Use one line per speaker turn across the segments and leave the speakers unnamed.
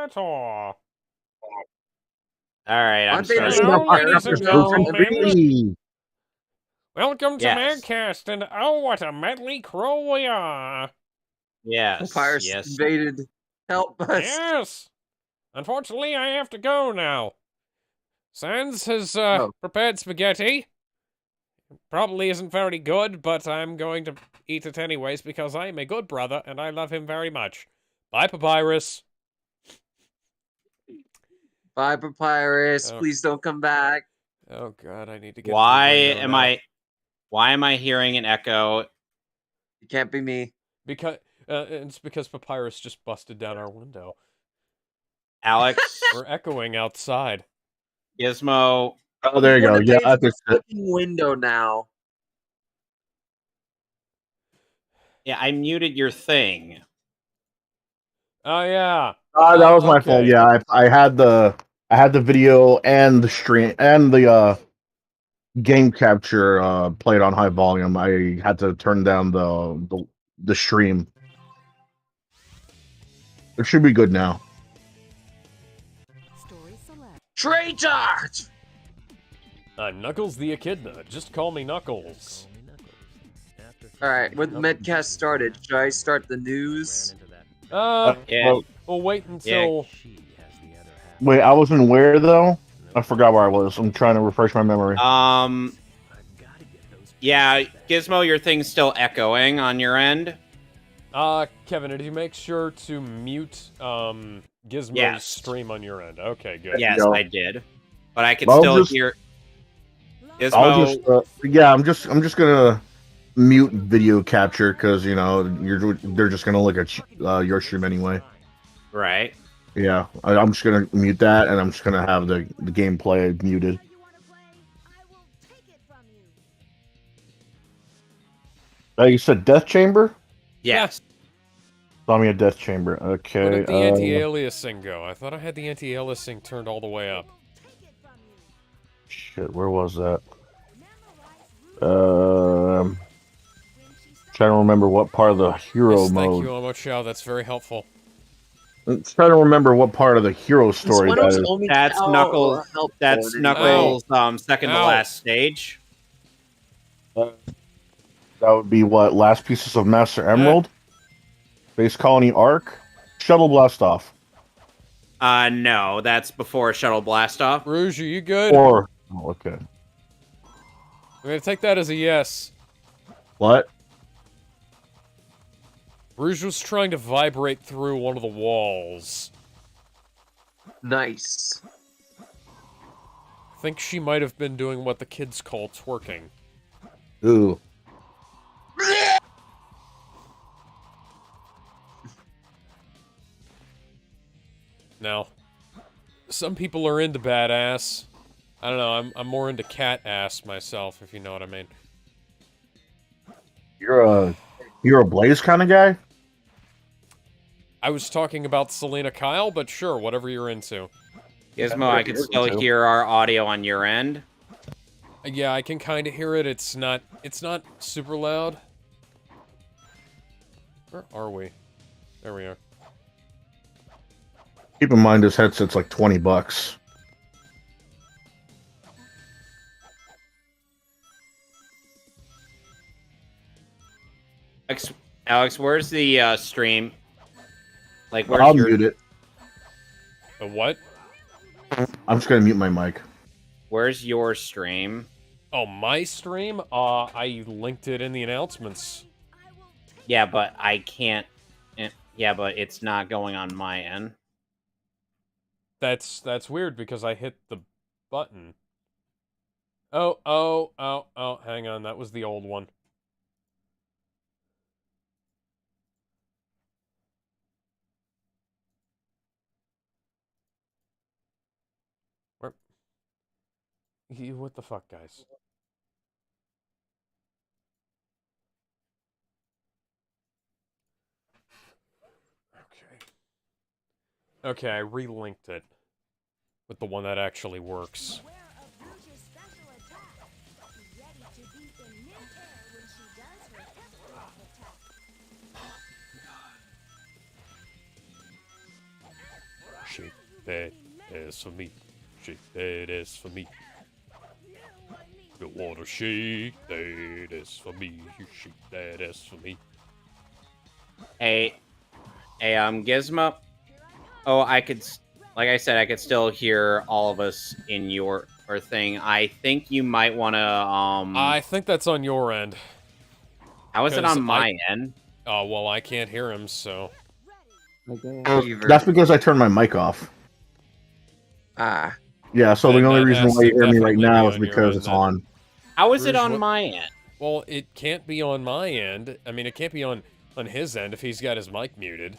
at all.
All right, I'm
Aren't they the
starting.
Hello,
same
ladies and
character,
gentlemen. Welcome to
Yes.
Mehcast, and oh, what a Mehtly Krewe we are.
Yes,
Papyrus
yes.
invaded. Help us.
Yes. Unfortunately, I have to go now. Sans has prepared spaghetti. Probably isn't very good, but I'm going to eat it anyways because I am a good brother and I love him very much. Bye, Papyrus.
Bye, Papyrus.
Oh.
Please don't come back.
Oh God, I need to get.
Why
to the window
am
now.
Why am I hearing an echo?
It can't be me.
Because it's because Papyrus just busted down our window.
Alex,
We're echoing outside.
Gizmo.
Oh, there you go. Yeah, I think so.
Window now.
Yeah, I muted your thing.
Oh yeah.
That was my
okay.
fault. Yeah, I had the video and the stream and the game capture played on high volume. I had to turn down the stream. It should be good now.
Traitor!
I'm Knuckles the Echidna. Just call me Knuckles.
Alright, with Mehcast started, should I start the news?
Yeah.
We'll wait until...
Wait, I wasn't where though? I forgot where I was. I'm trying to refresh my memory.
Yeah, Gizmo, your thing's still echoing on your end.
Kevin, did you make sure to mute, Gizmo's stream on your end? Okay, good.
Yes, I did. But I can still hear... Gizmo...
yeah, I'm just gonna mute video capture because, you know, they're just gonna look at your stream anyway.
Right.
Yeah, I'm just gonna mute that, and I'm just gonna have the gameplay muted. You said Death Chamber?
Yes.
Saw me a Death Chamber. Okay.
Where did the anti-aliasing go? I thought I had the anti-aliasing turned all the way up.
Shit, where was that? Trying to remember what part of the hero mode.
Thank you, Omochao. That's very helpful.
I'm trying to remember what part of the hero story that is.
That's Knuckles. That's Knuckles' second to last stage.
That would be what? Last pieces of Master Emerald? Base Colony Arc? Shuttle Blast Off.
No, that's before Shuttle Blast Off.
Rouge, are you good?
Oh, okay.
I'm gonna take that as a yes.
What?
Rouge was trying to vibrate through one of the walls.
Nice.
I think she might have been doing what the kids call twerking.
Ooh.
Now, some people are into badass. I don't know, I'm more into cat ass myself, if you know what I mean.
You're a Blaze kind of guy?
I was talking about Selena Kyle, but sure, whatever you're into.
Gizmo, I can still hear our audio on your end.
Yeah, I can kind of hear it. It's not super loud. Where are we? There we are.
Keep in mind this headset's like $20.
Alex, where's the stream? Like, where's
I'll mute it.
A what?
I'm just gonna mute my mic.
Where's your stream?
Oh, my stream? I linked it in the announcements.
Yeah, but I can't... Yeah, but it's not going on my end.
That's weird because I hit the button. Oh, hang on, that was the old one. What the fuck, guys? Okay, I relinked it with the one that actually works. She that ass for me. Shake that ass for me. You wanna shake that ass for me. You shake that ass for me.
Hey, Gizmo. Oh, like I said, I could still hear all of us in your thing. I think you might want to,
I think that's on your end.
How is it on my end?
Oh, well, I can't hear him, so...
That's because I turned my mic off.
Ah.
Yeah, so
Then
the only
that
reason
has
why
to
you hear me right
definitely be
now is
on your
because
end,
it's
then.
on.
How is it
Rouge,
on
what-
my end?
Well, it can't be on my end. I mean, it can't be on his end if he's got his mic muted.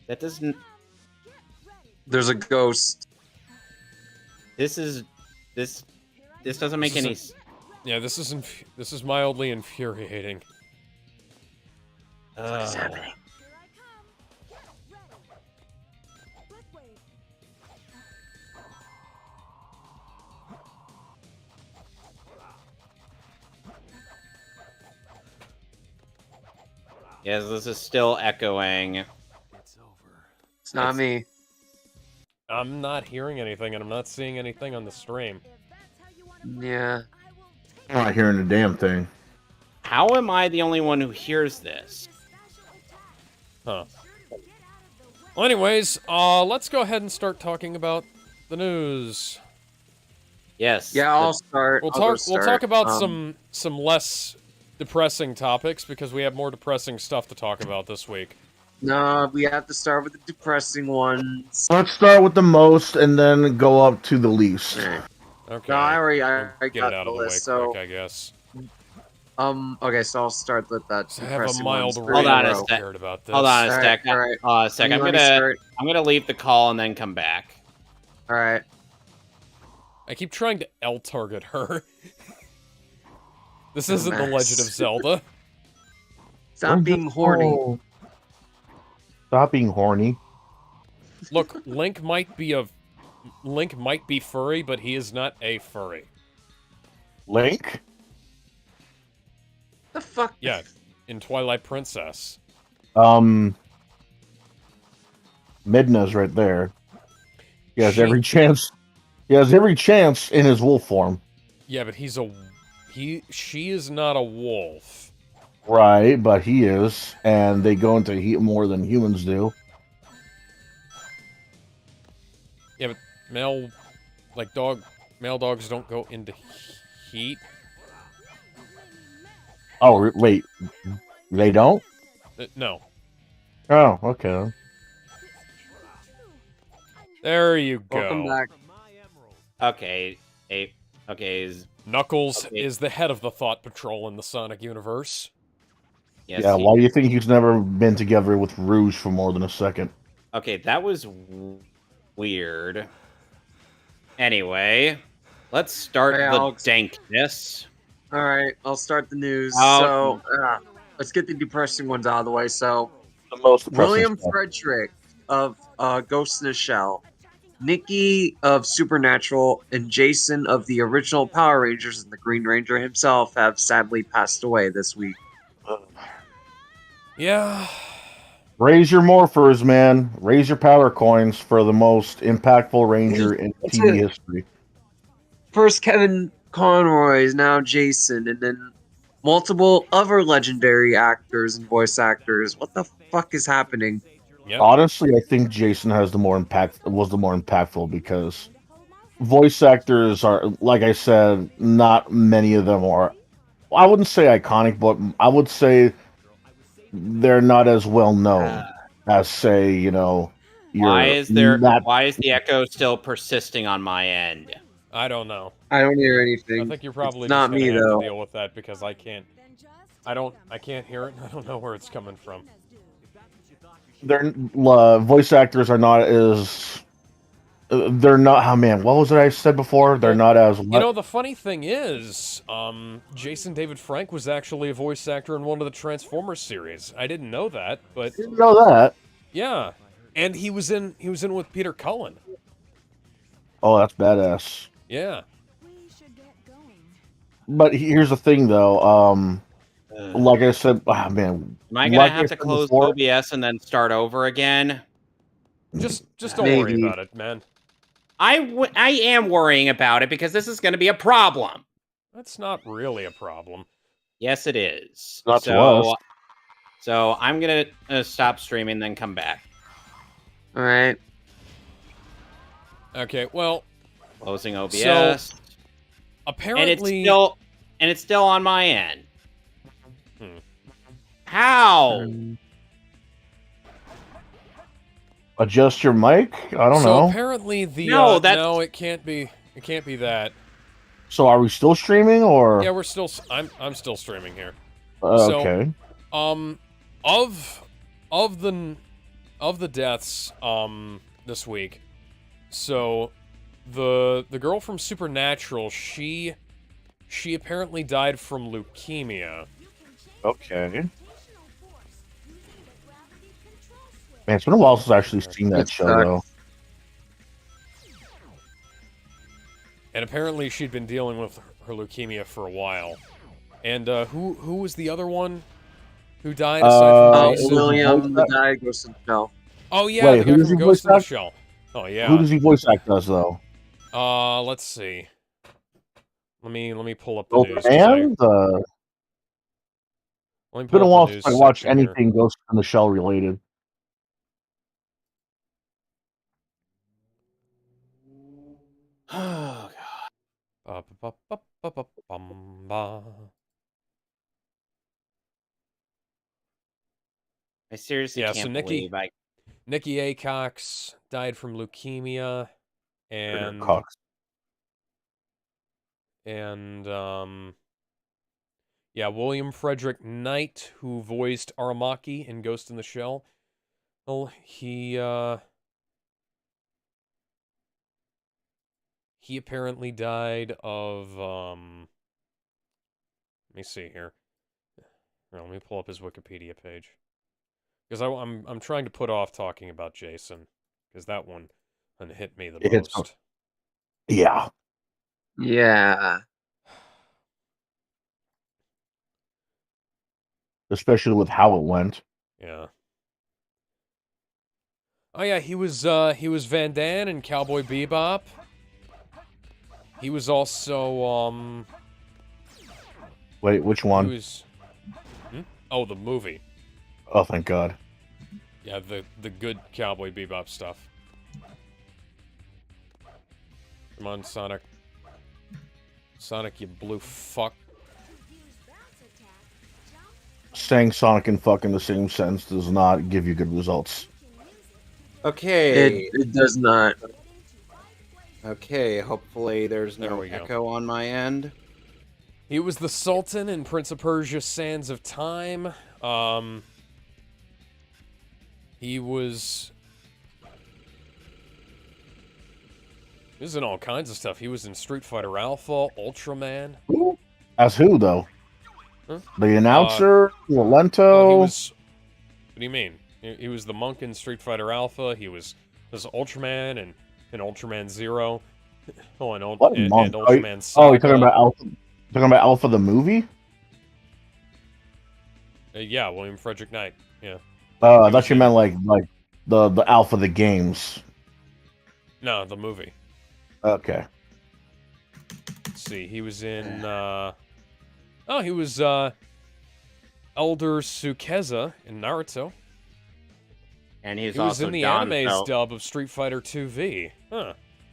That doesn't...
There's a ghost.
This doesn't make any...
Yeah, this is mildly infuriating.
What is happening?
Yes, this is still echoing.
It's not me.
I'm not hearing anything, and I'm not seeing anything on the stream.
Yeah.
I'm not hearing a damn thing.
How am I the only one who hears this?
Huh. Well, anyways, let's go ahead and start talking about the news.
Yes.
Yeah, I'll start.
We'll
I'll go
talk. We'll talk about
Um,
some less depressing topics because we have more depressing stuff to talk about this week.
No, we have to start with the depressing ones.
Let's start with the most and then go up to the least.
Alright.
Okay.
No, I
We'll
got
get it out
the
of the way
list. So,
quick, I guess.
okay, so I'll start with that.
So I have a
depressing
mild
ones.
rage.
Hold on a
I'm
sec.
scared about this.
Hold on a
Alright,
sec.
alright.
A sec. I'm
Let me
gonna
start.
leave the call and then come back.
All right.
I keep trying to L-target her. This isn't The Legend of
Max.
Zelda.
Stop being horny.
Oh. Stop being horny.
Look, Link might be furry, but he is not a furry.
Link?
The fuck?
Yeah, in Twilight Princess.
Midna's right there. He has
She-
every chance. He has every chance in his wolf form.
Yeah, but she is not a wolf.
Right, but he is, and they go into heat more than humans do.
Yeah, but male dogs don't go into heat.
Oh, wait, they don't?
No.
Oh, okay.
There you go.
Welcome back.
Okay.
Knuckles
Okay.
is the head of the Thought Patrol in the Sonic universe.
Yes,
Yeah, why do you think he's never been together with Rouge for more than a second?
Okay, that was weird. Anyway, let's start
Hey,
the
Alex.
dankness.
All right, I'll start the news.
Oh.
So, let's get the depressing ones out of the way. So,
The most depressing
William
stuff.
Frederick of Ghost in the Shell, Nikki of Supernatural, and Jason of the original Power Rangers and the Green Ranger himself have sadly passed away this week.
Yeah.
Raise your morphers, man. Raise your power coins for the most impactful ranger in
That's
TV
it.
history.
First Kevin Conroy, now Jason, and then multiple other legendary actors and voice actors. What the fuck is happening?
Yep.
Honestly, I think Jason was the more impactful because voice actors are, like I said, not many of them are. I wouldn't say iconic, but I would say they're not as well known as, say,
Why is the echo still persisting on my end?
I don't know.
I don't hear
I
anything.
think you're probably
It's not
just gonna
me,
have
though.
to deal with that because I can't hear it. I don't know where it's coming from.
Their voice actors are not as. They're not. Oh man, what was it I said before? They're not as.
You know, the funny thing is, Jason David Frank was actually a voice actor in one of the Transformers series. I didn't know that, but
didn't know that.
yeah, and he was in with Peter Cullen.
Oh, that's badass.
Yeah.
But here's the thing, though. like I said, man.
Am I gonna
Like
have to
said
close
before,
OBS and then start over again?
Just don't worry
Maybe.
about it, man.
I am worrying about it because this is going to be a problem.
That's not really a problem.
Yes, it is.
Not to us.
So I'm gonna stop streaming, then come back.
All right.
Okay, well,
Closing OBS.
So,
and
apparently...
it's still on my end.
Hmm.
How?
Adjust your mic? I don't
So
know.
apparently the...
No, that's...
No, it can't be... It can't be that.
So are we still streaming, or?
Yeah, we're still... I'm still streaming here.
Okay.
So, of the deaths, this week, so, the girl from Supernatural, she apparently died from leukemia.
Okay. Man, it's been a while since I've actually seen that show, though.
And apparently she'd been dealing with her leukemia for a while. And, who was the other one who died aside from Jason?
William, the guy who goes to the shell.
Oh, yeah,
Wait,
the
who
guy
does
from
he
Ghost
voice
in the
act?
Shell. Oh, yeah.
Who does he voice act as, though?
Let's see. Let me pull up the
Old
news.
man?
Let me
It's been a
pull
while
up the
since
news
I watched
section here.
anything Ghost in the Shell related.
Oh, God. I seriously can't believe
Nikki A. Cox died from leukemia, and
Cox.
yeah, William Frederick Knight, who voiced Aramaki in Ghost in the Shell. Well, he apparently died of let me see here. Here, let me pull up his Wikipedia page. Because I'm trying to put off talking about Jason, because that one hit me the most.
Yeah.
Yeah.
Especially with how it went.
Yeah. Oh yeah, he was Van Damme in Cowboy Bebop. He was also
Wait, which one?
He was Oh, the movie.
Oh, thank God.
Yeah, the good Cowboy Bebop stuff. Come on, Sonic. Sonic, you blue fuck.
Saying Sonic and fuck in the same sentence does not give you good results.
Okay.
It does not.
Okay, hopefully there's no echo on my end.
He was the Sultan in Prince of Persia: Sands of Time. He was in all kinds of stuff. He was in Street Fighter Alpha, Ultraman.
As who, though?
Huh?
The announcer? Lento?
He was... What do you mean? He was the monk in Street Fighter Alpha. He was Ultraman and Ultraman Zero. Oh, and Ultraman Saga.
Oh, you're talking about Alpha? Talking about Alpha the movie?
Yeah, William Frederick Knight. Yeah.
I thought you meant like the Alpha the games.
No, the movie.
Okay.
Let's see. He was in. He was Elder Tsukeza in Naruto.
And he
was
also
in the anime's dub of Street Fighter 2V. Huh.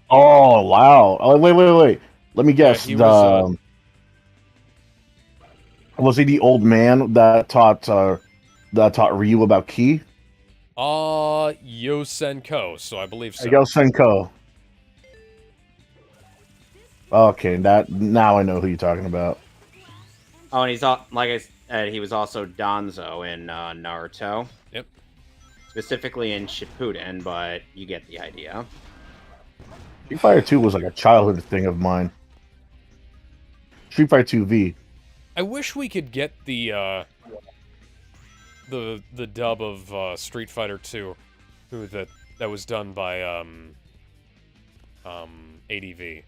Oh wow! Oh wait. Let me guess.
Yeah,
was he the old man that taught Ryu about ki?
Yosenko. So I believe so.
Yosenko. Okay, now I know who you're talking about.
Oh, and he's like I said, he was also Danzo in Naruto.
Yep.
Specifically in Shippuden, but you get the idea.
Street Fighter 2 was like a childhood thing of mine. Street Fighter 2V.
I wish we could get the dub of Street Fighter 2, that was done by ADV,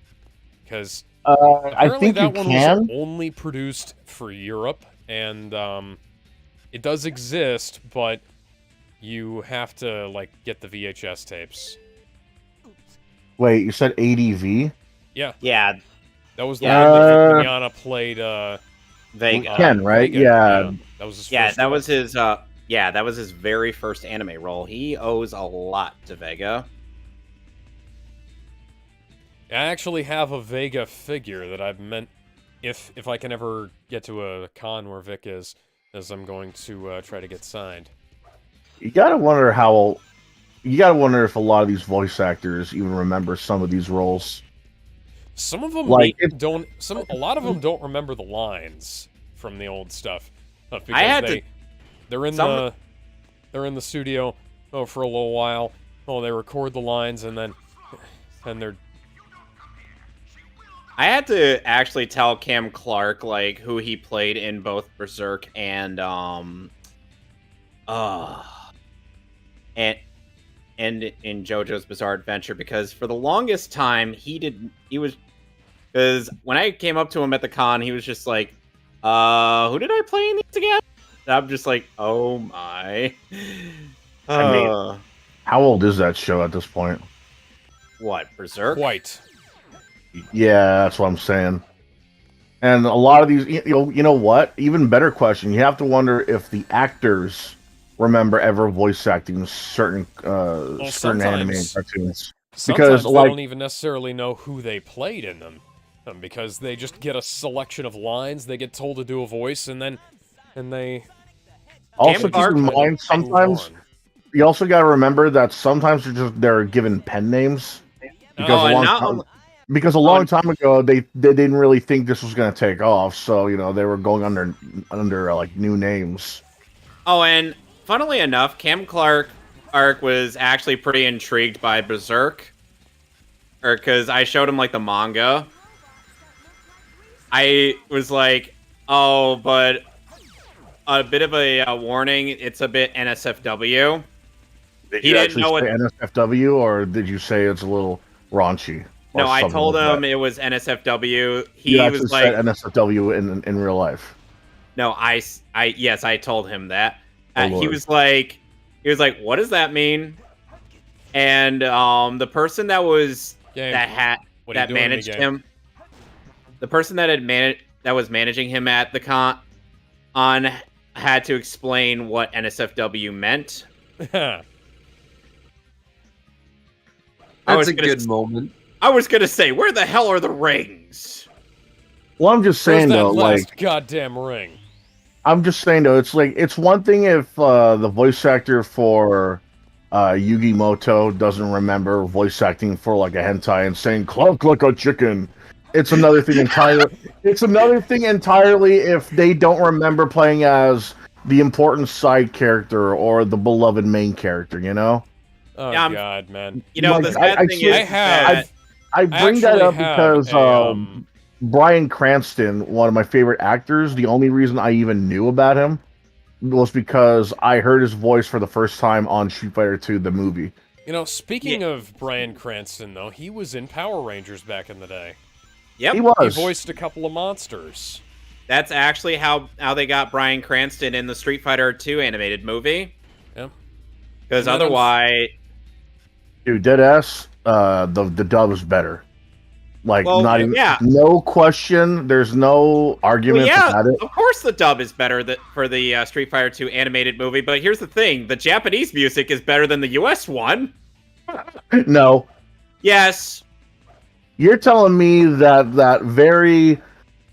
because
I think
that
you
one
can.
was only produced for Europe and it does exist, but you have to like get the VHS tapes.
Wait, you said ADV?
Yeah,
Yeah,
that was the
Yeah.
one that Miana played.
Vega.
Ken, right?
Vega,
Yeah.
that was his
Yeah,
first
that
one.
was his. Yeah, that was his very first anime role. He owes a lot to Vega.
I actually have a Vega figure that I've meant, if I can ever get to a con where Vic is, as I'm going to try to get signed.
You gotta wonder how. You gotta wonder if a lot of these voice actors even remember some of these roles.
Some of them
Like,
don't. A lot of them don't remember the lines from the old stuff, because
I had to.
they're in
some-
the studio for a little while. Oh, they record the lines and then they're.
I had to actually tell Cam Clark like who he played in both Berserk and and in JoJo's Bizarre Adventure, because for the longest time he was, because when I came up to him at the con, he was just like, who did I play in these again? And I'm just like, oh my.
I mean, how old is that show at this point?
What, Berserk?
Quite.
Yeah, that's what I'm saying. And a lot of these, you know what? Even better question. You have to wonder if the actors remember ever voice acting certain certain anime and cartoons.
Sometimes
Because,
they
like-
don't even necessarily know who they played in them, because they just get a selection of lines. They get told to do a voice, and they
Also, keep
Clark
in
kind of
mind,
move
sometimes
on.
you also got to remember that sometimes they're given pen names because
Oh,
a
and
long
not
time,
only-
because a long time ago they didn't really think this was going to take off, so they were going under like new names.
Oh, and funnily enough, Cam Clark was actually pretty intrigued by Berserk, because I showed him like the manga. I was like, oh, but a bit of a warning, it's a bit NSFW.
Did
He
you
didn't
actually
know
say NSFW, or did you say it's a I raunchy? or
No, I
something
told
like
him
that?
it was NSFW. He
You actually
was
said
like,
NSFW in real life.
no, yes, I told him that.
Oh,
He
Lord.
was like, what does that mean? And the person that was
Game. What are you
that
doing to me,
managed
game?
him, the person that was managing him at the con had to explain what NSFW meant.
That's a good moment.
I was gonna say, where the hell are the rings?
Well, I'm just
Where's
saying
that
though,
last
like,
goddamn ring?
I'm just saying though, it's one thing if the voice actor for Yugi Moto doesn't remember voice acting for like a hentai and saying "cluck like a chicken." It's another thing entirely. It's another thing entirely if they don't remember playing as the important side character or the beloved main character. You know,
Oh
Yeah,
god, man.
You know,
Like,
the sad
I
thing
see-
is that
I bring that
actually
up
have
because
a,
Bryan Cranston, one of my favorite actors, the only reason I even knew about him was because I heard his voice for the first time on Street Fighter 2, the movie.
Speaking of Bryan Cranston, though, he was in Power Rangers back in the day.
yep,
He
He
was.
voiced a couple of monsters.
that's actually how they got Bryan Cranston in the Street Fighter 2 animated movie.
Yeah.
Because
And then
otherwise,
Dude, deadass, the dub is better. Like,
Well,
not even,
yeah.
no question, there's no argument
well, yeah,
about it.
of course the dub is better for the Street Fighter 2 animated movie. But here's the thing: the Japanese music is better than the US one.
No.
Yes.
You're telling me that very,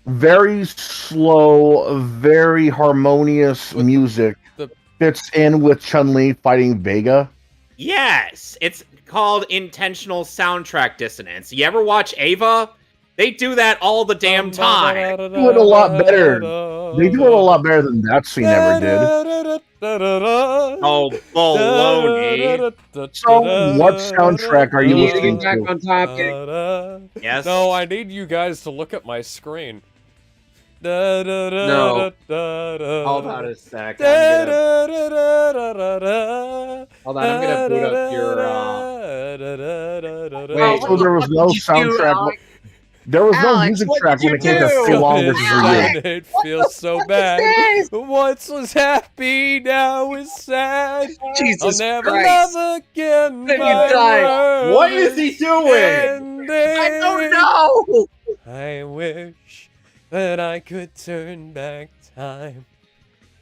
very slow, very harmonious
With
music
the-
fits in with Chun-Li fighting Vega?
Yes, it's called intentional soundtrack dissonance. You ever watch Ava? They do that all the damn time.
They do it a lot better. They do it a lot better than that scene ever did.
Oh, baloney.
So, what soundtrack are you
You need to
listening
get back
to?
on topic.
Yes.
No, I need you guys to look at my screen.
No.
Hold on a sec.
Hold
Hold on, I'm gonna boot up your.
Wait,
So there was no soundtrack. There was no
Alex,
music
what
track
did
when it
you
came to
do?
So Long This Is For You.
It feels so bad. Once was happy, now is sad.
Jesus
I'll never
Christ.
love again.
What have you
my
done?
world
What is he doing?
I don't know.
I wish that I could turn back time.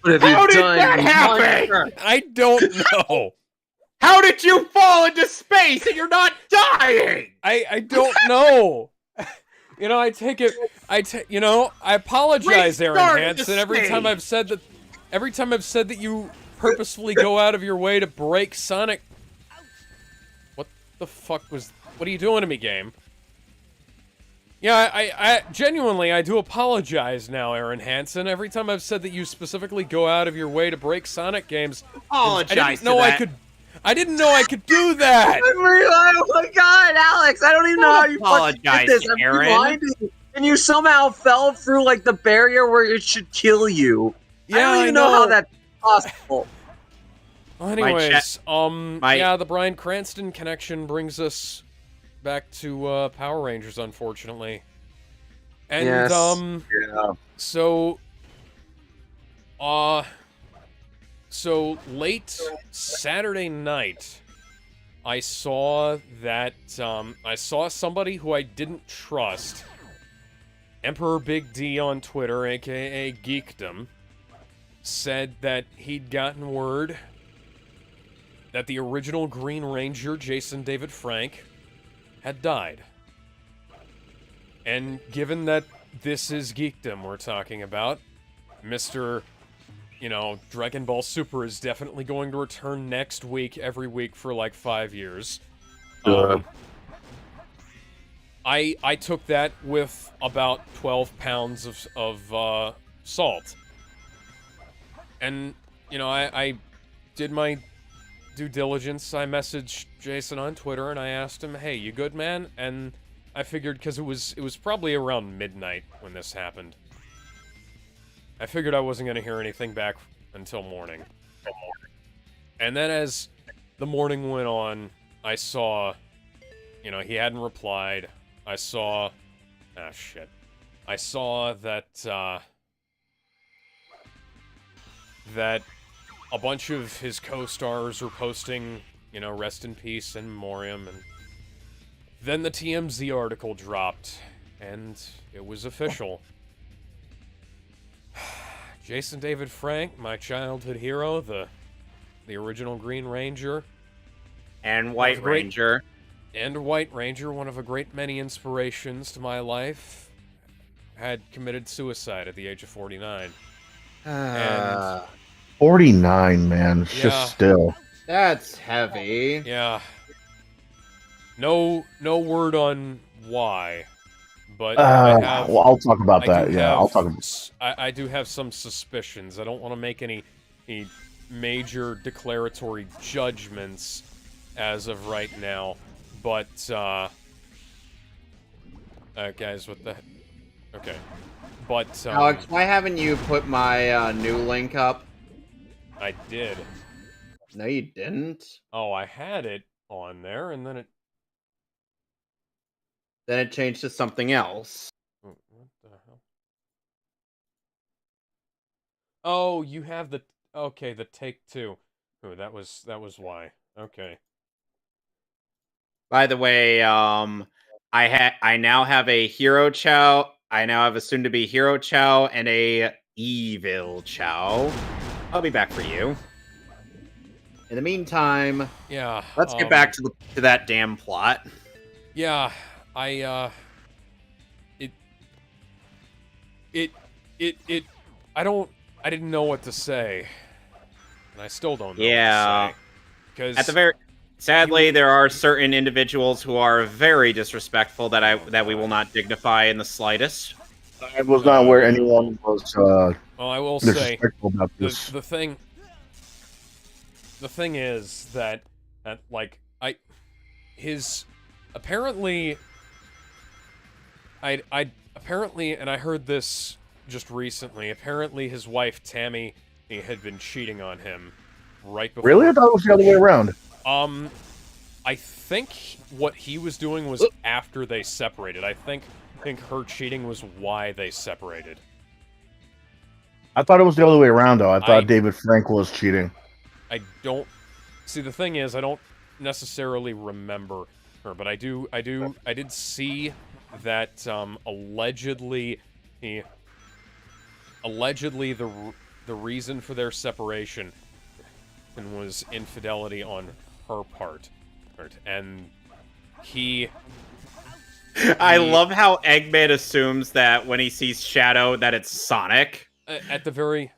What have
How
you
did
done?
that
you
happen?
monster?
I don't know.
How did you fall into space and you're not dying?
I don't know. You know, I apologize, Aaron
Restart
Hansen.
the
Every time I've said that you purposefully go out of your way to break Sonic. What the fuck was? What are you doing to me, game? Yeah, I genuinely, I do apologize now, Aaron Hansen. Every time I've said that you specifically go out of your way to break Sonic games,
Apologize
I didn't know I didn't know I could do that.
Oh my God, Alex! I don't even know how you fucking
Apologize,
did this. I'm
Aaron.
blinded, and you somehow fell through like the barrier where it should kill you.
Yeah,
I don't even know how that's possible.
Well, anyways,
my-
yeah, the Bryan Cranston connection brings us back to Power Rangers, unfortunately. And
Yes.
Yeah.
so late Saturday night, I saw that I saw somebody who I didn't trust, Emperor Big D on Twitter, aka Geekdom, said that he'd gotten word that the original Green Ranger, Jason David Frank, had died. And given that this is Geekdom we're talking about, Mr. Dragon Ball Super is definitely going to return next week, every week for like 5 years. I took that with about 12 pounds of salt. And, I did my due diligence. I messaged Jason on Twitter and I asked him, "Hey, you good, man?" And I figured, because it was probably around midnight when this happened, I figured I wasn't going to hear anything back until morning. And then as the morning went on, I saw, he hadn't replied. I saw, I saw that, that a bunch of his co-stars were posting, rest in peace, in memoriam, and then the TMZ article dropped, and it was official. Jason David Frank, my childhood hero, the original Green Ranger.
And White Ranger.
And White Ranger, one of a great many inspirations to my life, had committed suicide at the age of 49. And
49, man. It's
Yeah.
just still.
That's heavy.
yeah. No word on why, but I have...
Well, I'll talk about
I
that.
do
Yeah,
have-
I'll talk about.
I do have some suspicions. I don't want to make any major declaratory judgments as of right now, but guys, what the? Okay, but
Alex, why haven't you put my new link up?
I did.
No, you didn't.
Oh, I had it on there, and then it.
Then it changed to something else.
What the hell? Oh, you have the the take two. Oh, that was why. Okay.
By the way, I now have a Hero Chow. I now have a soon-to-be Hero Chow and a Evil Chow. I'll be back for you. In the meantime,
Yeah.
let's get back to that damn plot.
Yeah, I didn't know what to say. And I still don't know what to say. Because
Sadly, there are certain individuals who are very disrespectful that we will not dignify in the slightest.
I was not aware anyone was
well, I will say
disrespectful about this.
the thing is that like apparently and I heard this just recently. Apparently, his wife Tammy had been cheating on him right before.
Really? I thought it was the other way around.
I think what he was doing was after they separated. I think think her cheating was why they separated.
I thought it was the other way around, though. I thought David Frank was cheating.
I don't... See, the thing is, I don't necessarily remember her, but I did see that, allegedly the reason for their separation was infidelity on her part. And he...
I love how Eggman assumes that when he sees Shadow that it's Sonic.
At the very...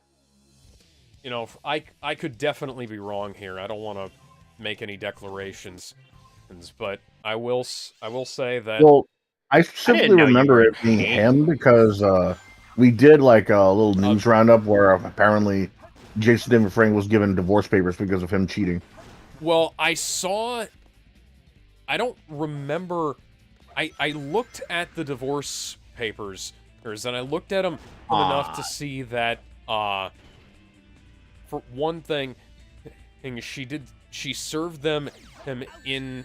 You know, I could definitely be wrong here. I don't want to make any declarations, but I will say that...
Well, I simply remember it being him because we did like a little news roundup where apparently Jason David Frank was given divorce papers because of him cheating.
Well, I don't remember... I looked at the divorce papers, and I looked at them enough to see that, for one thing, she served him in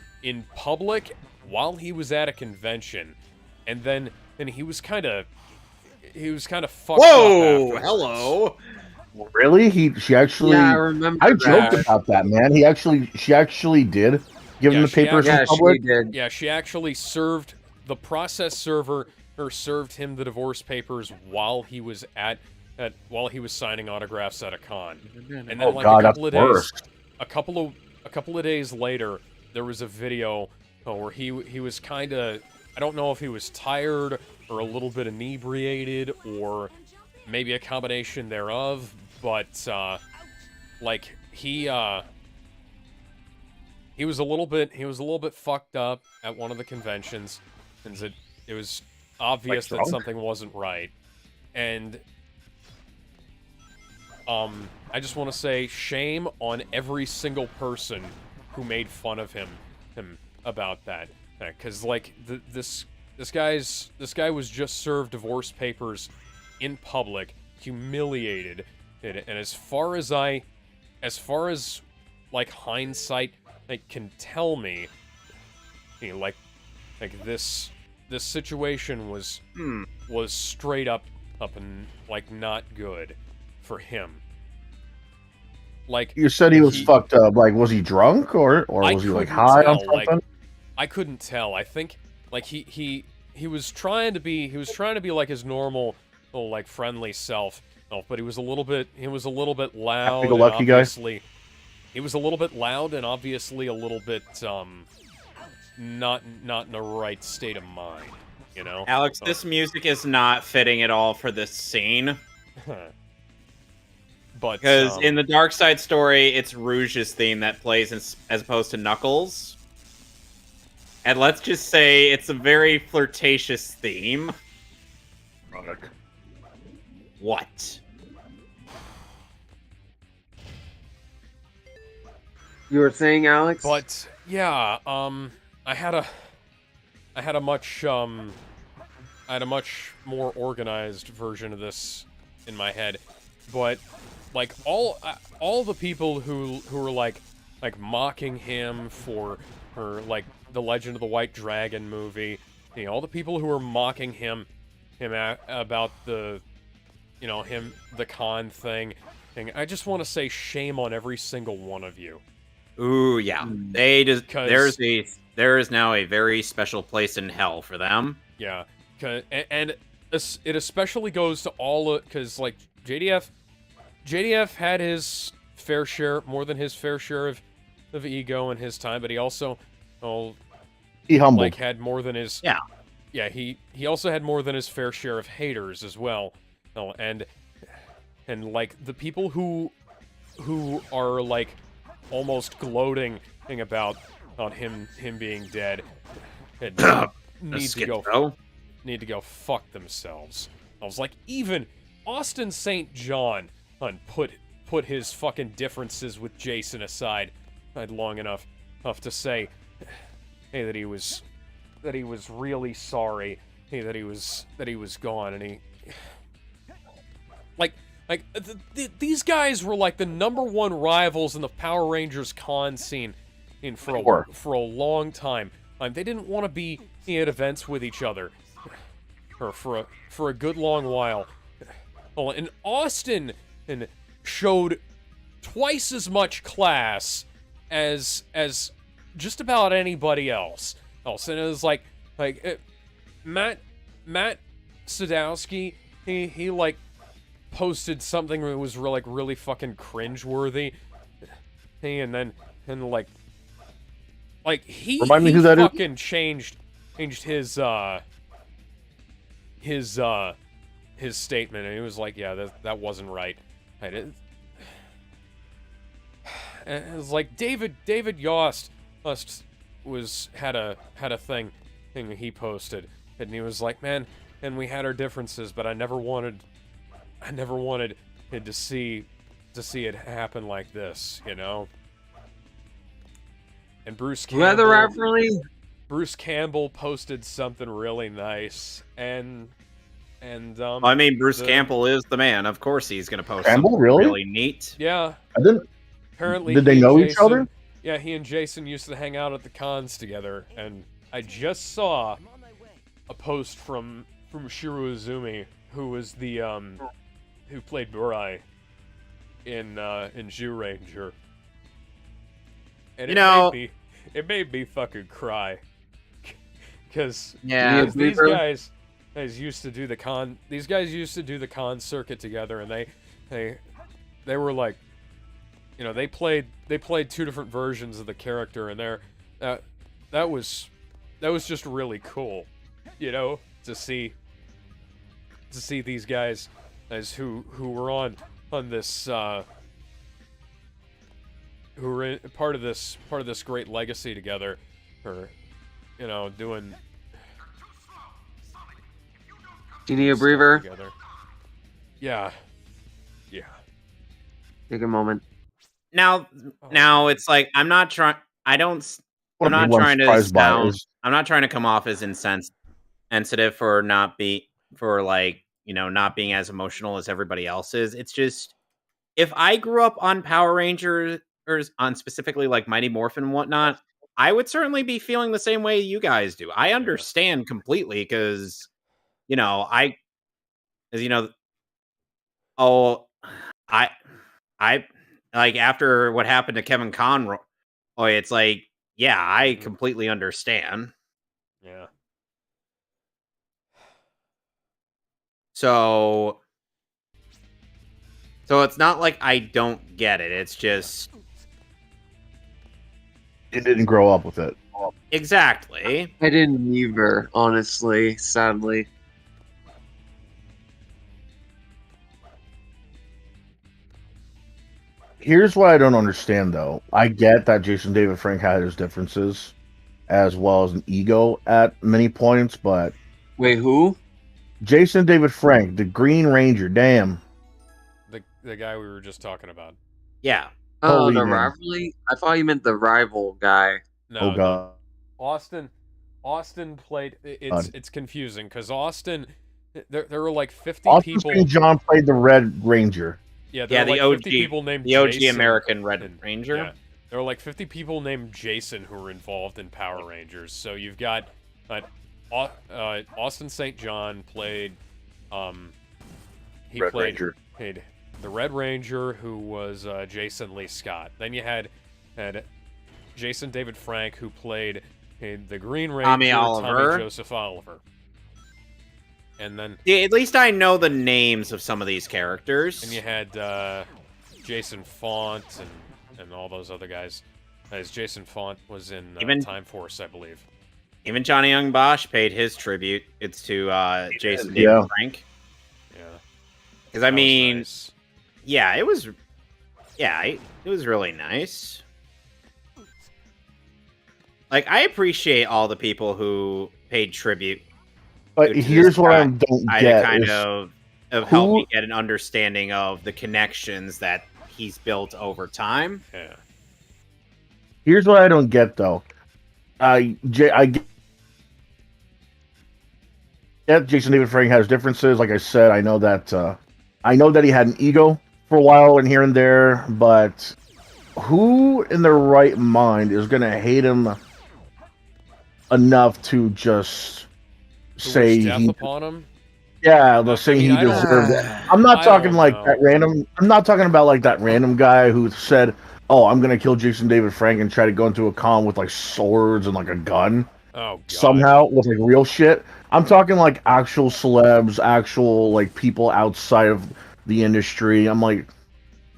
public while he was at a convention, and then he was kind of fucked up afterwards.
Hello.
Really? She actually...
Yeah, I remember
I joked about that, man. She actually did give him the papers in public.
She did.
Yeah, she actually served... The process server served him the divorce papers while he was while he was signing autographs at a con. And then a couple of days later, there was a video where he was kind of... I don't know if he was tired or a little bit inebriated or maybe a combination thereof, but like he was a little bit fucked up at one of the conventions, and it was obvious that something wasn't right. And I just want to say shame on every single person who made fun of him about that, because like this guy was just served divorce papers in public, humiliated, and as far as like hindsight can tell me, you know, like this situation was straight up and like not good for him. Like,
you said he was fucked up. Like, was he drunk or was he like high on something?
Like, I couldn't tell. I think like he was trying to be like his normal like friendly self, but he was a little bit loud.
Happy-go-lucky guy.
He was a little bit loud and obviously a little bit not in the right state of mind, you know?
Alex, this music is not fitting at all for this scene.
But
because in the Dark Side story, it's Rouge's theme that plays as opposed to Knuckles. And let's just say it's a very flirtatious theme. What?
You were saying, Alex?
But yeah, I had a much more organized version of this in my head, but like all the people who were like mocking him for like the Legend of the White Dragon movie, you know, all the people who were mocking him about the, you know, the con thing, I just want to say shame on every single one of you.
Ooh, yeah. They just there is now a very special place in hell for them.
Yeah, and it especially goes to all because like JDF had his fair share, more than his fair share of ego in his time, but he also
he humbled.
Like had more than his he also had more than his fair share of haters as well. And like the people who are like almost gloating about him being dead need to go fuck themselves. I was like, even Austin St. John put his fucking differences with Jason aside long enough to say, hey, that he was really sorry, hey, that he was gone, and he these guys were like the #1 rivals in the Power Rangers con scene for a long time. They didn't want to be at events with each other. or for a good long while. Oh, and Austin showed twice as much class as just about anybody else. And it was like Matt Sadowski, he like posted something that was really fucking cringeworthy. And he
Remind me who that is?
fucking changed his statement, and he was like, yeah, that wasn't right. And it was like David Yost had a thing he posted, and he was like, man, and we had our differences, but I never wanted it to see it happen like this, you know. And Bruce Campbell posted something really nice, and
I mean, Bruce Campbell is the man. Of course, he's gonna post
Campbell,
something really neat.
Yeah,
I didn't.
Apparently,
did they know each other?
Yeah, he and Jason used to hang out at the cons together, and I just saw a post from Shiro Izumi, who was the who played Burai in Zyuranger. And it made me fucking cry. Because these guys used to do the con. These guys used to do the con circuit together, and they were like, you know, they played two different versions of the character, and that was just really cool, you know, to see these guys as who were on this who were in, part of this great legacy together, or you know, doing.
Do you need a breather?
Together. Yeah.
Take a moment.
Now it's like I'm not trying to come off as insensitive for not being as emotional as everybody else is. It's just, if I grew up on Power Rangers, or on specifically like Mighty Morphin and whatnot, I would certainly be feeling the same way you guys do. I understand completely, because I like, after what happened to Kevin Conroy, it's like, yeah, I completely understand.
Yeah.
So it's not like I don't get it. It's just
you didn't grow up with it.
Exactly.
I didn't either, honestly, sadly.
Here's what I don't understand, though. I get that Jason David Frank had his differences, as well as an ego at many points, but...
Wait, who?
Jason David Frank, the Green Ranger, damn.
The guy we were just talking about.
Yeah.
Oh, the rivalry? I thought you meant the rival guy.
No,
oh, God.
No. Austin played... It's confusing, because Austin... There were like 50 people...
Austin St. John played the Red Ranger.
Yeah, there were like
OG,
50 people named
the OG
Jason
American Red Ranger.
Yeah, there were like 50 people named Jason who were involved in Power Rangers. So you've got Austin St. John played
Ranger.
Played the Red Ranger, who was Jason Lee Scott. Then you had Jason David Frank, who played the Green Ranger, Tommy Joseph Oliver. And then...
Yeah, at least I know the names of some of these characters.
And you had Jason Font and all those other guys. As Jason Font was in Time Force, I believe.
Even Johnny Young Bosch paid his tribute. It's to Jason David Frank.
Yeah.
Because, I mean...
Nice.
Yeah, it was... Yeah, it was really nice. Like, I appreciate all the people who paid tribute.
But here's what I don't get.
Kind of help me get an understanding of the connections that he's built over time.
Yeah.
Here's what I don't get, though. I get Jason David Frank has differences. Like I said, I know that he had an ego for a while and here and there, but who in their right mind is going to hate him enough to just say
death
he,
upon him.
yeah, the saying he
I don't-
deserved it. I'm not
I
talking
don't
like
know.
that random. I'm not talking about like that random guy who said, "Oh, I'm gonna kill Jason David Frank and try to go into a con with like swords and like a gun
Oh god.
somehow with like real shit." I'm talking like actual celebs, actual like people outside of the industry. I'm like,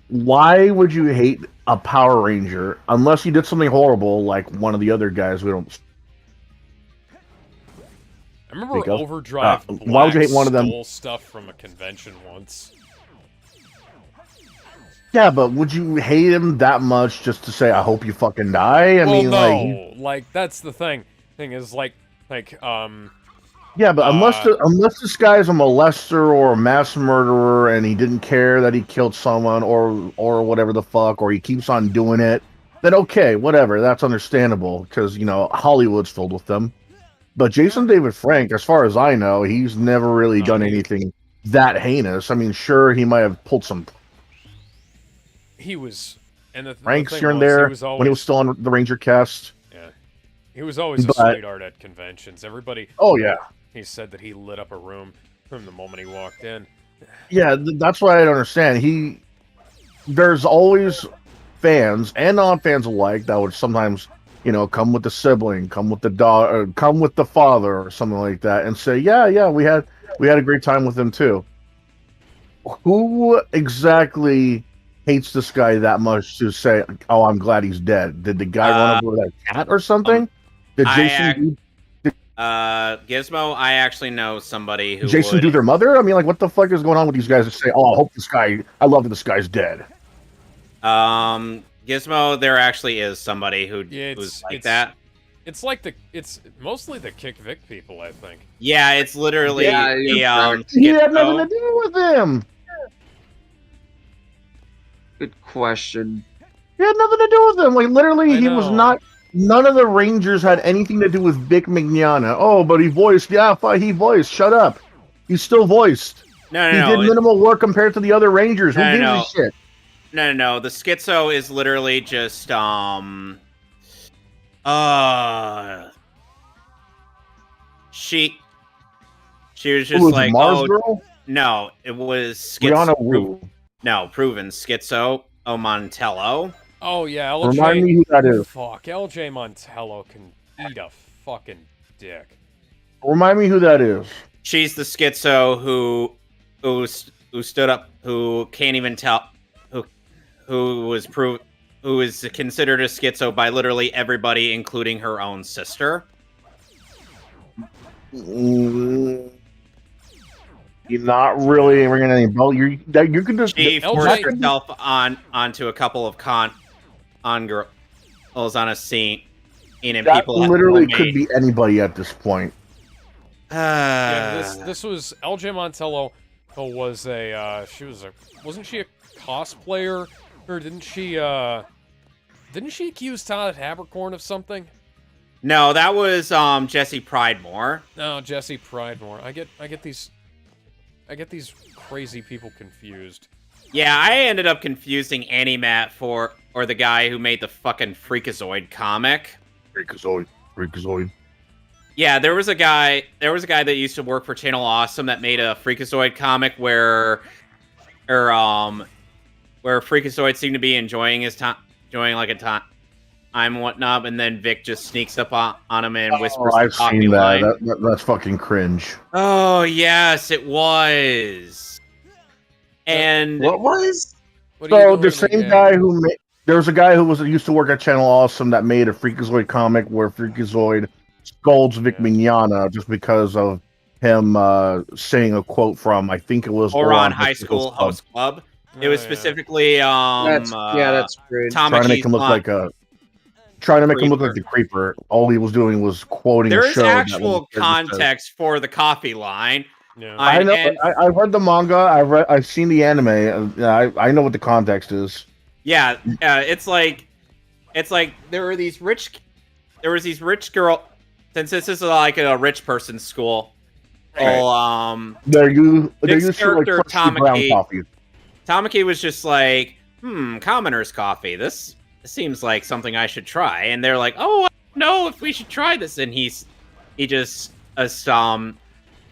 why would you hate a Power Ranger unless he did something horrible like one of the other guys we don't
I remember
think of?
Overdrive
Why would you
Black
hate one of them?
stole stuff from a convention once.
Yeah, but would you hate him that much just to say, "I hope you fucking die"? I
Well,
mean,
no,
like,
that's the thing. Thing is,
yeah, but
Uh,
unless this guy's a molester or a mass murderer and he didn't care that he killed someone or whatever the fuck, or he keeps on doing it, then okay, whatever, that's understandable because you know Hollywood's filled with them. But Jason David Frank, as far as I know, he's never really
No,
done
he-
anything that heinous. I mean, sure, he might have pulled some
he was, and the
pranks
thing
here and
was,
there
he was always,
when he was still on the Ranger cast.
yeah, he was always a
But-
sweetheart at conventions. Everybody,
Oh yeah.
he said that he lit up a room from the moment he walked in.
Yeah, that's what I don't understand. There's always fans and non-fans alike that would sometimes, you know, come with the sibling, come with the dog, or come with the father, or something like that, and say, "Yeah, we had a great time with him too." Who exactly hates this guy that much to say, "Oh, I'm glad he's dead"? Did the guy run over that cat or something? Did Jason
Gizmo, I actually know somebody who
Jason
would.
do their mother? I mean, like, what the fuck is going on with these guys that say, "Oh, I love that this guy's dead"?
Gizmo, there actually is somebody
Yeah,
who's like that.
It's mostly the Kick Vic people, I think.
Yeah, it's literally
Yeah, you're correct.
He had
Gizmo.
nothing to do with him.
Good question.
He had nothing to do with him. Like literally,
I
he was
know.
not. None of the Rangers had anything to do with Vic Mignogna. Oh, but he voiced. Yeah, he voiced. Shut up. He's still voiced.
No,
He did minimal work compared to the other Rangers. Who
No,
gives
no.
a shit?
No. The schizo is literally just she was just
Who was
like,
Mars
oh
Girl?
no, it was
Rihanna
schizo.
Wu.
No, proven schizo. Montello.
Oh yeah,
Remind me who that is.
Fuck, LJ Montello can eat a fucking dick.
Remind me who that is.
She's the schizo who stood up, who can't even tell, who is considered a schizo by literally everybody, including her own sister.
You're not really ringing any bell. You can just.
She
LJ
forced herself onto a couple of girls on a scene, and
That
people
literally could be anybody at this point.
Yeah, this was LJ Montello. Was wasn't she a cosplayer, or didn't she accuse Todd Habercorn of something?
No, that was Jesse Pridemore.
No, Jesse Pridemore. I get these crazy people confused.
Yeah, I ended up confusing Annie Matt or the guy who made the fucking Freakazoid comic.
Freakazoid.
Yeah, there was a guy that used to work for Channel Awesome that made a Freakazoid comic where Freakazoid seemed to be enjoying his time, time and whatnot, and then Vic just sneaks up on him and whispers
I've
the coffee
seen
line.
that. That's fucking cringe.
Oh yes, it was. And
What was?
What are you
So
doing
the same
again?
guy who made, there was a guy who used to work at Channel Awesome that made a Freakazoid comic where Freakazoid scolds Vic Mignogna just because of him saying a quote from, I think it was
Oron High School Host Club. It was
Oh, yeah.
specifically
That's great.
trying to make him look like the creeper. All he was doing was quoting
There
a
is
show.
actual context for the coffee line.
Yeah.
I know.
And-
I've read the manga. I've seen the anime. I know what the context is.
Yeah, it's like there was these rich girl. Since this is like a rich person's school,
They're
Nick's
used to like
character,
freshly ground
Tamaki-
coffee.
Tamaki was just like, commoner's coffee. This seems like something I should try. And they're like, oh, I don't know if we should try this. And he just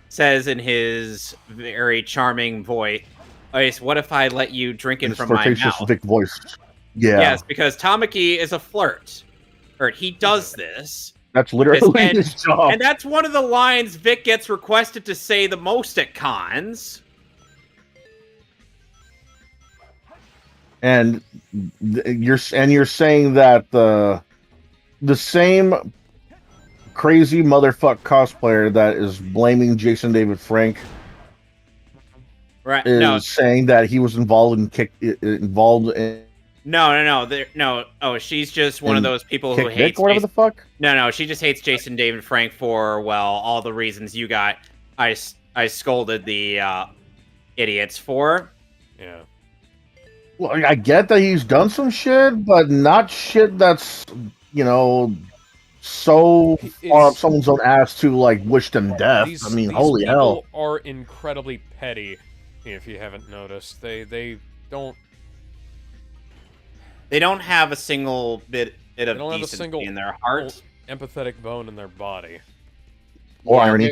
says in his very charming voice, "What if I let you drink it
His
from my
flirtatious
mouth?"
Vic voice. Yeah.
Yes, because Tamaki is a flirt. Or he does this.
That's literally
And-
his job.
And that's one of the lines Vic gets requested to say the most at cons.
And you're saying that the same crazy motherfuck cosplayer that is blaming Jason David Frank
Right?
is saying that he was involved in
No. Oh, she's just one of those people who
Kick
hates
Vic or whatever
Jason.
the fuck.
No, she just hates Jason David Frank for all the reasons you got. I scolded the idiots for.
Yeah.
Well, I get that he's done some shit, but not shit that's so far up someone's own ass to like wish them death. I mean, holy hell!
These people are incredibly petty. If you haven't noticed, they don't.
They don't have a single bit of decency in their heart,
empathetic bone in their body.
Or irony.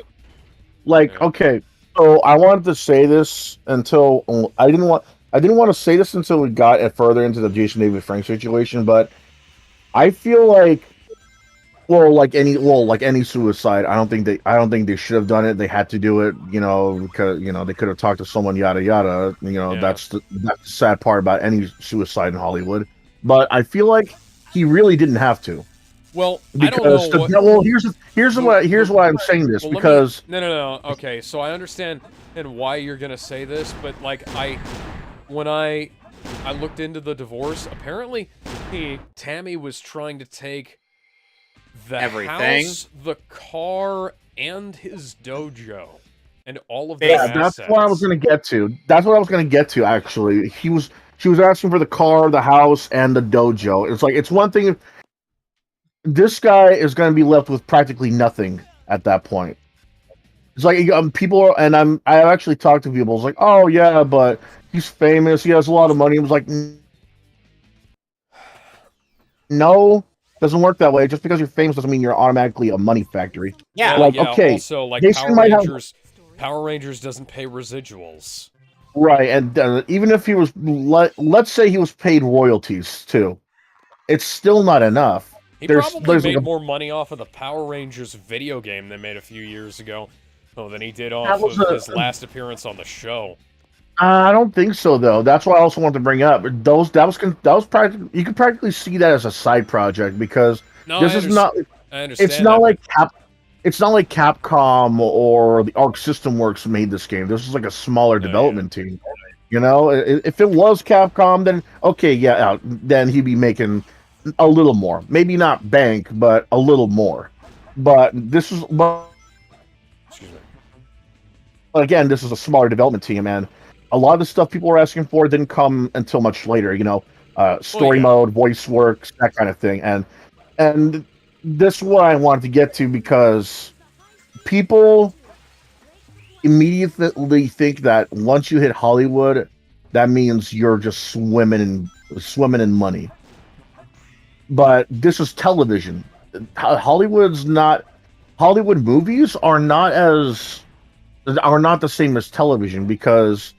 Okay, so I wanted to say this until I didn't want to say this until we got further into the Jason David Frank situation, but I feel like like any suicide, I don't think they should have done it. They had to do it, because they could have talked to someone, yada yada. That's the sad part about any suicide in Hollywood. But I feel like he really didn't have to.
Well, I don't know.
Here's why I'm saying this, because
no. Okay, so I understand why you're gonna say this, but when I looked into the divorce, apparently Tammy was trying to take the house, the car, and his dojo, and all of the assets.
That's what I was gonna get to. Actually, she was asking for the car, the house, and the dojo. It's like, it's one thing if this guy is going to be left with practically nothing at that point. It's like I've actually talked to people. It's like, oh yeah, but he's famous. He has a lot of money. It was like, no, doesn't work that way. Just because you're famous doesn't mean you're automatically a money factory.
Yeah.
Okay.
Also, like Power Rangers doesn't pay residuals.
Right, and even if he was, let's say he was paid royalties too, it's still not enough.
He probably made more money off of the Power Rangers video game they made a few years ago than he did off of his last appearance on the show.
I don't think so, though. That's what I also wanted to bring up. That was practically, you could practically see that as a side project, because this is not.
I understand.
It's not like Capcom or the Arc System Works made this game. This is like a smaller development team. If it was Capcom, then okay, then he'd be making a little more. Maybe not bank, but a little more. But this is, again, this is a smaller development team, and a lot of the stuff people were asking for didn't come until much later. Story mode, voice works, that kind of thing, and this is what I wanted to get to, because people immediately think that once you hit Hollywood, that means you're just swimming in money. But this is television. Hollywood movies are not the same as television, because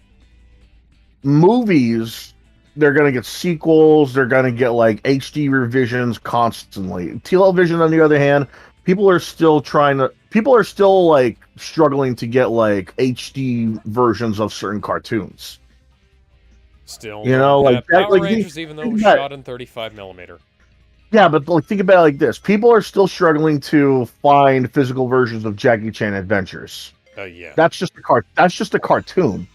movies, they're going to get sequels, they're going to get like HD revisions constantly. Television, on the other hand, people are still like struggling to get like HD versions of certain cartoons.
Still,
Power
Rangers, even though it was shot in 35mm.
Yeah, but think about it like this: people are still struggling to find physical versions of Jackie Chan Adventures.
Yeah.
That's just a cartoon.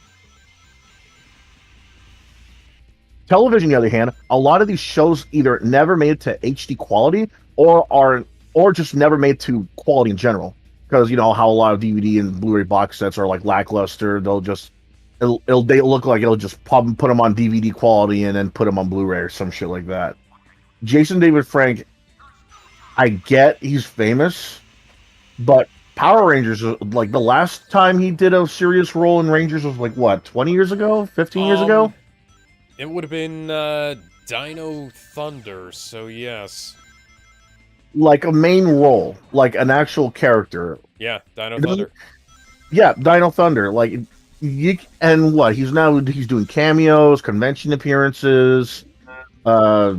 Television, on the other hand, a lot of these shows either never made it to HD quality or just never made to quality in general. Because how a lot of DVD and Blu-ray box sets are like lackluster. They look like it'll just put them on DVD quality and then put them on Blu-ray or some shit like that. Jason David Frank, I get he's famous, but Power Rangers, like the last time he did a serious role in Rangers was like what, 20 years ago, 15 years ago?
It would have been Dino Thunder, so yes.
Like a main role, like an actual character.
Yeah, Dino Thunder.
Yeah, Dino Thunder. Like, and what? He's doing cameos, convention appearances, uh,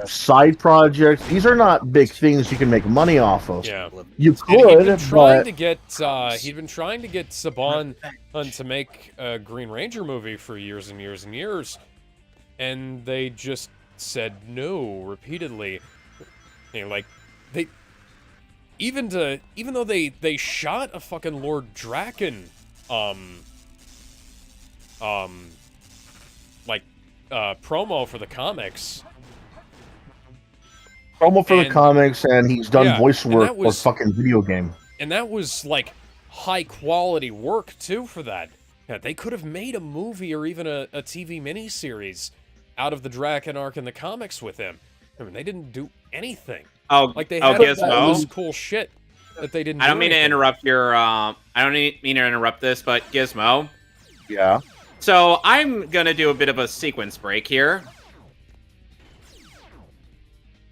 side projects. These are not big things you can make money off of.
Yeah.
You
And he'd been
could,
trying
but
to get Saban to make a Green Ranger movie for years and years and years, and they just said no repeatedly. You know, like even though they shot a fucking Lord Draken promo for the comics.
promo for the comics, and he's done voice work for fucking video game.
And that was like high quality work too for that. Yeah, they could have made a movie or even a TV miniseries out of the Draken arc in the comics with him. I mean, they didn't do anything.
Oh,
like they had all this
Gizmo.
cool shit that they didn't.
I don't mean to interrupt your. I don't mean to interrupt this, but Gizmo.
Yeah.
So I'm gonna do a bit of a sequence break here,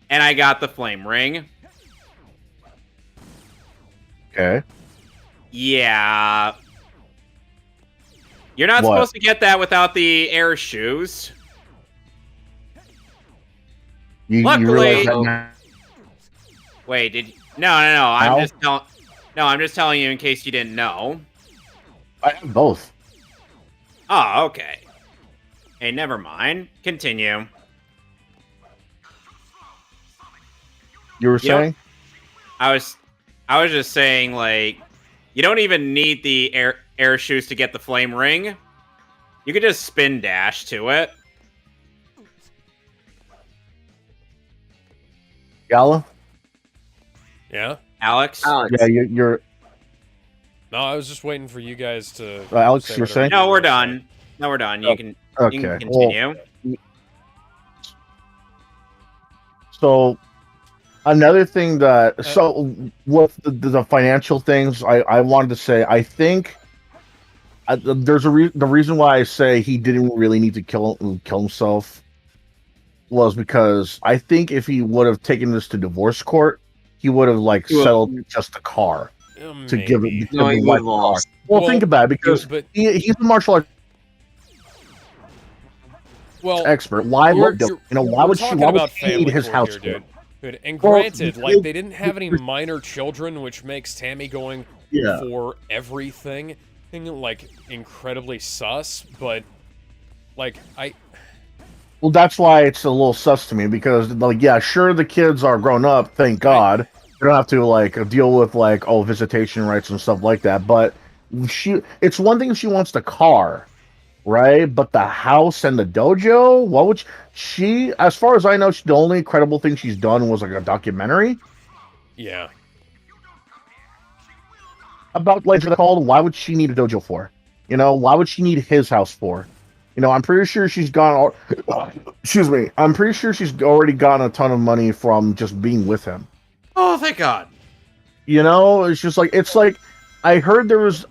and I got the flame ring.
Okay.
Yeah. You're not supposed to get that without the air shoes. Luckily, wait, did you... No. I'm just telling you in case you didn't know.
I have both.
Oh, okay. Hey, never mind. Continue.
You were saying?
I was just saying, like, you don't even need the air shoes to get the flame ring. You could just spin dash to it.
Gala?
Yeah?
Alex?
Yeah, you're...
No, I was just waiting for you guys to...
Alex, you're saying?
No, we're done. No, we're done. You can continue.
Well, so, another thing that... So, with the financial things, I wanted to say, I think... there's the reason why I say he didn't really need to kill himself was because I think if he would have taken this to divorce court, he would have settled just the car to give it.
No, he would have lost.
Well, think about it because he's a martial arts expert. Why would she need his house
here, dude? And granted, they didn't have any minor children, which makes Tammy going for everything incredibly sus. But
well, that's why it's a little sus to me because, sure, the kids are grown up, thank God. They don't have to deal with visitation rights and stuff like that. But it's one thing if she wants the car, right? But the house and the dojo, what would she? As far as I know, the only credible thing she's done was a documentary.
Yeah.
About called. Why would she need a dojo for? Why would she need his house for? I'm pretty sure she's gone. Excuse me. I'm pretty sure she's already gotten a ton of money from just being with him.
Oh, thank God.
It's just I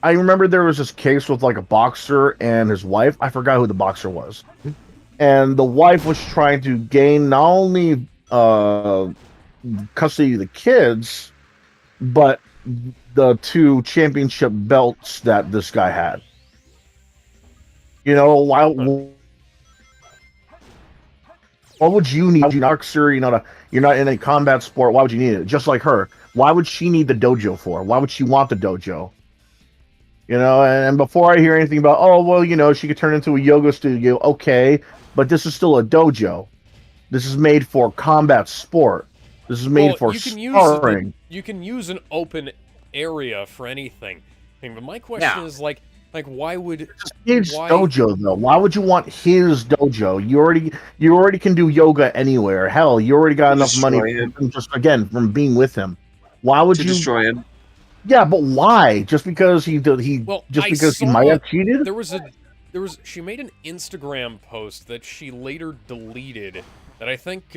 remember there was this case with a boxer and his wife. I forgot who the boxer was. And the wife was trying to gain not only custody of the kids, but the 2 championship belts that this guy had. Why what would you need? You're not in a combat sport. Why would you need it? Just like her. Why would she need the dojo for? Why would she want the dojo? And before I hear anything about, she could turn into a yoga studio. Okay, but this is still a dojo. This is made for combat sport. This is made for sparring.
You can use an open area for anything. But my question is why would
his dojo though? Why would you want his dojo? You already can do yoga anywhere. Hell, you already got enough money from being with him. Why would you
destroy him?
Yeah, but why? Just because he might have cheated?
She made an Instagram post that she later deleted that I think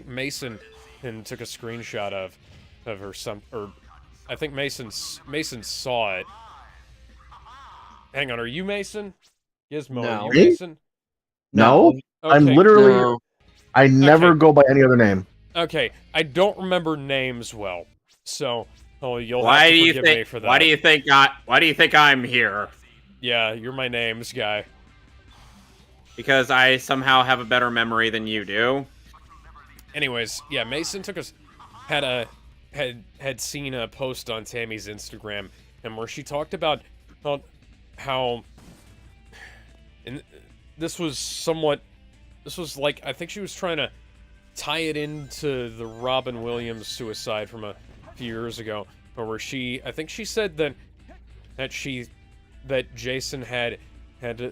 Mason took a screenshot of her I think Mason saw it. Hang on, are you Mason? Gizmo,
No.
are you Mason?
No.
Okay.
I'm literally...
No.
I never go by any other name.
Okay, I don't remember names well. So, Oh, you'll
Why
have
do
to
you
forgive
think?
me for that.
Why do you think I'm here?
Yeah, you're my names guy.
Because I somehow have a better memory than you do.
Anyways, yeah, Mason had seen a post on Tammy's Instagram, and where she talked about how, and this was like, I think she was trying to tie it into the Robin Williams suicide from a few years ago, where I think she said that Jason had the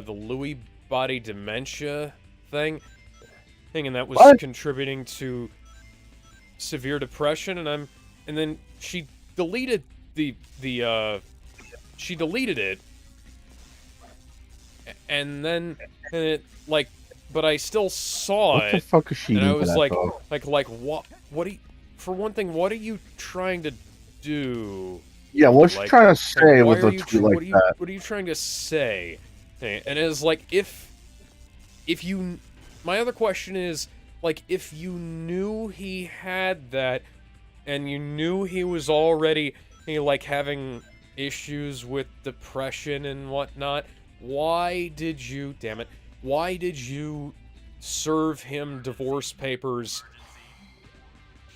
Lewy body dementia thing, and that was contributing to severe depression, and then she deleted she deleted it, and then like, but I still saw
What
it.
the fuck is she
and I
doing
was
that,
like,
though?
what are you, for one thing, what are you trying to do?
Yeah, what's she
Like,
trying to say with a tweet like that?
What are you trying to say? And it's like, if you, my other question is, like, if you knew he had that, and you knew he was already, like, having issues with depression and whatnot, why did you serve him divorce papers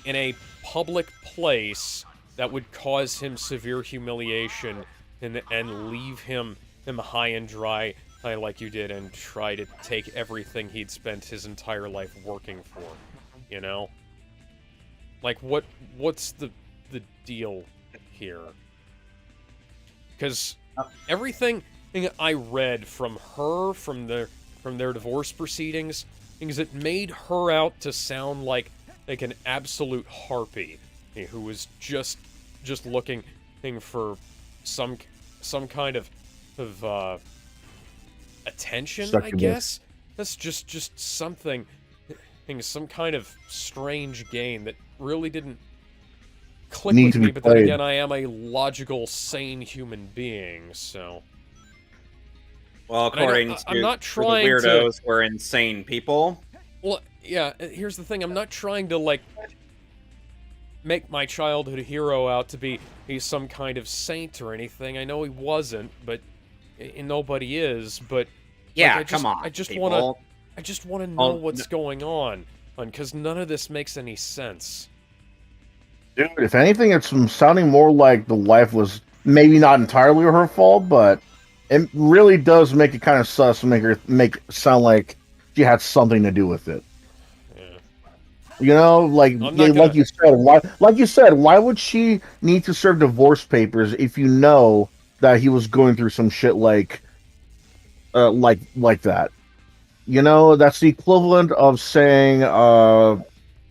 in a public place that would cause him severe humiliation and leave him high and dry, like you did, and try to take everything he'd spent his entire life working for, you know? Like, what's the deal here? Because everything I read from her, from their divorce proceedings, is it made her out to sound like an absolute harpy, who was just looking for some kind of attention, I guess. That's just something, some kind of strange game that really didn't click with me. But then again, I am a logical, sane human being, so.
Well, according to
I'm not
the
trying
weirdos, we're insane people.
Well, yeah. Here's the thing: I'm not trying to, like, make my childhood hero out to be some kind of saint or anything. I know he wasn't, but nobody is. But
yeah,
like,
come on,
I just
people.
want to know what's going on, because none of this makes any sense.
Dude, if anything, it's sounding more like the life was maybe not entirely her fault, but it really does make it kind of sus, make it sound like she had something to do with it.
Yeah.
You know, like like you said, why would she need to serve divorce papers if you know that he was going through some shit like that? You know, that's the equivalent of saying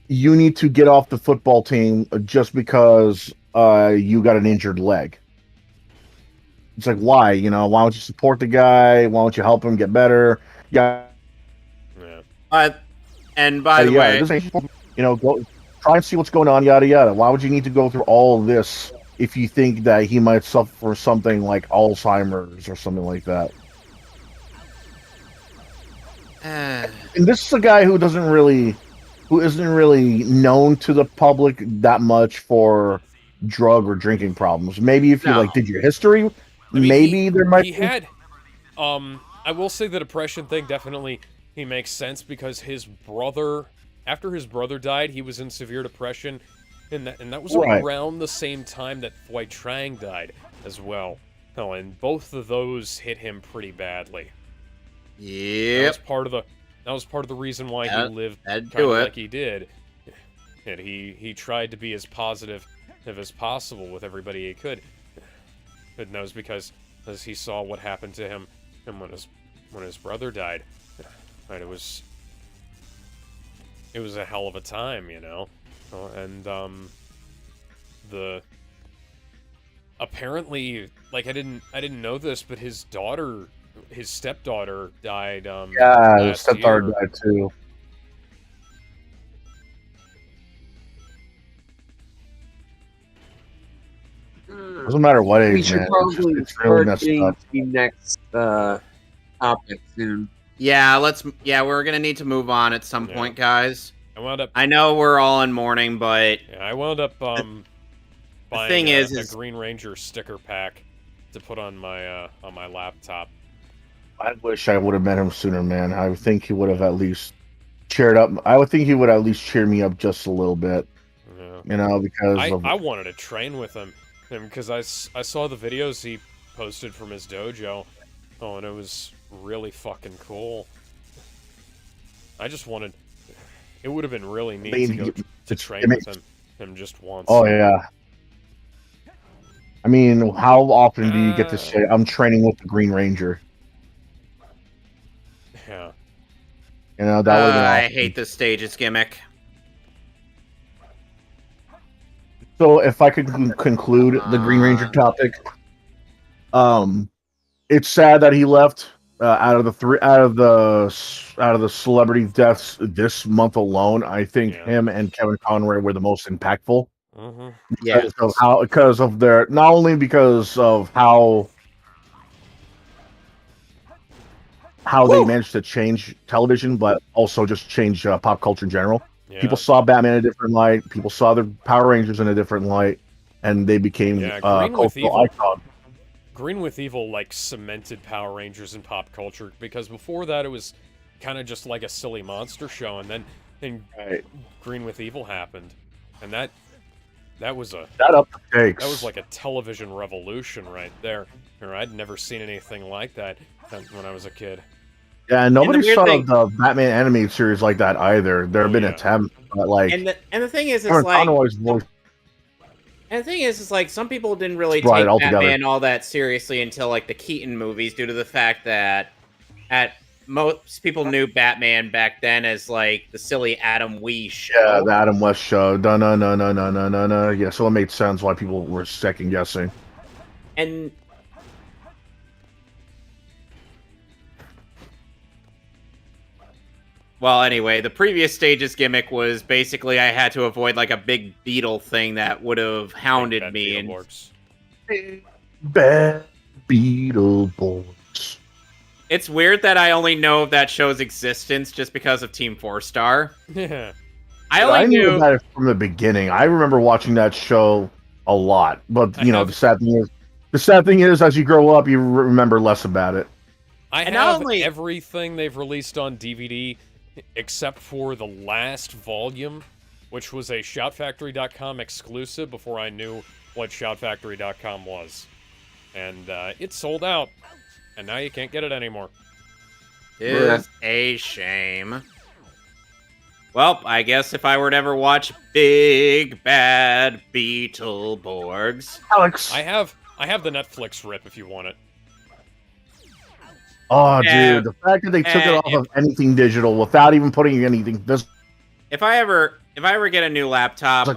you need to get off the football team just because you got an injured leg. It's like, why? You know, why don't you support the guy? Why don't you help him get better? Yeah.
And by the way,
you know, go try and see what's going on. Yada yada. Why would you need to go through all of this if you think that he might suffer from something like Alzheimer's or something like that? And this is a guy who isn't really known to the public that much for drug or drinking problems. Maybe if you did your history, there might
he had. I will say the depression thing definitely makes sense, because his brother, after his brother died, he was in severe depression, and that was around the same time that Fwai Trang died as well. Oh, and both of those hit him pretty badly.
Yeah,
that was part of the reason why he lived kind of like he did. And he tried to be as positive as possible with everybody he could. But that was because as he saw what happened to him and when his brother died. And it was a hell of a time, you know. And apparently, like, I didn't know this, but his stepdaughter died.
Yeah, his stepdaughter died too. Doesn't matter what age,
we should
man.
probably
it's really messed up.
The next topic soon.
Yeah, we're gonna need to move on at some point, guys.
I wound up.
I know we're all in mourning, but
yeah, I wound up buying
thing
a
is
Green Ranger sticker pack to put on my laptop.
I wish I would have met him sooner, man. I think he would have at least cheered up. I would think he would at least cheer me up just a little bit.
Yeah.
You know, because
I wanted to train with him because I saw the videos he posted from his dojo. Oh, and it was really fucking cool. I just wanted. It would have been really neat to go to train with him just once.
Oh yeah. I mean, how often do you get to say, "I'm training with the Green Ranger"?
Yeah.
You know, that would have been awesome.
I hate the stages gimmick.
So, if I could conclude the Green Ranger topic, it's sad that he left. Out of the celebrity deaths this month alone, I think him and Kevin Conroy were the most impactful.
Mm-hmm.
Yeah.
Because of their, not only because of how they managed to change television, but also just change pop culture in general. Yeah. People saw Batman in a different light. People saw the Power Rangers in a different light, and they became cultural icons.
Green with Evil, like, cemented Power Rangers in pop culture, because before that it was kind of just like a silly monster show, and then Green with Evil happened, and that was that was like a television revolution right there. I'd never seen anything like that when I was a kid.
Yeah, nobody saw the Batman animated series like that either. There have been attempts, but like,
and the thing is, it's like. And the thing is, like, some people didn't really take Batman all that seriously until, like, the Keaton movies, due to the fact that most people knew Batman back then as, like, the silly Adam West show.
Yeah, the Adam West show. No. Yeah, so it made sense why people were second guessing.
And well, anyway, the previous stage's gimmick was basically I had to avoid like a big beetle thing that would have hounded me. And
big bad Beetleborgs.
It's weird that I only know of that show's existence just because of Team 4-Star.
Yeah.
I knew about it from the beginning. I remember watching that show a lot, but the sad thing is, as you grow up, you remember less about it.
I have everything they've released on DVD. Except for the last volume, which was a ShoutFactory.com exclusive before I knew what ShoutFactory.com was. And it sold out, and now you can't get it anymore.
It's a shame. Well, I guess if I were to ever watch Big Bad Beetleborgs...
Alex!
I have the Netflix rip if you want it.
Oh, dude, the fact that they took it off of anything digital without even putting anything physical.
If I ever get a new laptop,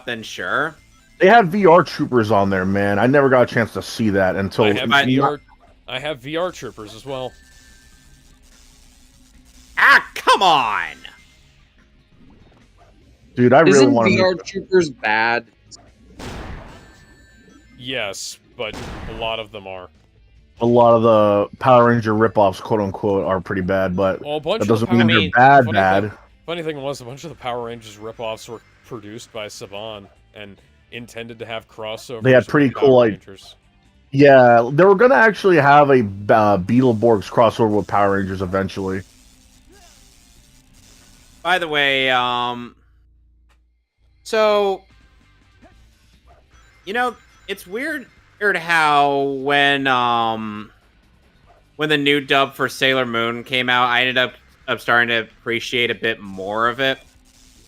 then sure.
They had VR Troopers on there, man. I never got a chance to see that until
I have VR Troopers as well.
Ah, come on,
dude! I really want
VR Troopers bad.
Yes, but a lot of them are.
A lot of the Power Ranger ripoffs, quote unquote, are pretty bad, but that doesn't mean they're bad.
Funny thing was, a bunch of the Power Rangers ripoffs were produced by Saban and intended to have crossovers.
They had pretty cool, Rangers. Yeah, they were gonna actually have a Beetleborgs crossover with Power Rangers eventually.
By the way, so it's weird how when the new dub for Sailor Moon came out, I ended up starting to appreciate a bit more of it.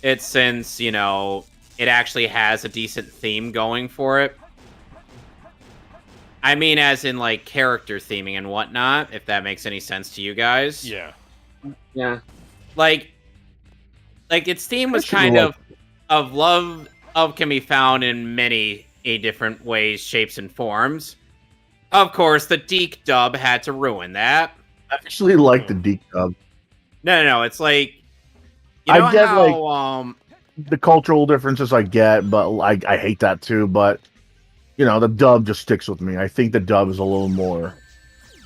It's since, it actually has a decent theme going for it. I mean, as in, like, character theming and whatnot, if that makes any sense to you guys.
Yeah.
Yeah.
Like its theme was kind of love can be found in many different ways, shapes, and forms. Of course, the Deke dub had to ruin that.
I actually like the Deke dub.
No, it's like... I get,
the cultural differences I get, but I hate that too, but, the dub just sticks with me. I think the dub is a little more...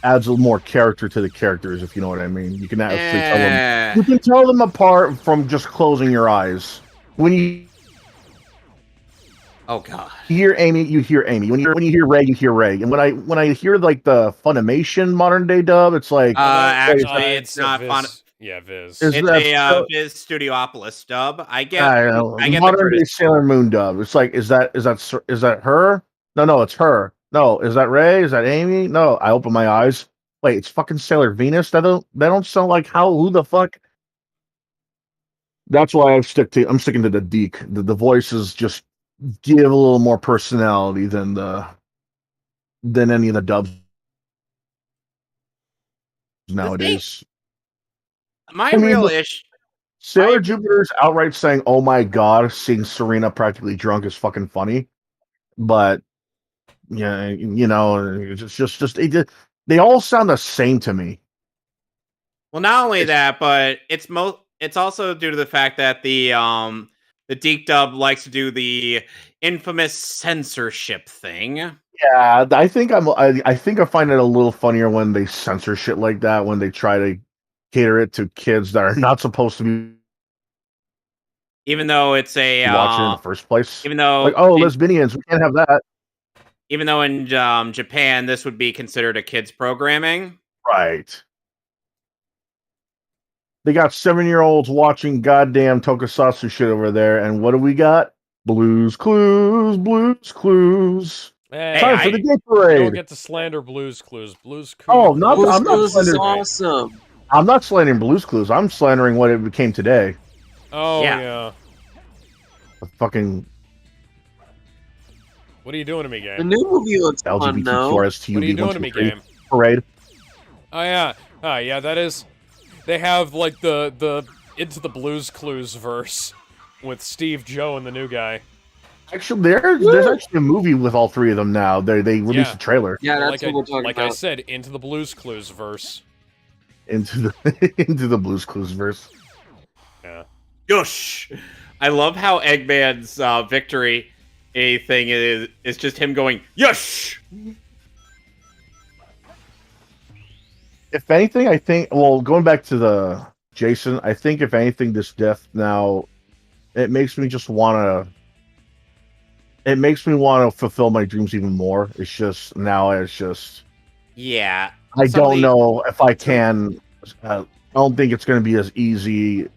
adds a little more character to the characters, if you know what I mean. You can actually tell them... You can tell them apart from just closing your eyes. When you...
Oh god.
You hear Amy, you hear Amy. When you hear Ray, you hear Ray. And when I hear like the Funimation modern day dub, it's like
Actually, it's not fun.
Viz. Yeah, Viz.
Is
It's
that
a Viz Studiopolis dub. I get
the
the
modern day
criticism.
Sailor Moon dub? It's like is that her? No, it's her. No, is that Ray? Is that Amy? No, I open my eyes. Wait, it's fucking Sailor Venus. They don't sound like who the fuck? That's why I'm sticking to the Deke. The voices just give a little more personality than any of the dubs nowadays.
My
I mean,
real
look,
issue.
Sailor Jupiter's outright saying, "Oh my god," seeing Serena practically drunk is fucking funny. But yeah, it's just they all sound the same to me.
Well, not only that, but it's also due to the fact that the Deke dub likes to do the infamous censorship thing.
Yeah, I think I think I find it a little funnier when they censor shit like that, when they try to cater it to kids that are not supposed to be
Even though it's a
watching in the first place.
even though
Like, oh, lesbians, we can't have that.
even though in Japan this would be considered a kids programming.
Right. They got 7-year-olds watching goddamn tokusatsu shit over there, and what do we got? Blues Clues, Blues Clues.
Hey,
Time for the gay
you
parade.
don't get to slander Blues Clues. Blues Clues.
Oh, I'm
Blue's
not
Clues is
slandering.
awesome.
I'm not slandering Blues Clues. I'm slandering what it became today.
Oh
Yeah.
yeah.
A fucking
What are you doing to me,
The
game?
new movie looks fun, though.
LGBTQRSTUV
What are you doing to me, game?
parade.
Oh yeah. Oh yeah. That is. They have like the Into the Blues Clues verse with Steve, Joe, and the new guy.
Actually, there's actually a movie with all three of them now. They released
Yeah.
a trailer
Yeah, that's
like
what we're talking
like
about.
I said, Into the Blues Clues verse.
into the into the Blues Clues verse.
Yeah.
Yush! I love how Eggman's victory thing is just him going yush.
If anything, I think. Well, going back to the Jason, I think if anything, this death now, it makes me just want to. It makes me want to fulfill my dreams even more. It's just now. It's just.
Yeah.
I don't know if I can. I don't think it's going to be as easy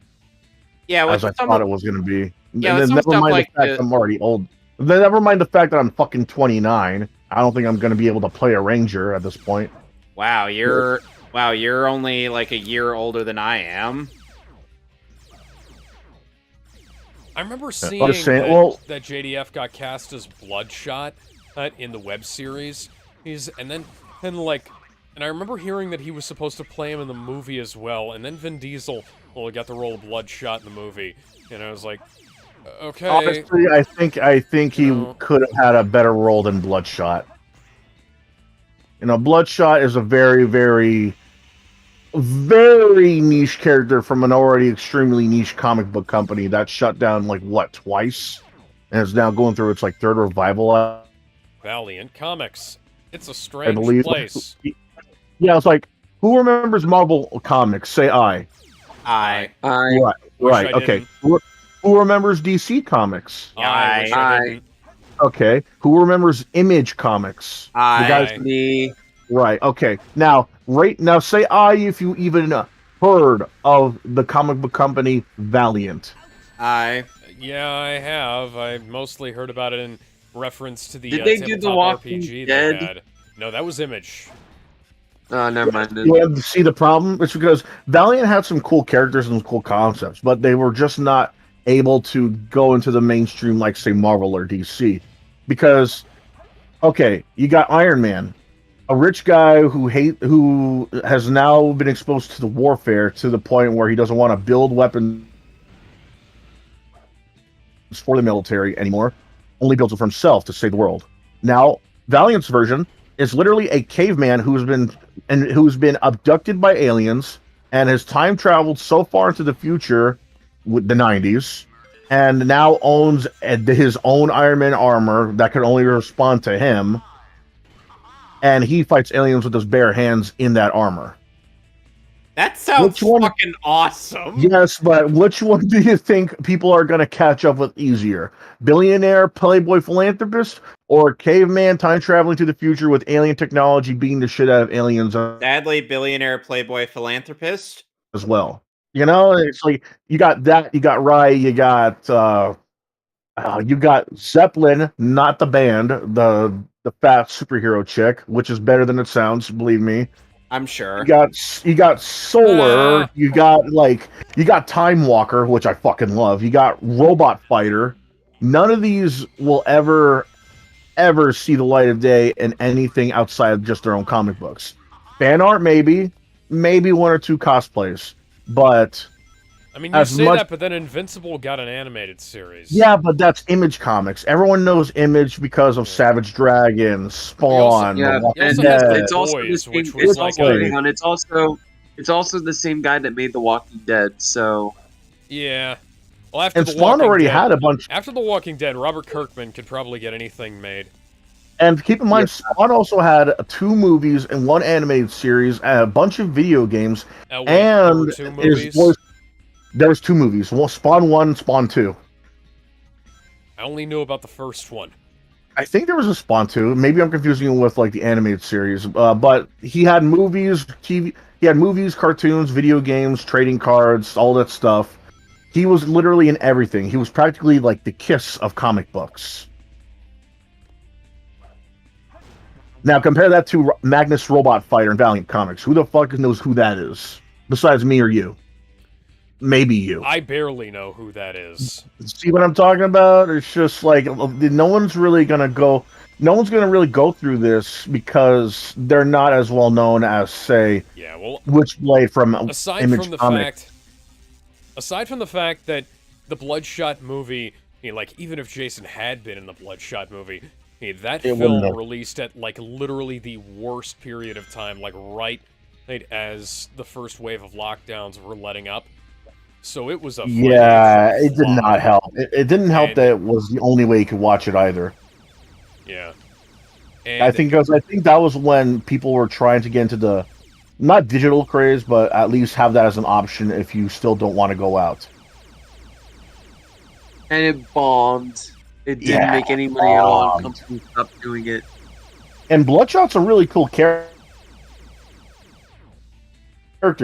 as I thought it was going to be.
Yeah,
and then never mind the fact I'm already old. Then never mind the fact that I'm fucking 29. I don't think I'm going to be able to play a ranger at this point.
Wow, you're only like a year older than I am.
I remember seeing
that
JDF got cast as Bloodshot in the web series. And I remember hearing that he was supposed to play him in the movie as well. And then Vin Diesel got the role of Bloodshot in the movie, and I was like, okay.
Honestly, I think he could have had a better role than Bloodshot. Bloodshot is a very, very, very niche character from an already extremely niche comic book company that shut down twice, and is now going through its third revival.
Valiant Comics. It's a strange place.
Yeah, it's like, who remembers Marvel Comics? Say I. Right. Okay. Who remembers DC Comics?
I.
Okay. Who remembers Image Comics?
Me.
Right. Okay. Now, say I if you even heard of the comic book company Valiant.
Yeah, I have. I mostly heard about it in reference to the
Did they do the Walking
RPG
Dead?
they had. No, that was Image.
Never mind.
You see the problem? It's because Valiant had some cool characters and some cool concepts, but they were just not able to go into the mainstream like, say, Marvel or DC. Because, okay, you got Iron Man, a rich guy who has now been exposed to the warfare to the point where he doesn't want to build weapons for the military anymore, only builds it for himself to save the world. Now, Valiant's version is literally a caveman who's been abducted by aliens and has time traveled so far into the future with the 90s and now owns his own Iron Man armor that can only respond to him, and he fights aliens with his bare hands in that armor.
That sounds
Which one?
fucking awesome.
Yes, but which one do you think people are going to catch up with easier? Billionaire, playboy, philanthropist, or caveman time traveling to the future with alien technology beating the shit out of aliens
Sadly, billionaire, playboy, philanthropist.
as well? You know, it's like you got that, you got Rye, you got Zeppelin, not the band, the fat superhero chick, which is better than it sounds, believe me.
I'm sure.
You got Solar, you got Time Walker, which I fucking love. You got Robot Fighter. None of these will ever see the light of day in anything outside of just their own comic books. Fan art, maybe one or two cosplays, but
I mean, you say that, but then Invincible got an animated series.
yeah, but that's Image Comics. Everyone knows Image because of Savage Dragon, Spawn.
It's also the same. It's also the same guy that made The Walking Dead. So
yeah. Well, after
and Spawn already had a bunch.
After The Walking Dead, Robert Kirkman could probably get anything made.
And keep in mind, Spawn also had 2 movies and 1 animated series, and a bunch of video games, and there was 2 movies. Well, Spawn 1, Spawn 2.
I only knew about the first one.
I think there was a Spawn 2. Maybe I'm confusing it with like the animated series. But he had movies, TV. He had movies, cartoons, video games, trading cards, all that stuff. He was literally in everything. He was practically like the Kiss of comic books. Now compare that to Magnus Robot Fighter in Valiant Comics. Who the fuck knows who that is? Besides me or you? Maybe you.
I barely know who that is.
See what I'm talking about? It's just like no one's really gonna really go through this because they're not as well known as, say, Witchblade from Image Comics.
Aside from the fact that the Bloodshot movie, even if Jason had been in the Bloodshot movie, that film released at literally the worst period of time, right as the first wave of lockdowns were letting up. So it was a
it did not help. It didn't help that it was the only way you could watch it either.
Yeah,
I think that was when people were trying to get into the not digital craze, but at least have that as an option if you still don't want to go out.
And it bombed. It didn't make any money at all. And companies stopped doing it.
And Bloodshot's a really cool character.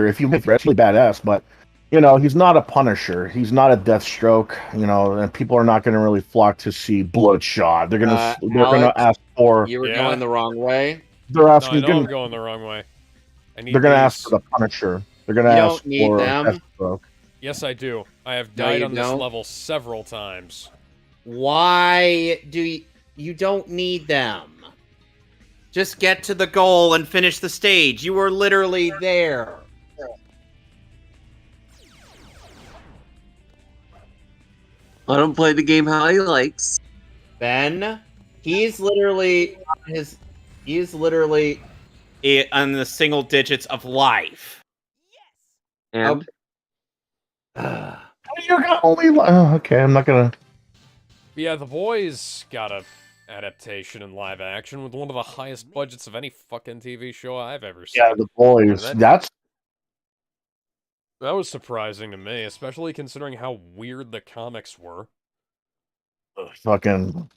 If you make it, it's really badass, but. He's not a Punisher. He's not a Deathstroke. And people are not going to really flock to see Bloodshot. They're going to ask for.
You were going the wrong way.
They're asking.
No, I'm going the wrong way.
They're going to ask for the Punisher. They're going to ask for Deathstroke.
Yes, I do. I have died on this level several times.
Why do you don't need them? Just get to the goal and finish the stage. You were literally there.
I don't play the game how he likes.
Ben, he's literally on the single digits of life.
And
you're gonna only. Okay, I'm not gonna.
Yeah, The Boys got a adaptation in live action with one of the highest budgets of any fucking TV show I've ever seen.
Yeah, The Boys.
That was surprising to me, especially considering how weird the comics were.
Fucking.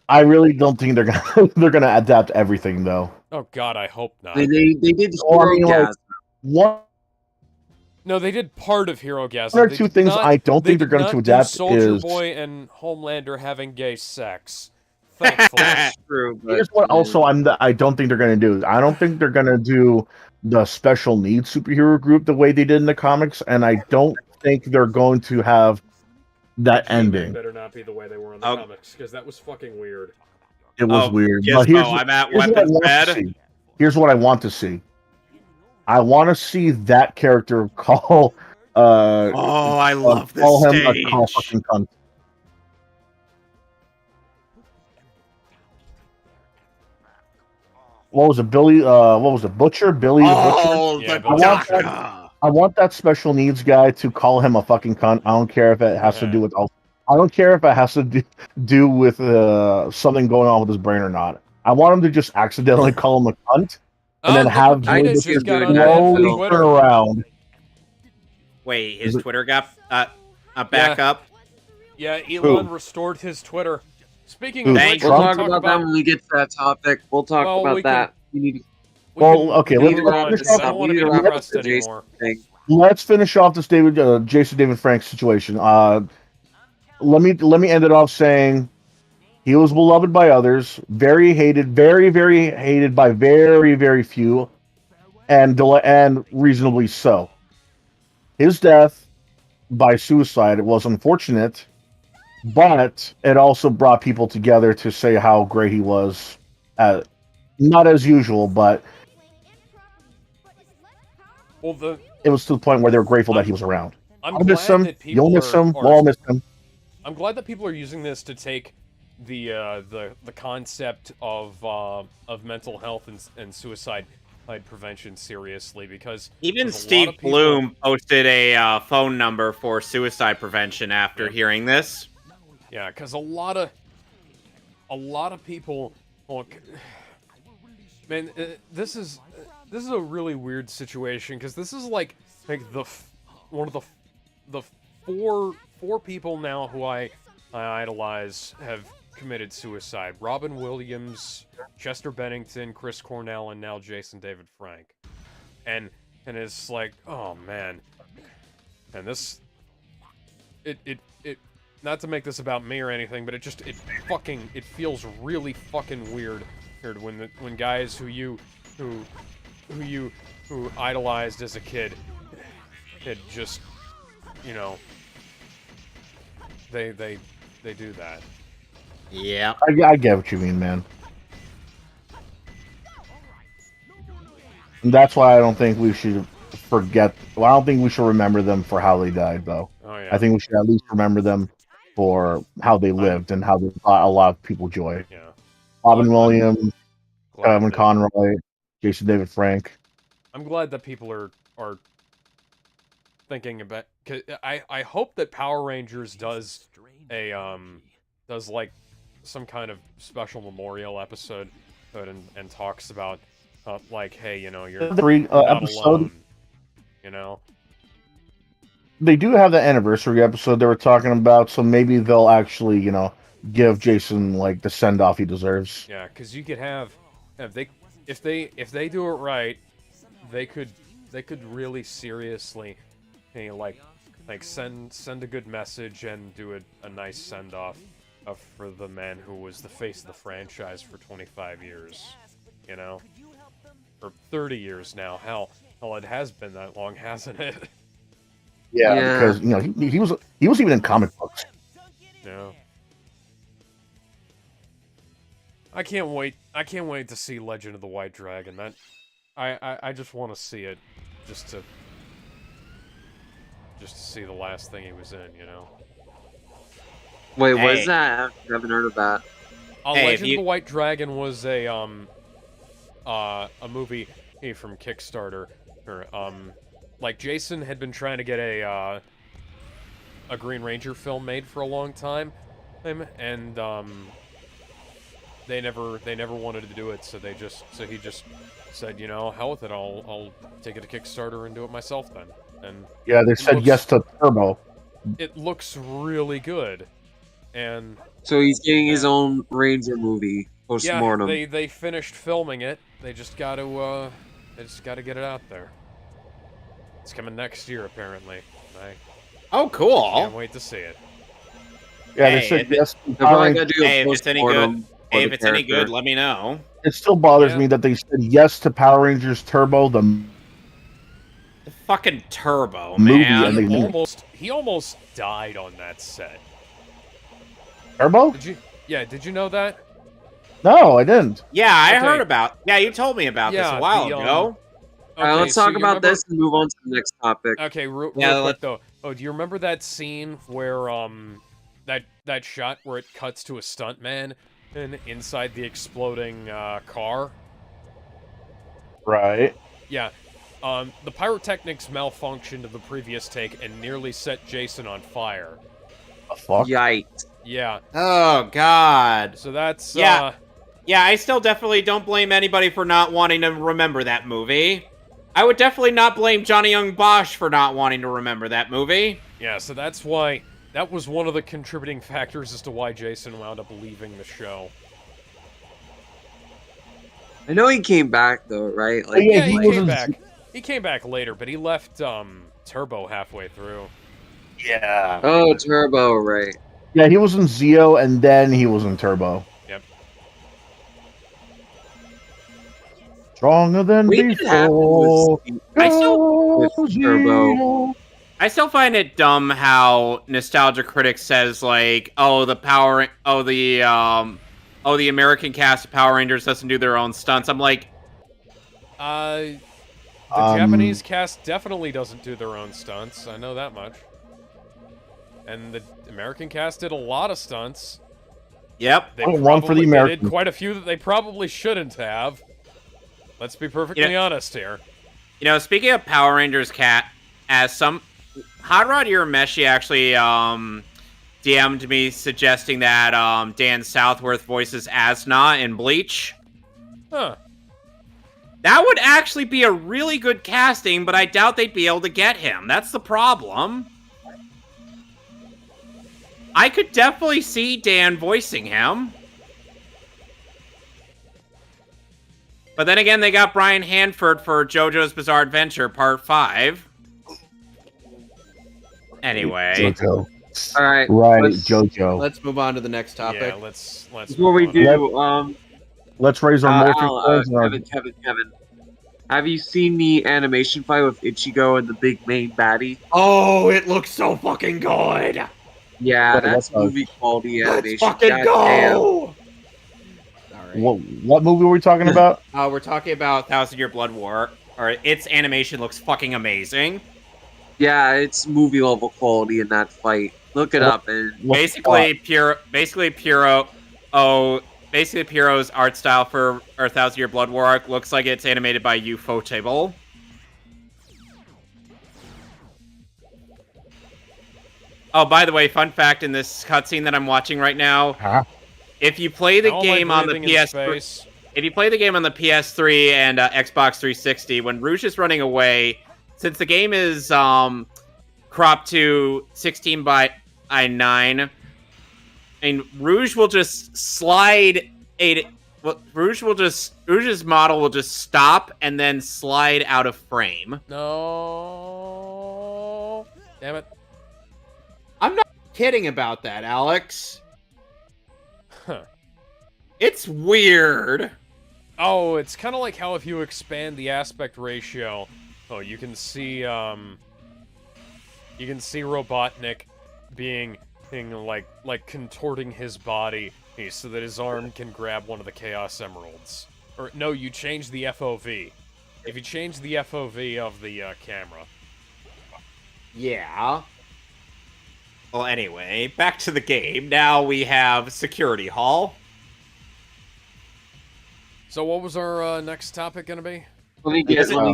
I really don't think they're gonna adapt everything though.
Oh God, I hope not.
They did Herogasm.
No, they did part of Herogasm.
One or two things I don't think they're going to adapt
Soldier Boy and Homelander having gay sex. Thankfully.
That's true.
Here's what also I don't think they're going to do. I don't think they're going to do the special needs superhero group the way they did in the comics, and I don't think they're going to have that ending.
Better not be the way they were in the comics, because that was fucking weird.
It was weird.
Yes, I'm at Weapons Bed.
Here's what I want to see. I want to see that character call.
I love this
call
stage.
Him a call fucking cunt. What was it, Billy? What was it, Butcher? Billy the Butcher? I want that special needs guy to call him a fucking cunt. I don't care if it has to do with. I don't care if it has to do with something going on with his brain or not. I want him to just accidentally call him a cunt, and then
the
have
Twitter
Jade
just got
doing
on
that
slowly
film.
turn
Twitter.
around.
Wait,
Is
his
it-
Twitter got back up?
Yeah, Elon restored his Twitter. Speaking
Who,
of
Thank
which,
We'll
we'll
talk
talk
about that when we get to that topic. We'll talk
Well,
about
we can-
that. We need to
Okay,
we
let's
can move on,
finish
'cause I
off-
don't want to
we
be
need to wrap up
depressed
the Jason
anymore.
thing.
Let's finish off this Jason David Frank situation. Let me end it off saying he was beloved by others, very hated, very hated by very few, and reasonably so. His death by suicide, it was unfortunate, but it also brought people together to say how great he was. Not as usual, but
Well,
it was to the point where they were grateful that he was around.
I'm
I'll miss
glad
him.
that people
You'll miss him.
are
We'll all miss him.
I'm glad that people are using this to take the concept of mental health and suicide prevention seriously, because
Even
there's a lot
Steve
of people-
Bloom posted a phone number for suicide prevention after hearing this.
Yeah, because a lot of people look. Man, this is a really weird situation, because this is like one of the four people now who I idolize have committed suicide. Robin Williams, Chester Bennington, Chris Cornell, and now Jason David Frank. And it's like, oh man. And this it not to make this about me or anything, but it feels really fucking weird when guys who idolized as a kid had just, you know, they do that.
Yeah.
I get what you mean, man. And that's why I don't think we should forget. Well, I don't think we should remember them for how they died, though.
Oh yeah.
I think we should at least remember them for how they lived and how they brought a lot of people joy.
Yeah.
Robin
I'm
Williams,
glad
Kevin
that-
Conroy, Jason David Frank.
I'm glad that people are thinking about. 'Cause I hope that Power Rangers does like some kind of special memorial episode and talks about like, hey, you know, you're not
Episode.
alone, you know.
They do have the anniversary episode they were talking about, so maybe they'll actually, give Jason like the send off he deserves.
Yeah, because you could have if they do it right, they could really seriously, hey, like send a good message and do a nice send off for the man who was the face of the franchise for 25 years, you know, or 30 years now. Hell, it has been that long, hasn't it?
Yeah,
Yeah.
because he was even in comic books.
No. I can't wait to see Legend of the White Dragon. That I just want to see it just to see the last thing he was in, you know.
Wait, what
Hey.
is that? I haven't heard of that.
Hey,
Legend of the White Dragon was a movie from Kickstarter. Or, like Jason had been trying to get a Green Ranger film made for a long time, and they never wanted to do it, so he just said, you know, hell with it, I'll take it to Kickstarter and do it myself then. And
Yeah, they said
looks-
yes to Turbo.
it looks really good, and
So he's getting his own Ranger movie post
yeah,
mortem.
they finished filming it. They just got to get it out there. It's coming next year, apparently. I
Oh, cool.
can't wait to see it.
Yeah,
Hey,
they said
if it-
yes. to
They're
Power
probably
Rangers.
gonna do a
Hey, if it's any
post-mortem
good,
for
if
the
it's any good,
character.
let me know.
It still bothers
Yeah.
me that they said yes to Power Rangers Turbo, the
The fucking Turbo,
Movie,
man.
and they-
He almost died on that set.
Turbo.
Did you know that?
No, I didn't.
Yeah, I
Okay.
heard about. Yeah, you told me about this
Yeah,
a while
the,
ago.
All right, let's
so
talk
you
about
remember-
this and move on to the next topic.
Okay, real
Yeah,
quick though. Oh, do you remember that scene where that shot where it cuts to a stuntman and inside the exploding car?
Right.
Yeah. The pyrotechnics malfunctioned in the previous take and nearly set Jason on fire.
The fuck.
Yikes.
Yeah.
Oh God.
So that's
Yeah. Yeah, I still definitely don't blame anybody for not wanting to remember that movie. I would definitely not blame Johnny Young Bosch for not wanting to remember that movie.
Yeah, so that's why... That was one of the contributing factors as to why Jason wound up leaving the show.
I know he came back though, right?
Like, yeah,
He
he
came
wasn't-
back. He came back later, but he left Turbo halfway through.
Yeah.
Oh, Turbo, right?
Yeah, he was in Zeo, and then he was in Turbo.
Yep.
Stronger than
We could have him
before.
with
I still,
Go,
Turbo.
Zeo.
I still find it dumb how Nostalgia Critic says like, oh, the American cast of Power Rangers doesn't do their own stunts. I'm like,
The Japanese cast definitely doesn't do their own stunts. I know that much. And the American cast did a lot of stunts.
yep.
They
One for the
they did
Americans.
quite a few that they probably shouldn't have. Let's be perfectly honest here.
You know, speaking of Power Rangers cat, as some Hot Rod Urameshi actually DM'd me suggesting that Dan Southworth voices Asna in Bleach.
Huh.
That would actually be a really good casting, but I doubt they'd be able to get him. That's the problem. I could definitely see Dan voicing him. But then again, they got Brian Hanford for JoJo's Bizarre Adventure Part 5. Anyway.
JoJo.
All right,
Right,
let's-
JoJo.
Let's move on to the next topic.
Yeah, let's
Before we
move on.
do,
Let's raise our morphing points and our-
Kevin, have you seen the animation fight with Ichigo and the big main baddie?
Oh, it looks so fucking good!
Yeah,
Yeah,
that's
that's
movie quality
Let's
animation.
fucking
God
go! Alright.
What movie were we talking about?
We're talking about Thousand Year Blood War. Or its animation looks fucking amazing.
Damn. Yeah, it's movie level quality in that fight. Look it up and
Basically, Puro's art style for our Thousand Year Blood War arc looks like it's animated by Ufotable. Oh, by the way, fun fact in this cutscene that I'm watching right now,
Huh?
if you play the
I don't like
game on the
breathing in
PS3,
space.
if you play the game on the PS3 and Xbox 360, when Rouge is running away, since the game is cropped to 16 by 9, and Rouge will just slide Rouge's model will just stop and then slide out of frame.
No. Damn it.
I'm not kidding about that, Alex.
Huh.
It's weird.
Oh, it's kind of like how if you expand the aspect ratio, you can see Robotnik being like contorting his body so that his arm can grab one of the Chaos Emeralds. Or no, you change the FOV. If you change the FOV of the camera.
Yeah. Well, anyway, back to the game. Now we have Security Hall.
So what was our next topic gonna be?
let me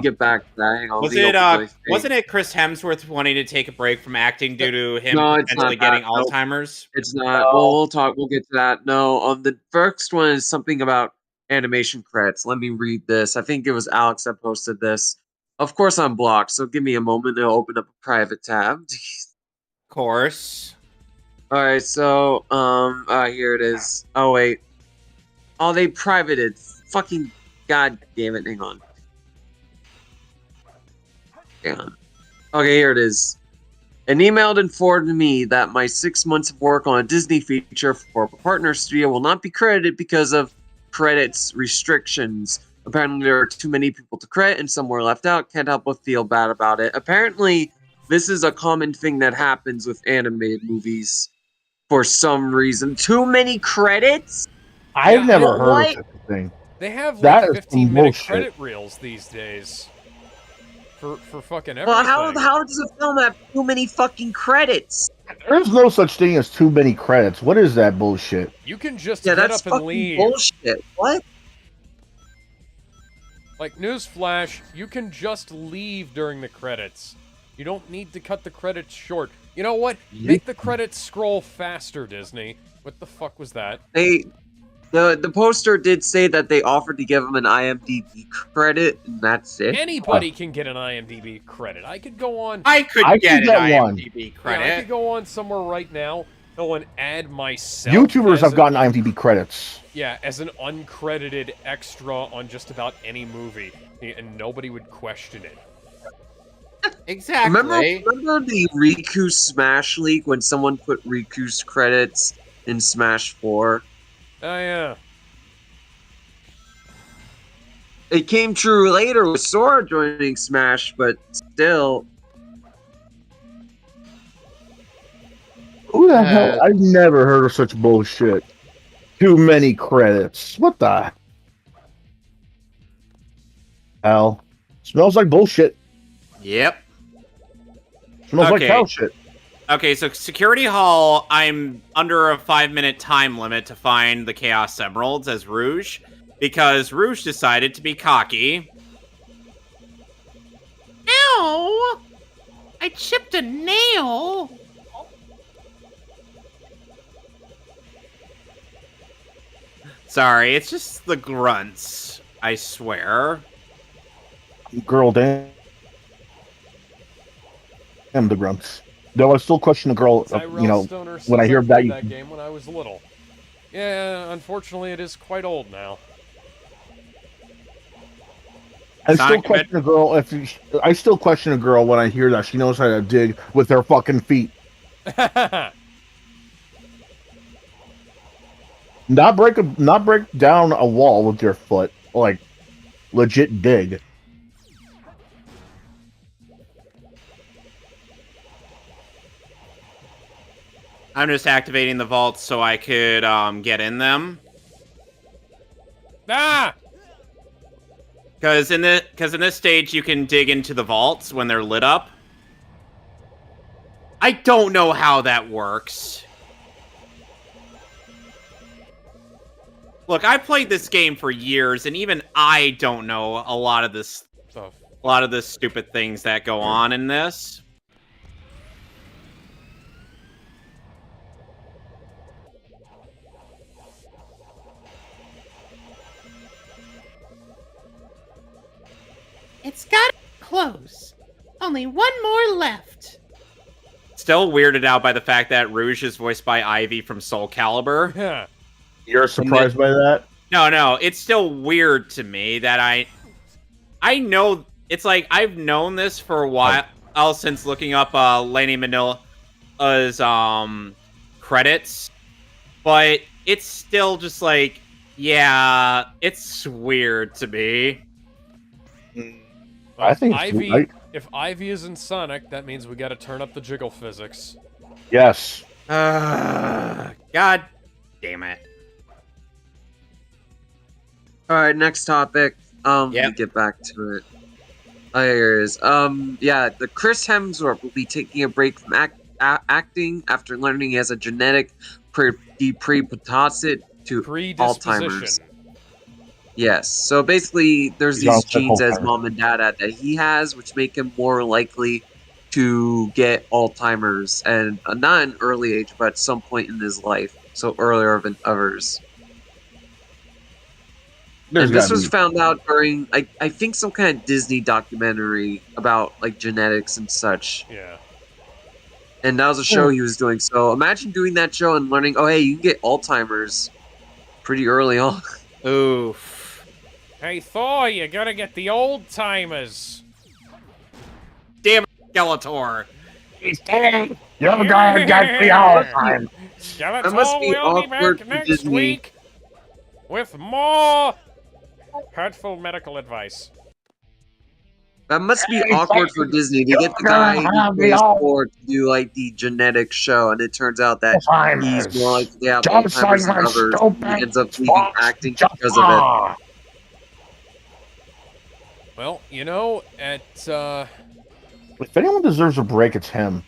get back to that. Hang on,
Was
let me
it
open my thing.
wasn't it Chris Hemsworth wanting to take a break from acting due to him
No, it's
potentially
not
getting
that. Nope.
Alzheimer's?
It's not. Well, we'll get to that. No, the first one is something about animation credits. Let me read this. I think it was Alex that posted this. Of course, I'm blocked, so give me a moment to open up a private tab.
Of course.
All right, so here it is. Oh wait, oh they privated. Fucking god damn it! Hang on. Hang on. Okay, here it is. An email informed me that my 6 months of work on a Disney feature for a partner studio will not be credited because of credits restrictions. Apparently, there are too many people to credit, and some were left out. Can't help but feel bad about it. Apparently, this is a common thing that happens with animated movies for some reason. Too many credits?
I've
Yeah,
never heard
what?
of such a thing.
They have
That
like
is some
15-minute
bullshit.
credit reels these days. For fucking everything.
Well, how does a film have too many fucking credits?
There's no such thing as too many credits. What is that bullshit?
You can just
Yeah,
get
that's
up and
fucking
leave.
bullshit. What?
Like, newsflash, you can just leave during the credits. You don't need to cut the credits short. You know what? Make the credits scroll faster, Disney. What the fuck was that?
They The poster did say that they offered to give him an IMDb credit, and that's it.
Anybody can get an IMDb credit. I could go on.
I could get an IMDb credit.
Yeah, I could go on somewhere right now and add myself.
YouTubers have gotten IMDb credits.
Yeah, as an uncredited extra on just about any movie, and nobody would question it.
Exactly.
Remember the Riku Smash leak when someone put Riku's credits in Smash 4?
Oh, yeah.
It came true later with Sora joining Smash, but still.
Who the hell? I've never heard of such bullshit. Too many credits. What the hell? Smells like bullshit.
Yep.
Smells like cow shit.
Okay, so Security Hall, I'm under a 5-minute time limit to find the Chaos Emeralds as Rouge, because Rouge decided to be cocky. Ow! I chipped a nail! Sorry, it's just the grunts, I swear.
Girl, damn the grunts. Though I still question the girl, you know, when I hear
that game when I was little. Yeah, unfortunately, it is quite old now.
I still question a girl I still question a girl when I hear that she knows how to dig with her fucking feet. Not break down a wall with your foot, like legit dig.
I'm just activating the vaults so I could get in them.
Ah!
Because in this stage you can dig into the vaults when they're lit up. I don't know how that works. Look, I played this game for years, and even I don't know a lot of this stuff. A lot of the stupid things that go on in this.
It's got close. Only one more left.
Still weirded out by the fact that Rouge is voiced by Ivy from Soul Calibur.
Yeah.
You're surprised by that?
No, it's still weird to me that I know, it's like I've known this for a while since looking up Laney Manila's credits, but it's still just like, yeah, it's weird to me.
I think
if Ivy is in Sonic, that means we got to turn up the jiggle physics.
Yes.
God damn it.
All right, next topic. Let me get back to it. Oh, here it is. Yeah, the Chris Hemsworth will be taking a break from acting after learning he has a genetic predisposition to Alzheimer's. Yes, so basically, there's these genes as mom and dad had that he has, which make him more likely to get Alzheimer's, and not an early age, but at some point in his life, so earlier than others. And this was found out during, I think, some kind of Disney documentary about like genetics and such.
Yeah.
And that was a show he was doing. So imagine doing that show and learning, oh hey, you can get Alzheimer's pretty early on.
Oof.
Hey Thor, you gotta get the old timers.
Damn it, Skeletor.
He's dead. You're gonna get the Alzheimer's.
Skeletor will be back next week with more hurtful medical advice.
That must be awkward for Disney to get the guy who plays Thor to do like the genetic show, and it turns out that he's more like Alzheimer's than others. He ends up leaving acting because of it.
Well, you know, if
anyone deserves a break, it's him.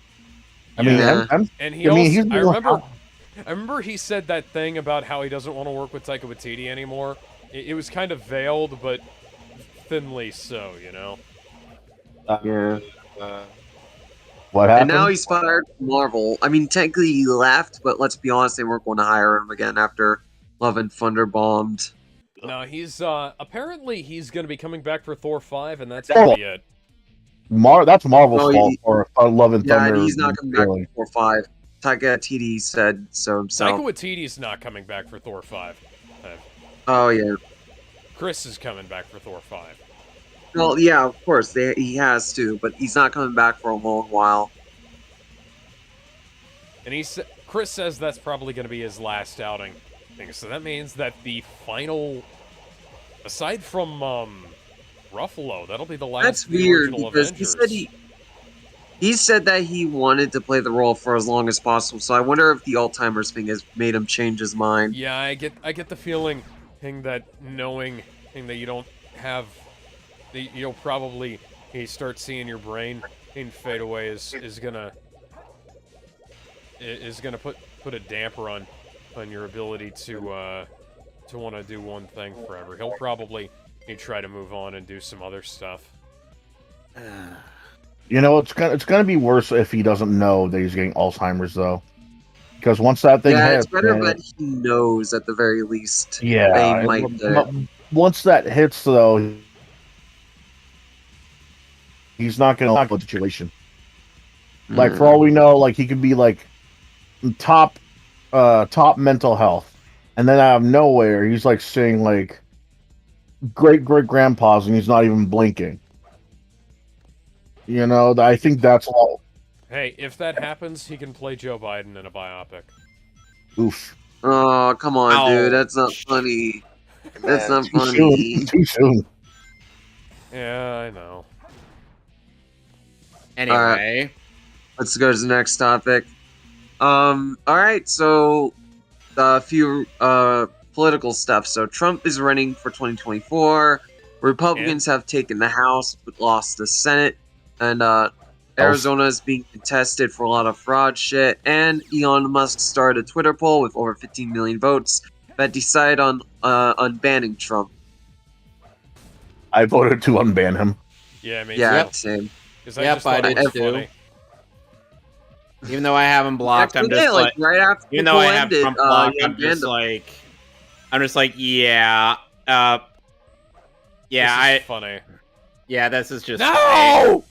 I mean,
I remember he said that thing about how he doesn't want to work with Taika Waititi anymore. It was kind of veiled, but thinly so, you know?
Yeah.
What happened?
And now he's fired from Marvel. I mean, technically he left, but let's be honest, they weren't going to hire him again after Love and Thunder bombed.
No, he's apparently he's gonna be coming back for Thor 5, and that's gonna be it.
That's Marvel's
No,
fault for Love and
Yeah,
Thunder.
and he's not coming back
failing.
for 4-5. Taika TD said so himself.
Taika Waititi's not coming back for Thor 5.
Oh, yeah.
Chris is coming back for Thor 5.
Well, yeah, of course, he has to, but he's not coming back for a long while.
And Chris says that's probably going to be his last outing. So that means that the final, aside from Ruffalo, that'll be the last.
That's
of the
weird
original
because
Avengers.
he said that he wanted to play the role for as long as possible. So I wonder if the Alzheimer's thing has made him change his mind.
Yeah, I get the feeling that knowing that you don't have, you'll probably start seeing your brain fade away is gonna put a damper on your ability to want to do one thing forever. He'll probably try to move on and do some other stuff.
You know, it's gonna be worse if he doesn't know that he's getting Alzheimer's, though. Because once that thing hits,
it's better that he knows at the very least.
Yeah,
They might get it.
Once that hits, though, he's not gonna like the situation. Like, for all we know, like, he could be like top mental health, and then out of nowhere, he's like seeing like great grandpas, and he's not even blinking. You know, I think that's all.
Hey, if that happens, he can play Joe Biden in a biopic.
Oof.
Oh, come on,
Ow.
dude. That's not funny. That's not
Too
funny.
soon. Too soon.
Yeah, I know.
Anyway,
Let's go to the next topic. Alright, so a few political stuff. So Trump is running for 2024. Republicans have taken the House but lost the Senate. And Arizona is being contested for a lot of fraud shit. And Elon Musk started a Twitter poll with over 15 million votes that decide on banning Trump.
I voted to unban him.
Yeah, I mean,
Yeah, same.
Yep, I did
was
too.
funny.
even though I have him blocked, I'm
Actually,
just like,
right after
even
the
though I
poll
have
ended,
Trump blocked,
yeah,
I'm just
banned
like, yeah, yeah,
This is funny.
yeah, this is just
No!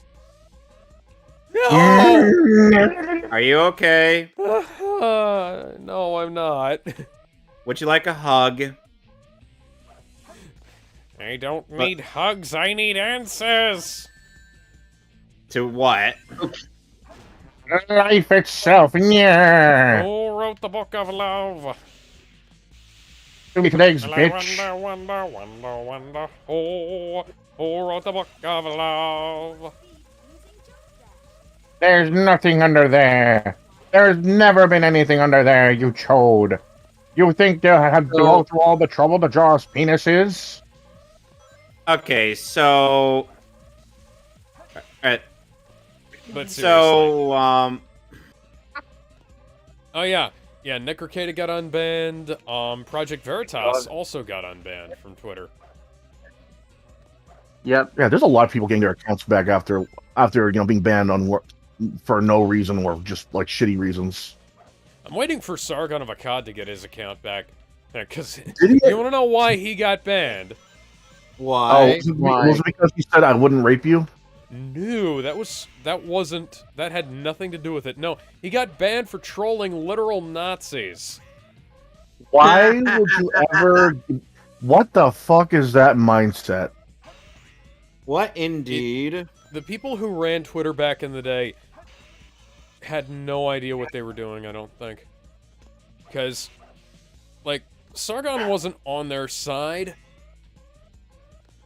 No!
Are you okay?
No, I'm not.
Would you like a hug?
I don't need hugs, I need answers!
To what?
Life itself, yeah.
Who wrote the Book of Love?
Give me legs,
I
bitch.
wonder, who wrote the Book of Love?
There's nothing under there. There's never been anything under there, you chode. You think they'll have to go through all the trouble to draw us penises?
Okay, so,
But seriously.
so,
Oh yeah. Yeah, Nick Arcada got unbanned. Project Veritas also got unbanned from Twitter.
Yep.
Yeah, there's a lot of people getting their accounts back after being banned for no reason or just like shitty reasons.
I'm waiting for Sargon of Akkad to get his account back. Because
Did he?
you want to know why he got banned?
why?
Was it because he said I wouldn't rape you?
No, that had nothing to do with it. No, he got banned for trolling literal Nazis.
Why would you ever? What the fuck is that mindset?
What indeed?
The people who ran Twitter back in the day had no idea what they were doing, I don't think. Because, like, Sargon wasn't on their side,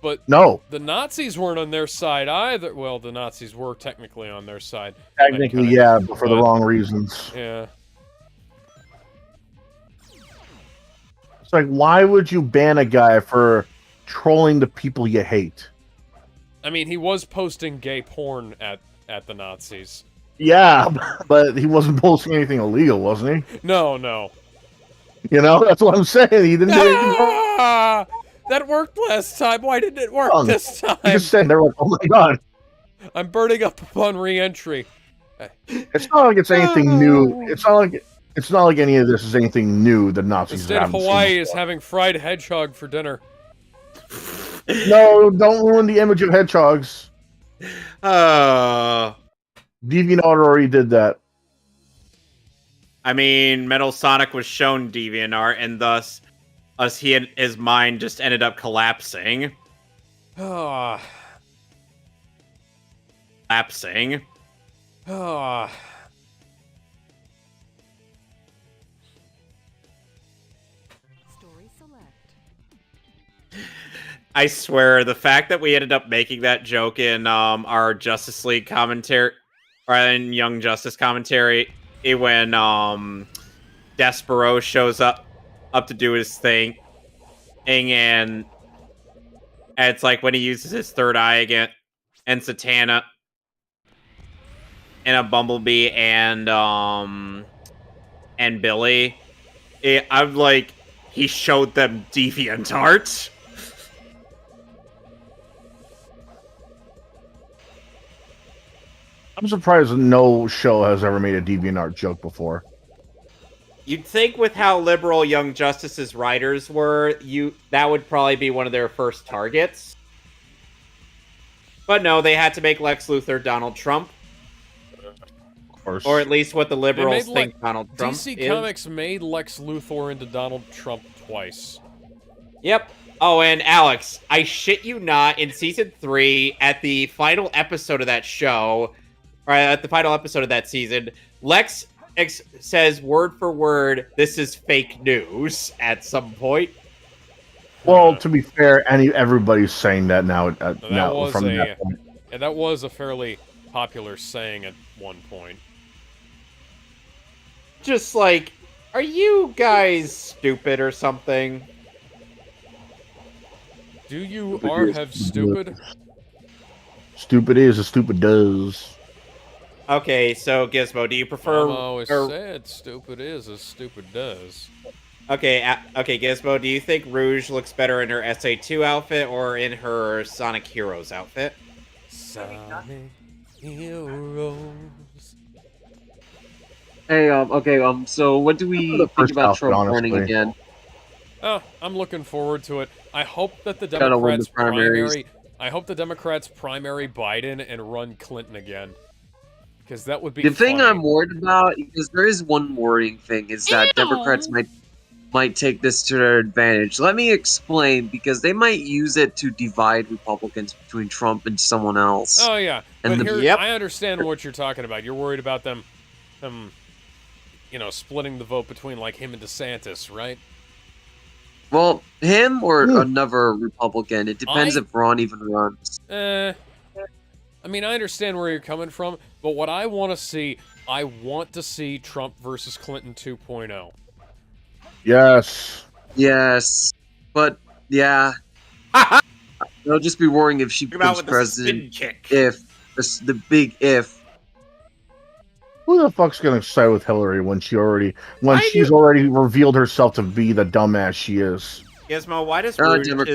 but
No,
the Nazis weren't on their side either. Well, the Nazis were technically on their side.
technically, yeah, but for the wrong reasons.
Yeah.
It's like, why would you ban a guy for trolling the people you hate?
I mean, he was posting gay porn at the Nazis.
Yeah, but he wasn't posting anything illegal, wasn't he?
No, no.
You know, that's what I'm saying. He didn't do anything wrong.
Ah! That worked last time. Why didn't it work this time?
He just saying, they're like, oh my god.
I'm burning up upon re-entry.
It's not like it's anything new. It's not like it's not like any of this is anything new the Nazis
The state of
haven't
Hawaii
seen
is
before.
having fried hedgehog for dinner.
No, don't ruin the image of hedgehogs.
Uh,
DeviantArt already did that.
I mean, Metal Sonic was shown DeviantArt, and thus, his mind just ended up collapsing.
Ah.
Collapsing.
Ah.
Story select.
I swear, the fact that we ended up making that joke in our Justice League commentary, or in Young Justice commentary, when Despero shows up to do his thing, and it's like when he uses his third eye again, and Satana, and a Bumblebee, and Billy. I'm like, he showed them DeviantArt.
I'm surprised no show has ever made a DeviantArt joke before.
You'd think with how liberal Young Justice's writers were, that would probably be one of their first targets. But no, they had to make Lex Luthor Donald Trump.
Of course.
Or at least what the liberals
made,
think Donald Trump
DC
is.
Comics made Lex Luthor into Donald Trump twice.
Yep. Oh, and Alex, I shit you not, in Season 3, at the final episode of that show, or at the final episode of that season, Lex says word for word, "This is fake news," at some point.
Well, to be fair, everybody's saying that now. Now
was
from that point.
And that was a fairly popular saying at one point.
Just like, are you guys stupid or something?
Do you have stupid?
Stupid is as stupid does.
Okay, so Gizmo, do you prefer?
I've always said stupid is as stupid does.
Okay, okay, Gizmo, do you think Rouge looks better in her SA2 outfit or in her Sonic Heroes outfit?
Sonic Heroes.
Hey, okay, so what do we think
first
about
outfit,
Trump running
honestly.
again?
Oh, I'm looking forward to it. I hope that the
Gotta win the
Democrats
primaries.
I hope the Democrats primary Biden and run Clinton again. Because that would be
The thing
funny.
I'm worried about, because there is one worrying thing, is that Democrats might take this to their advantage. Let me explain, because they might use it to divide Republicans between Trump and someone else.
Oh yeah,
And
but
the-
here, I understand what you're talking about. You're worried about them, splitting the vote between like him and DeSantis, right?
Well, him or another Republican. It depends if Ron even runs.
I mean, I understand where you're coming from, but what I want to see Trump versus Clinton 2.0.
Yes.
Yes, but yeah, it'll just be worrying if she
Come out
becomes
with the
president.
spin kick.
If the big if.
Who the fuck's gonna side with Hillary when she's already revealed herself to be the dumbass she is?
Gizmo, why does
Democrat.
Rouge's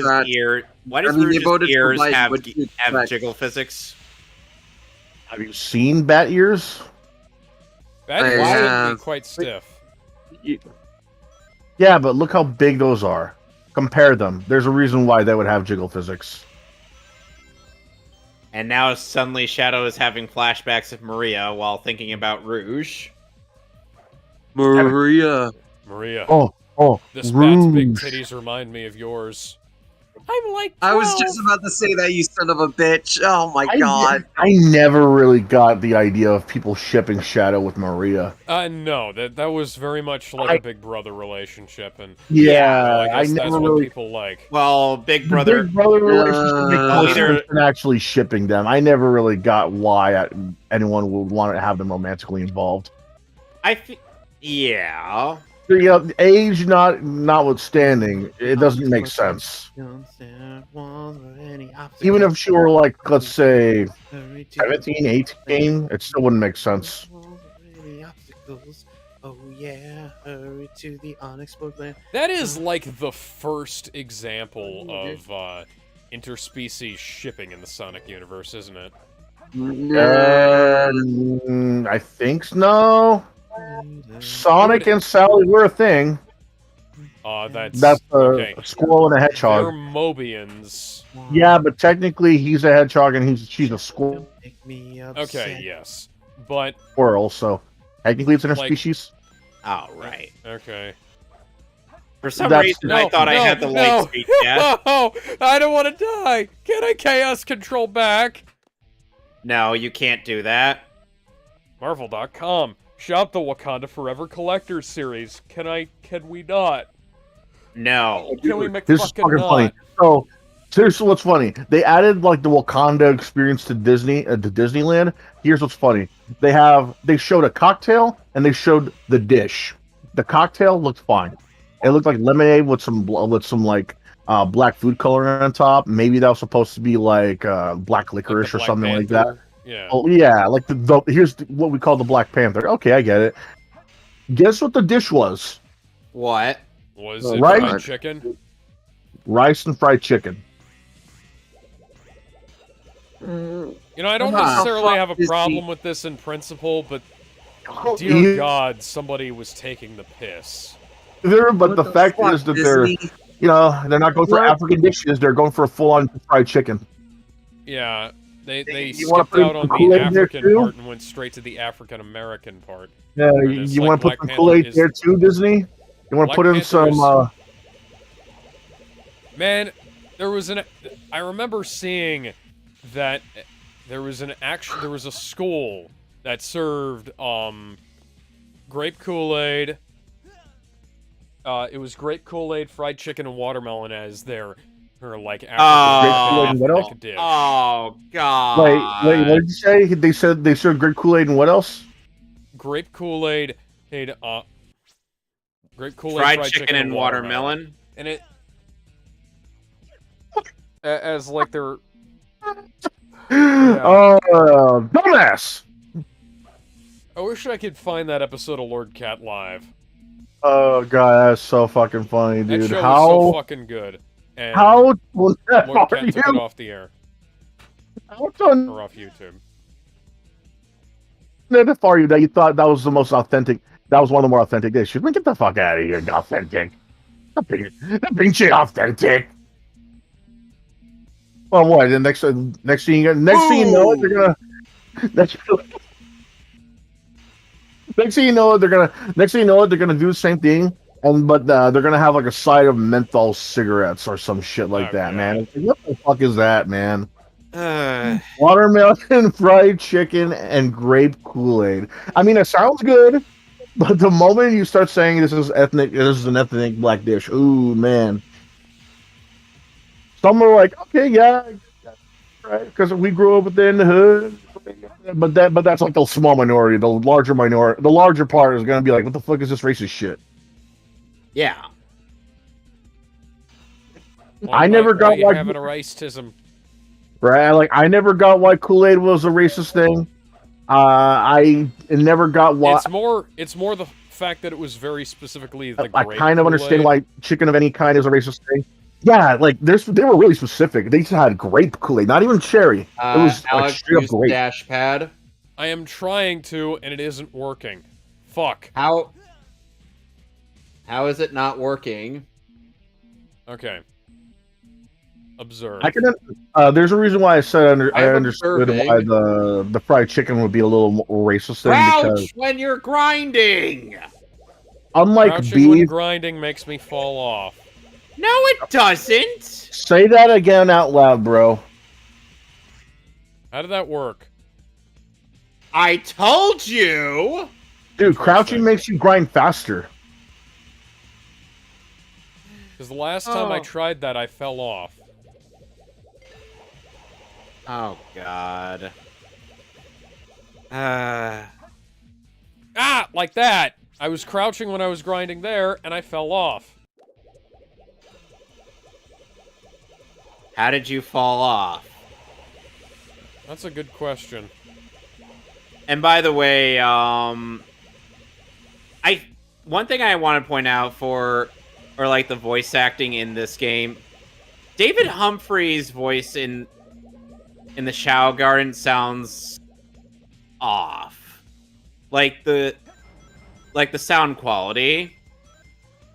They voted for
ears
Biden,
have
what do you expect?
jiggle physics?
Have you seen bat ears?
That
I
would
have.
be quite stiff.
Yeah, but look how big those are. Compare them. There's a reason why they would have jiggle physics.
And now suddenly Shadow is having flashbacks of Maria while thinking about Rouge.
Maria.
Maria,
Oh,
this bat's big
Rouge.
titties remind me of yours. I'm like 12.
I was just about to say that, you son of a bitch. Oh my god.
I never really got the idea of people shipping Shadow with Maria.
No, that was very much like a big brother relationship, and
Yeah,
I guess that's
never
what
really.
people like.
Well, Big
The
Brother.
Big Brother relationship makes more
either-
sense than actually shipping them. I never really got why anyone would want to have them romantically involved.
Yeah.
Age notwithstanding, it doesn't make sense. Even if she were like, let's say, 17, 18, it still wouldn't make sense.
Oh yeah, hurry to the unexplored land.
That is like the first example of interspecies shipping in the Sonic universe, isn't it?
Nah.
I think so. Sonic and Sally were a thing. That's a
okay.
squirrel and a
They're
hedgehog.
Mobians.
Yeah, but technically he's a hedgehog and she's a
Don't make me upset.
Okay, yes. But,
squirrel, so technically it's
Like-
interspecies.
Oh, right.
okay.
For some
That's-
reason, I thought I had the light speed gas.
No, I don't want to die. Can I chaos control back?
No, you can't do that.
Marvel.com. Shop the Wakanda Forever Collector's Series. Can we not?
No.
Can we
This is
McFucking
fucking
not?
funny. So, seriously, what's funny? They added like the Wakanda experience to Disney, to Disneyland. Here's what's funny: they showed a cocktail and they showed the dish. The cocktail looked fine. It looked like lemonade with some like black food coloring on top. Maybe that was supposed to be like black licorice or
Black
something like that.
Panther? Yeah.
Oh yeah, like here's what we call the Black Panther. Okay, I get it. Guess what the dish was?
What?
Was it
Right.
fried chicken?
Rice and fried chicken.
You know, I don't
Huh.
necessarily have a
Is
problem
the-
with this in principle, but
Oh,
dear God, somebody was taking the piss.
But the fact
fuck,
is that they're,
Disney?
you know, they're not going for
What?
African dishes. They're going for a full-on fried chicken.
Yeah, they
You wanna
skipped
put
out on
some
the
Kool-Aid in there,
African
too?
part and went straight to the African American part.
Yeah,
Or
you
it's like
want to put
Black
some
Panther
Kool-Aid
is-
there too, Disney? You want
Black
to put in
Panther
some?
is- Man, I remember seeing that there was a school that served grape Kool-Aid. It was grape Kool-Aid, fried chicken, and watermelon as their like
Kool-Aid and what else?
ethnic dish.
Oh, God.
Wait, what did you say? They said they served grape Kool-Aid and what else?
Grape Kool-Aid, grape Kool-Aid,
Fried chicken and watermelon.
and it as like their
Oh, dumbass!
I wish I could find that episode of Lord Cat Live.
Oh god, that's so fucking funny,
That
dude.
show was
How
so fucking good. And
how was that
Lord
for
Cat took it
you?
off the air
How done
or off YouTube.
that for you that you thought that was the most authentic? That was one of the more authentic dishes. Man, get the fuck out of here, authentic. That pinche authentic. Well, what? The next thing you know, it, they're gonna. Next thing you know, they're gonna do the same thing, but they're gonna have like a side of menthol cigarettes or some shit like that, man. It's like, what the fuck is that, man? Watermelon, fried chicken, and grape Kool-Aid. I mean, it sounds good, but the moment you start saying this is an ethnic black dish, ooh man. Some are like, okay, yeah, right, because we grew up in the hood. But that's like the small minority. The larger part is gonna be like, what the fuck is this racist shit?
Yeah.
I never got
why
why
having a racism.
right. Like I never got why Kool-Aid was a racist thing. I never got why.
It's more the fact that it was very specifically the
I
grape
kind of understand
Kool-Aid.
why chicken of any kind is a racist thing. Yeah, like they were really specific. They just had grape Kool-Aid, not even cherry. It was like
Alex,
straight up
use
grape.
dash pad.
I am trying to, and it isn't working. Fuck.
How is it not working?
Okay. Observe.
I can. There's a reason why I said I
I'm
understood
observing.
why the fried chicken would be a little more racist thing
Crouch
because
when you're grinding.
unlike
Crouching when
beef,
grinding makes me fall off.
No, it doesn't.
say that again out loud, bro.
How did that work?
I told you.
Dude, crouching makes you grind faster.
Because the last time I
Oh.
tried that, I fell off.
Oh God.
Ah, like that. I was crouching when I was grinding there, and I fell off.
How did you fall off?
That's a good question.
And by the way, one thing I want to point out for like the voice acting in this game, David Humphrey's voice in the Shao Garden sounds off. Like like the sound quality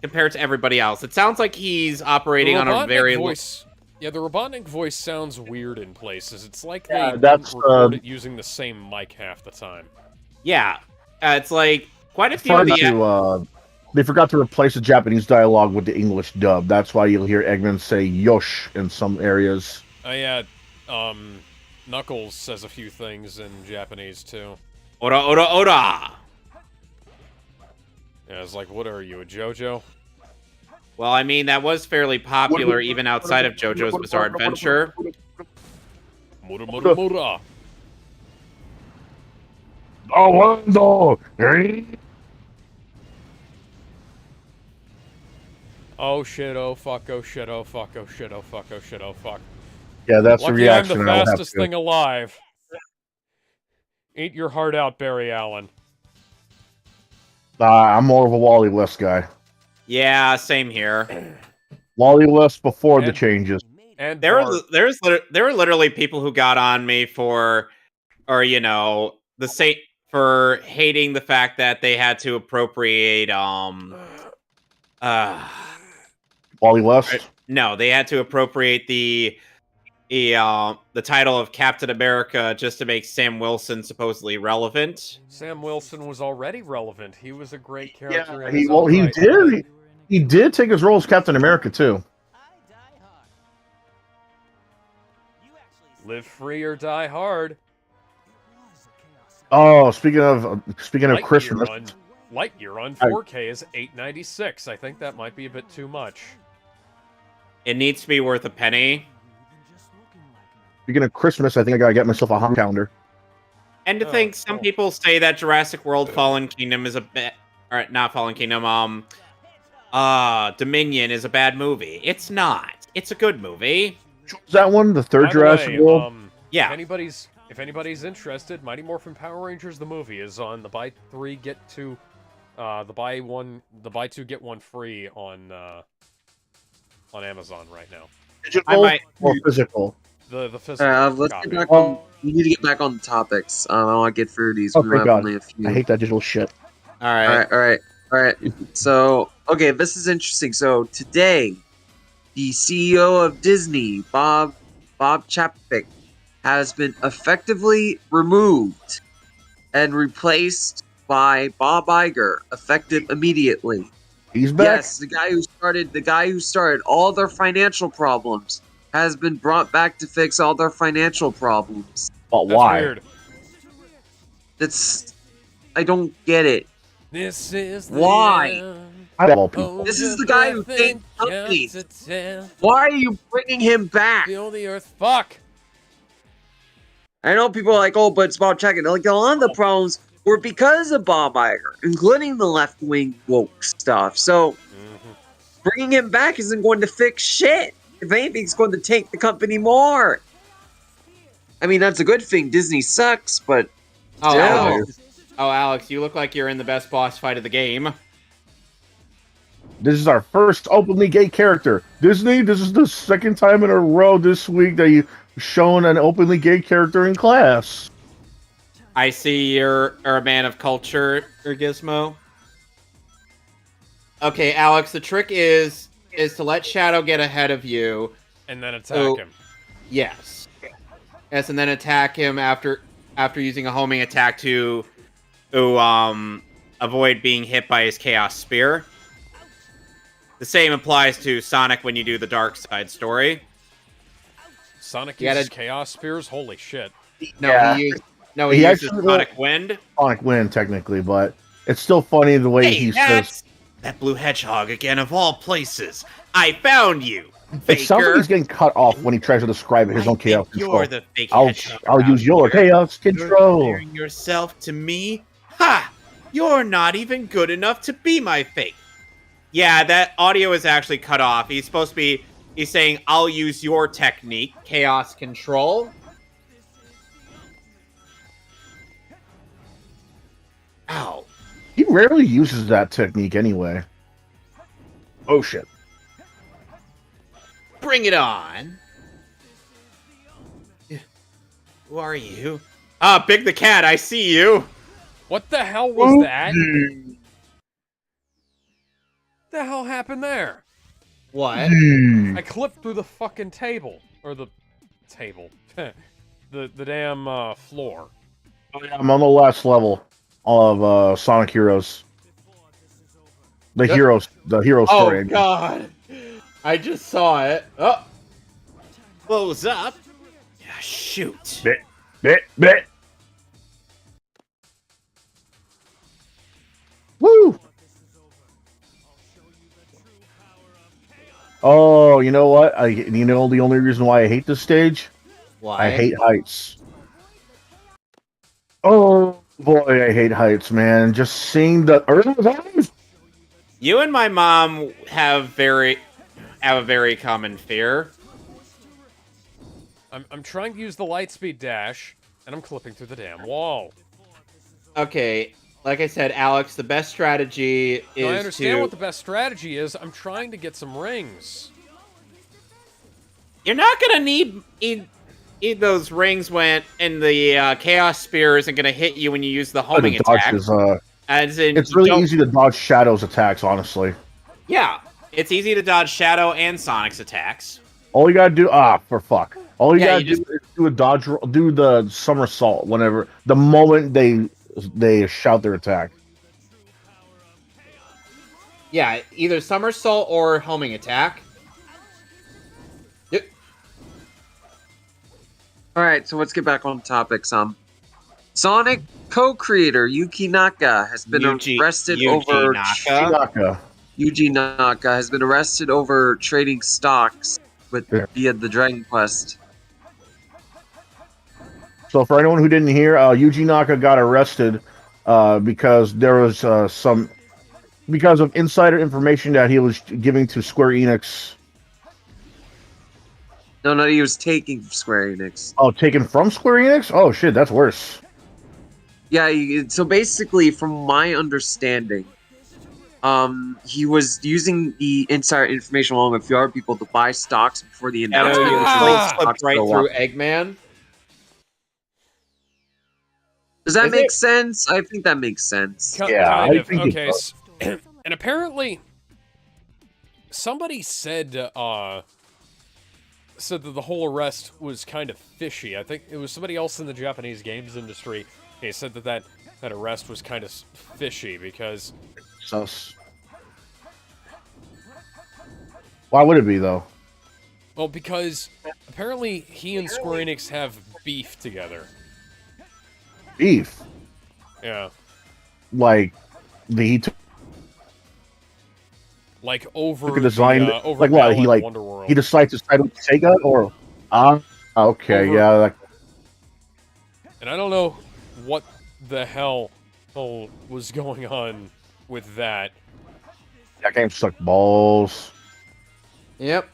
compared to everybody else. It sounds like he's operating on a very
voice. Yeah, the Robotnik voice sounds weird in places. It's like
Yeah,
they
that's,
didn't record it using the same mic half the time.
Yeah, it's like quite a few of the.
They forgot to replace the Japanese dialogue with the English dub. That's why you'll hear Eggman say "yosh" in some areas.
Yeah, Knuckles says a few things in Japanese too.
Ora ora ora.
Yeah, it's like, what are you, a JoJo?
Well, I mean, that was fairly popular even outside of JoJo's Bizarre Adventure.
Mura mura mura. Oh shit, oh fuck, oh shit, oh fuck, oh shit, oh fuck, oh shit, oh fuck.
Yeah, that's
Lucky
the reaction.
I'm the fastest thing alive. Eat your heart out, Barry Allen.
I'm more of a Wally West guy.
Yeah, same here.
Wally West before the changes.
And
there were literally people who got on me for hating the fact that they had to appropriate
Wally West.
No, they had to appropriate the title of Captain America just to make Sam Wilson supposedly relevant.
Sam Wilson was already relevant. He was a great character.
Yeah, he did take his role as Captain America too.
Live free or die hard.
Oh, speaking of Christmas,
Lightyear on 4K is $8.96. I think that might be a bit too much.
It needs to be worth a penny.
Speaking of Christmas, I think I gotta get myself a home calendar.
And to think, some people say that Jurassic World Fallen Kingdom is not Fallen Kingdom, Dominion is a bad movie. It's not. It's a good movie.
Is that one? The third Jurassic World?
Yeah.
If anybody's interested, Mighty Morphin Power Rangers the movie is on the buy 3 get 2 the buy 2 get 1 free on Amazon right now.
Digital or physical?
The physical.
Let's get back on. We need to get back on the topics. I want to get through these.
Oh my god! I hate that digital shit.
All right.
So, okay, this is interesting. So today, the CEO of Disney, Bob Chapek, has been effectively removed and replaced by Bob Iger, effective immediately.
He's back.
Yes, the guy who started all their financial problems has been brought back to fix all their financial problems.
But why?
Weird.
I don't get it.
This is
why. This is the guy who thanked companies. Why are you bringing him back?
Feel the earth. Fuck.
I know people are like, oh, but it's Bob Chapek. Like, a lot of the problems were because of Bob Iger, including the left-wing woke stuff. So, bringing him back isn't going to fix shit. If anything, it's going to take the company more. I mean, that's a good thing. Disney sucks, but
Alex, you look like you're in the best boss fight of the game.
This is our first openly gay character. Disney, this is the second time in a row this week that you've shown an openly gay character in class.
I see you're a man of culture, Gizmo. Okay, Alex, the trick is to let Shadow get ahead of you.
And then attack him.
Yes. Yes, and then attack him after using a homing attack to avoid being hit by his Chaos Spear. The same applies to Sonic when you do the Dark Side story.
Sonic uses Chaos Spears? Holy shit.
No, he uses Sonic Wind.
Sonic Wind, technically, but it's still funny the way he says...
That blue hedgehog again, of all places. I found you, faker.
It sounds like he's getting cut off when he tries to describe his own chaos control.
You're the fake hedgehog.
I'll use your chaos control.
You're comparing yourself to me? Ha! You're not even good enough to be my fake. Yeah, that audio is actually cut off. He's saying, I'll use your technique, chaos control. Ow.
He rarely uses that technique anyway. Oh shit.
Bring it on. Who are you? Big the Cat, I see you.
What the hell was that? the hell happened there?
What?
I clipped through the fucking table. Or the table. the damn floor.
I'm on the last level of Sonic Heroes. The hero
Oh
story.
god. I just saw it. Oh. Close up. Yeah, shoot.
Bit. Woo! Oh, you know what? The only reason why I hate this stage?
Why?
I hate heights. Oh boy, I hate heights, man. Just seeing the
You and my mom have a very common fear.
I'm trying to use the lightspeed dash, and I'm clipping through the damn wall.
Okay, like I said, Alex, the best strategy is
I understand what the best strategy is. I'm trying to get some rings.
You're not gonna need those rings when the Chaos Spear isn't gonna hit you when you use the homing attack.
It's really easy to dodge Shadow's attacks, honestly.
Yeah, it's easy to dodge Shadow and Sonic's attacks.
All you gotta do, for fuck. All you gotta do is do a dodge, do the somersault whenever, the moment they shout their attack.
Yeah, either somersault or homing attack. Yep.
All right, so let's get back on topic. Sonic co-creator Yuji Naka has been arrested over trading stocks via the Dragon Quest.
So for anyone who didn't hear, Yuji Naka got arrested because there was because of insider information that he was giving to Square Enix.
No, he was taking from Square Enix.
Oh, taken from Square Enix? Oh shit, that's worse.
Yeah, so basically, from my understanding, he was using the insider information along with a few other people to buy stocks before the announcement.
Slipped right through Eggman.
Does that make sense? I think that makes sense.
Yeah,
kind of. Okay, and apparently, somebody said that the whole arrest was kind of fishy. I think it was somebody else in the Japanese games industry. He said that arrest was kind of fishy because...
Sus. Why would it be, though?
Well, because apparently he and Square Enix have beef together.
Beef?
Yeah.
Like,
over
took a design,
over
like what? He decides to side with Sega, or... okay, yeah.
And I don't know what the hell was going on with that.
That game sucked balls.
Yep.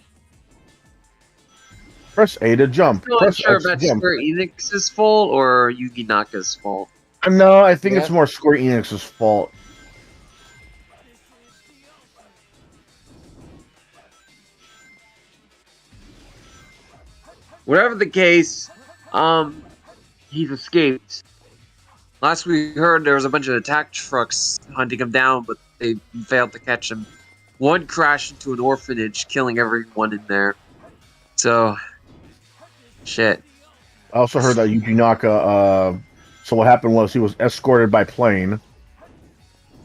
Press A to jump.
I'm not sure if that's Square Enix's fault or Yuji Naka's fault.
No, I think it's more Square Enix's fault.
Whatever the case, he's escaped. Last we heard, there was a bunch of attack trucks hunting him down, but they failed to catch him. One crashed into an orphanage, killing everyone in there. So, shit.
I also heard that Yuji Naka, so what happened was he was escorted by plane.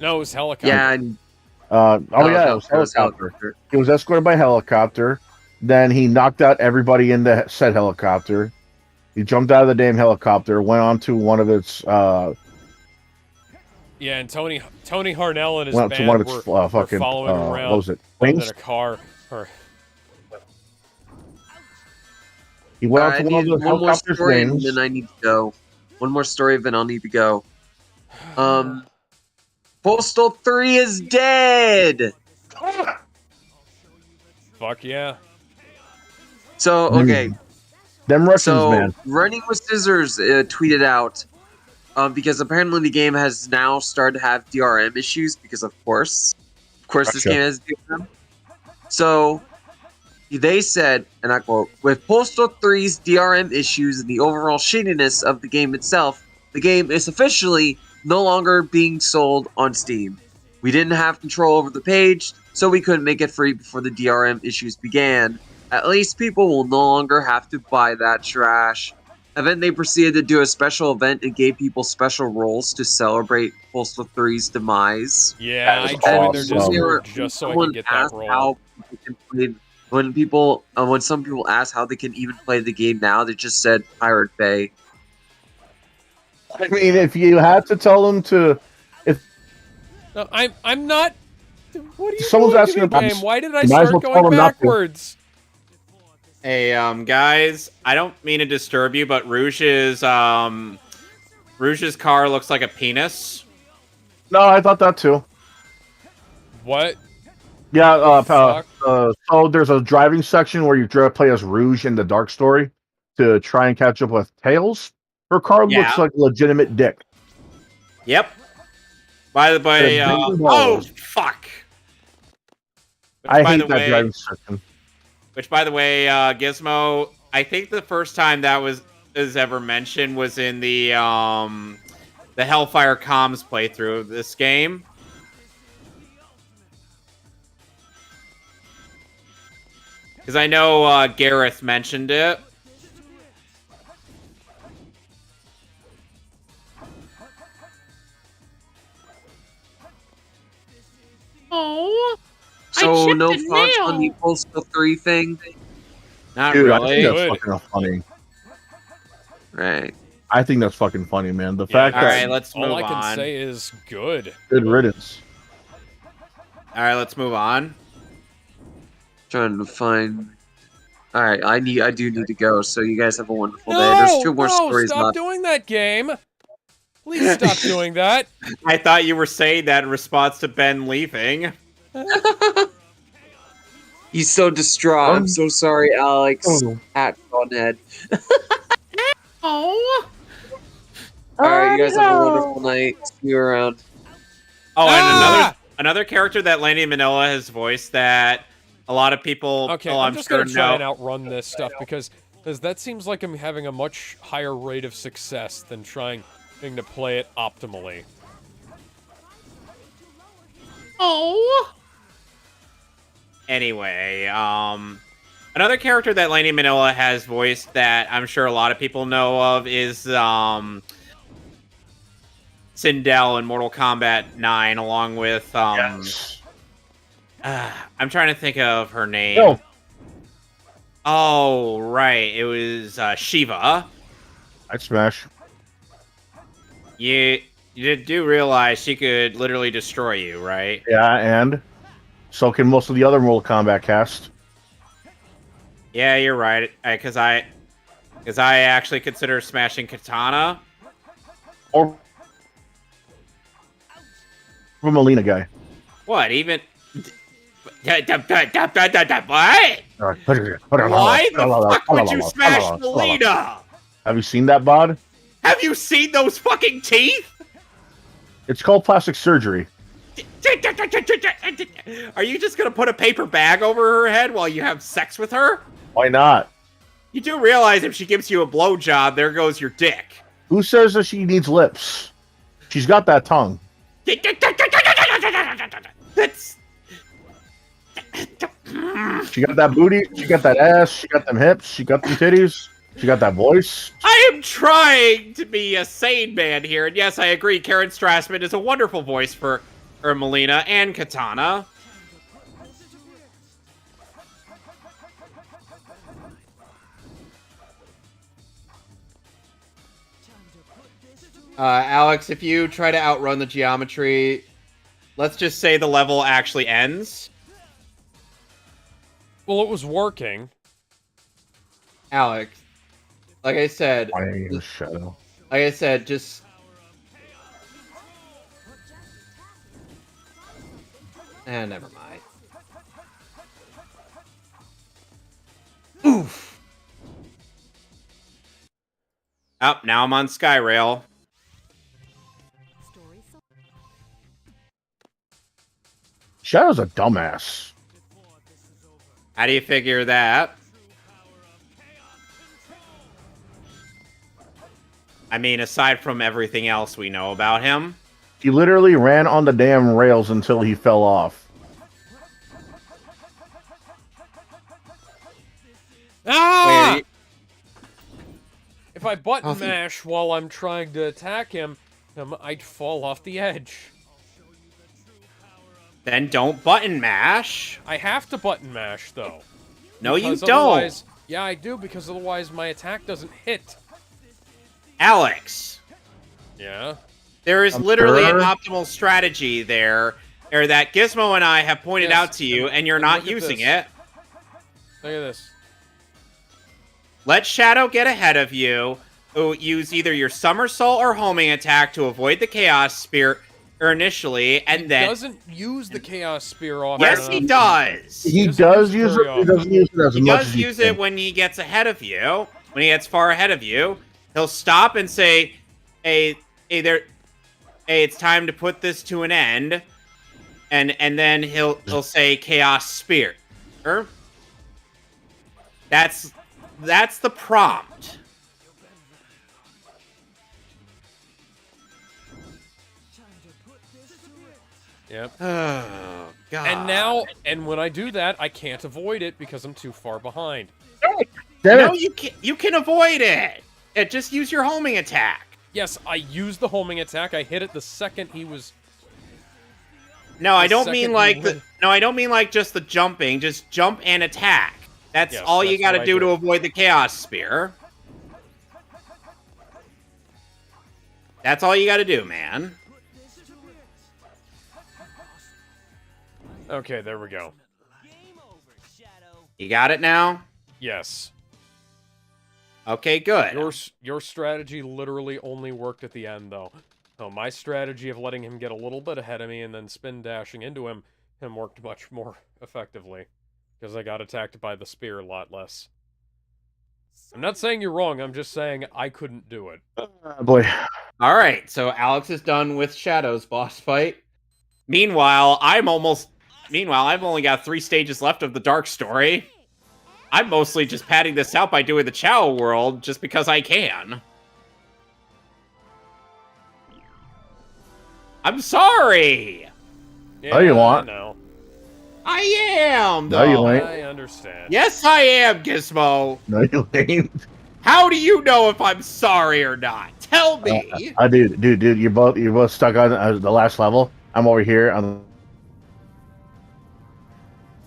No, it was helicopter.
Yeah.
It was helicopter. He was escorted by helicopter. Then he knocked out everybody in the said helicopter. He jumped out of the damn helicopter, went onto one of its.
Yeah, and Tony Harnell and his
went
band
to one of its
were
fucking.
following around.
What was it?
In a car.
He went onto one of the helicopter's wings.
Then I need to go. One more story, then I'll need to go. Postal 3 is dead.
Fuck yeah.
So okay.
Them Russians, man.
Running with Scissors tweeted out because apparently the game has now started to have DRM issues because of course this game has DRM. So they said, and I quote, with Postal 3's DRM issues and the overall shittiness of the game itself, the game is officially no longer being sold on Steam. We didn't have control over the page, so we couldn't make it free before the DRM issues began. At least people will no longer have to buy that trash. And then they proceeded to do a special event and gave people special roles to celebrate Postal 3's demise.
Yeah, I
That is
joined their
awesome.
Discord just so I could get that role.
When some people asked how they can even play the game now, they just said Pirate Bay.
I mean, if you had to tell them to,
No, I'm not. What are you
Someone's
doing
asking
to the
about-
game? Why did I
you might as
start
well tell
going
them not to.
backwards?
Hey, guys, I don't mean to disturb you, but Rouge's car looks like a penis.
no, I thought that too.
What?
Yeah,
Fuck.
so there's a driving section where you play as Rouge in the Dark Story to try and catch up with Tails. Her car
Yeah.
looks like a legitimate dick.
Yep. By the way,
The big
oh,
balls.
fuck. Which,
I
by
hate
the
that
way-
driving section.
Which, by the way, Gizmo, I think the first time that was ever mentioned was in the Hellfire Comms playthrough of this game. Because I know Gareth mentioned it.
Oh,
So
chipped
no
a
thoughts on the
nail.
Postal 3 thing?
Not
Dude, I think
really.
that's
Good.
fucking funny.
Right.
I think that's fucking funny, man. The
Yeah,
fact
All
that
right, let's move
All I can
on.
say is good.
good riddance.
All right, let's move on.
Trying to find. All right, I do need to go. So you guys have a wonderful day. There's two more stories
stop
left.
doing that, game. Please stop doing that.
I thought you were saying that in response to Ben leaving.
He's so distraught. I'm so sorry, Alex.
Oh.
Hat on head.
Oh,
All right, you guys have a wonderful night. See you around.
Oh, and
Ah!
another character that Lanny Manila has voiced that a lot of people,
Okay,
well,
I'm just
sure
gonna try
know.
and outrun this stuff because that seems like I'm having a much higher rate of success than trying to play it optimally.
oh,
Anyway, another character that Lanny Manila has voiced that I'm sure a lot of people know of is Sindel in Mortal Kombat 9, along with
Yes.
I'm trying to think of her name.
Yo,
Oh, right, it was Shiva.
I'd smash.
You do realize she could literally destroy you, right?
Yeah, and so can most of the other Mortal Kombat cast.
Yeah, you're right. Because I actually consider smashing Katana.
Or from Melina guy.
What? Even what?
All right, put it here. Put it
Why the
on.
fuck would you smash Melina?
Have you seen that bod?
Have you seen those fucking teeth?
It's called plastic surgery.
Are you just gonna put a paper bag over her head while you have sex with her?
Why not?
You do realize if she gives you a blowjob, there goes your dick.
Who says that she needs lips? She's got that tongue.
That's
She got that booty. She got that ass. She got them hips. She got them titties. She got that voice.
I am trying to be a sane man here, and yes, I agree. Karen Strassman is a wonderful voice for Melina and Katana. Alex, if you try to outrun the geometry, let's just say the level actually ends.
Well, it was working.
Alex, like I said,
Finding in the shadow.
just... never mind. Oof. Oh, now I'm on Skyrail.
Story so-
Shadow's a dumbass.
How do you figure that? I mean, aside from everything else we know about him.
He literally ran on the damn rails until he fell off.
Ah!
Wait,
If I button
Oh,
mash while I'm trying to attack him, I'd fall off the edge.
then don't button mash.
I have to button mash, though.
No, you
Because
don't.
otherwise- Yeah, I do, because otherwise my attack doesn't hit.
Alex,
Yeah?
there is
I'm
literally an
sure.
optimal strategy there, or that Gizmo and I have pointed
Yes,
out to you, and you're
and
not
look at
using
this.
it.
Look at this.
Let Shadow get ahead of you. Use either your somersault or homing attack to avoid the Chaos Spear initially, and
He
then
doesn't use the Chaos Spear often
yes, he
enough.
does.
He
doesn't
does
use
use
it
it.
very
He doesn't use it as
He
much
does
as he
use
can.
it when he gets ahead of you. When he gets far ahead of you, he'll stop and say, "Hey, it's time to put this to an end," and then he'll say Chaos Spear. That's the prompt.
Yep.
Oh God.
And when I do that, I can't avoid it because I'm too far behind.
Damn
No,
it.
you can avoid it. Just use your homing attack.
Yes, I used the homing attack. I hit it the second he was...
No, I
The
don't
second
mean
you
like
win.
I don't mean like just the jumping. Just jump and attack. That's
Yes,
all you
that's
got
what
to
I
do to
did.
avoid the Chaos Spear. That's all you got to do, man.
Okay, there we go.
You got it now?
Yes.
Okay, good.
Your strategy literally only worked at the end, though. So my strategy of letting him get a little bit ahead of me and then spin dashing into him worked much more effectively. Because I got attacked by the spear a lot less. I'm not saying you're wrong, I'm just saying I couldn't do it.
Boy.
All right, so Alex is done with Shadow's boss fight. Meanwhile, I've only got 3 stages left of the Dark Story. I'm mostly just padding this out by doing the Chow world just because I can. I'm sorry.
Yeah,
Oh, you want?
I know.
I am.
No, you
though.
ain't.
I understand.
Yes, I am, Gizmo.
No, you ain't.
How do you know if I'm sorry or not? Tell me.
Dude, you're both stuck on the last level. I'm over here on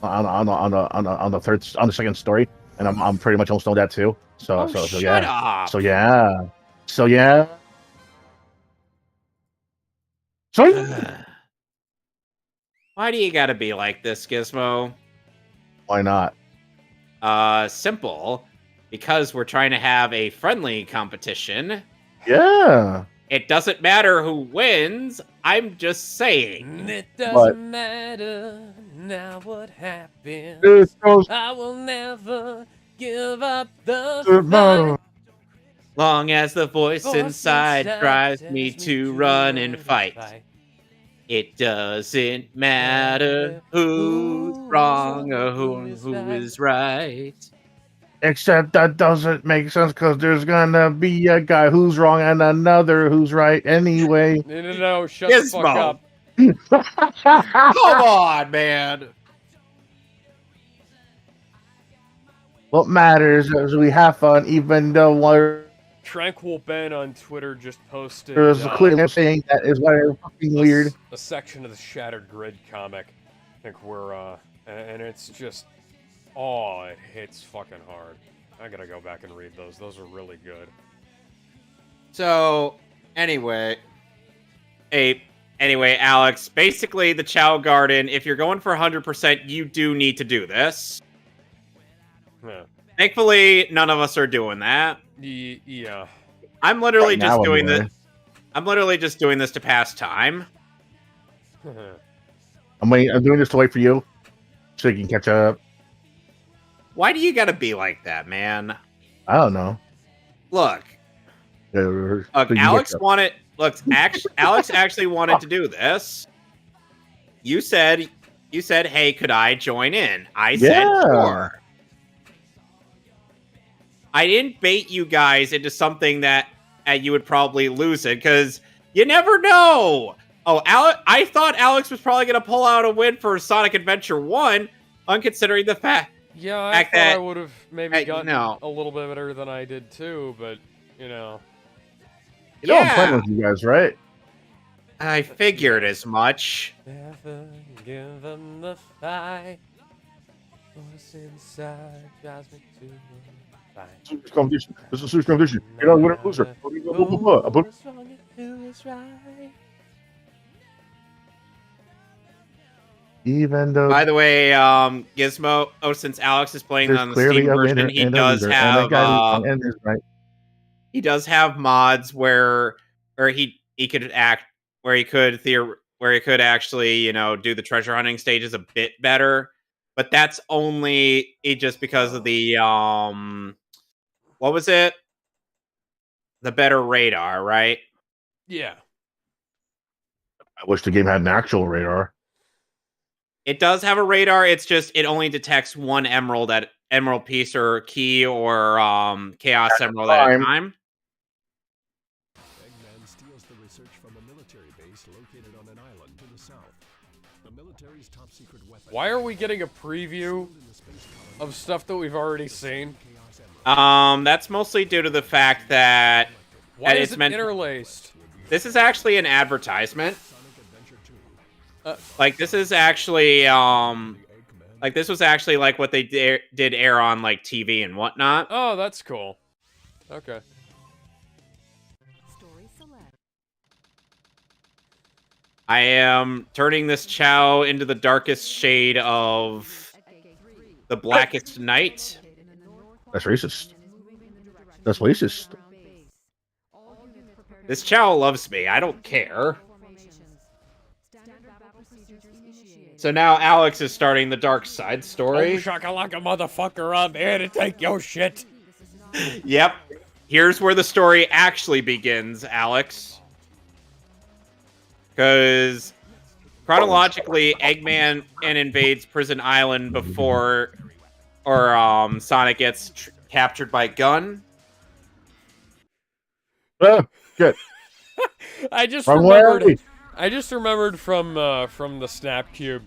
the second story, and I'm pretty much almost on that too. So
Shut
yeah.
up.
So yeah. So
Why do you gotta be like this, Gizmo?
why not?
Simple. Because we're trying to have a friendly competition.
Yeah.
It doesn't matter who wins. I'm just saying.
It doesn't
But-
matter now what happens.
It goes
I will never give up the
to
fight.
battle.
Long as the voice
Voice
inside
inside
drives
tells
me to run and fight. It doesn't matter who's wrong or who is right.
Except that doesn't make sense because there's gonna be a guy who's wrong and another who's right anyway.
No, shut the fuck
Gizmo.
up.
Come on, man.
What matters is we have fun, even though we're
Tranquil Ben on Twitter just posted
there's a clear saying that is why they're fucking weird.
a section of the Shattered Grid comic. I think we're and it's just it hits fucking hard. I gotta go back and read those. Those are really good.
So, anyway, Alex, basically the Chow Garden, if you're going for 100%, you do need to do this.
Yeah.
Thankfully, none of us are doing that.
Yeah.
I'm literally
Right
just
now,
doing
anyway.
this. I'm literally just doing this to pass time.
I'm doing this to wait for you, so you can catch up.
Why do you gotta be like that, man?
I don't know.
Look,
So you can
Alex
catch up.
wanted. Look, Alex actually wanted to do this. You said, "Hey, could I join in?" I said,
Yeah.
"Sure." I didn't bait you guys into something that you would probably lose it, because you never know. Oh, I thought Alex was probably going to pull out a win for Sonic Adventure 1, considering the fact.
Yeah, I
fact
thought I
that-
would have maybe gotten
no.
a little bit better than I did too, but you know.
You know I'm
Yeah.
playing with you guys, right?
I figured as much.
Never give them the fight. What's inside drives me to a fight.
Serious competition. This is a serious competition. You're not a winner, loser. Blah, blah, blah, blah, blah.
What's wrong and who is right?
Even though
By the way, Gizmo, since Alex is playing
there's
on the
clearly
Steam
a
version,
winner
he
and a
does
loser, and a
have
guy who's wrong and is right.
he does have mods where he could act where he could actually do the treasure hunting stages a bit better, but that's only just because of the what was it, the better radar, right?
Yeah.
I wish the game had an actual radar.
It does have a radar. It's just it only detects one emerald piece or key or chaos emerald at a time.
Eggman steals the research from a military base located on an island to the south. The military's top secret weapon.
Why are we getting a preview of stuff that we've already seen?
That's mostly due to the fact that
Why
it's
is it
meant
interlaced?
This is actually an advertisement. Like this is actually this was actually like what they did air on like TV and whatnot.
Oh, that's cool. Okay.
Story select.
I am turning this Chow into the darkest shade of the blackest night.
That's racist. That's racist.
This Chow loves me. I don't care. So now Alex is starting the dark side story.
Oh, shakalaka motherfucker, I'm here to take your shit.
Yep. Here's where the story actually begins, Alex. Because chronologically, Eggman invades Prison Island before Sonic gets captured by Gun.
Good.
I just
Wrong
remembered.
way.
I just remembered from the Snapcube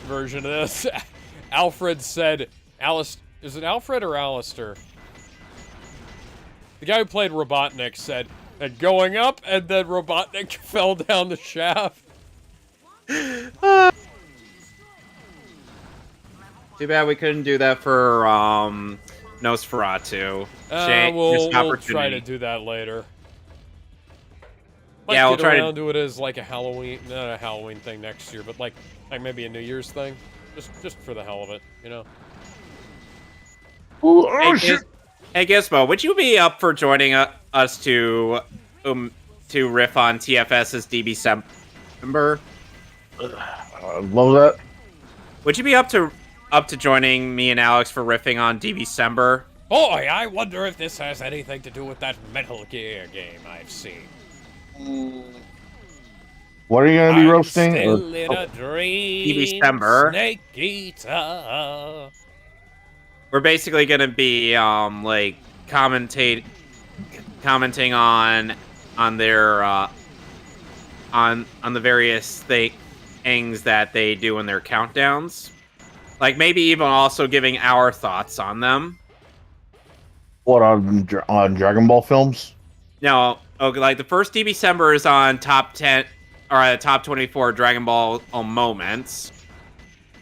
version of this. Alfred said, "Alice, is it Alfred or Alistair?" The guy who played Robotnik said, "And going up," and then Robotnik fell down the shaft.
Too bad we couldn't do that for Nosferatu. Shame. Missed
We'll try to do that later. Might
Yeah, we'll
get
try
around
to.
to it as like a Halloween, not a Halloween thing next year, but like maybe a New Year's thing, just for the hell of it, you know.
Ooh,
Hey,
oh, shit.
Hey Gizmo, would you be up for joining us to riff on TFS's DB December?
What was that?
Would you be up to joining me and Alex for riffing on DB December?
Boy, I wonder if this has anything to do with that Metal Gear game I've seen.
What are you gonna be
I'm
roasting?
still in a dream,
December.
Snake Eater.
We're basically gonna be like commenting on their on the various things that they do in their countdowns. Like maybe even also giving our thoughts on them.
What on Dragon Ball films?
No, okay, like the first DB December is on top 10 or top 24 Dragon Ball moments,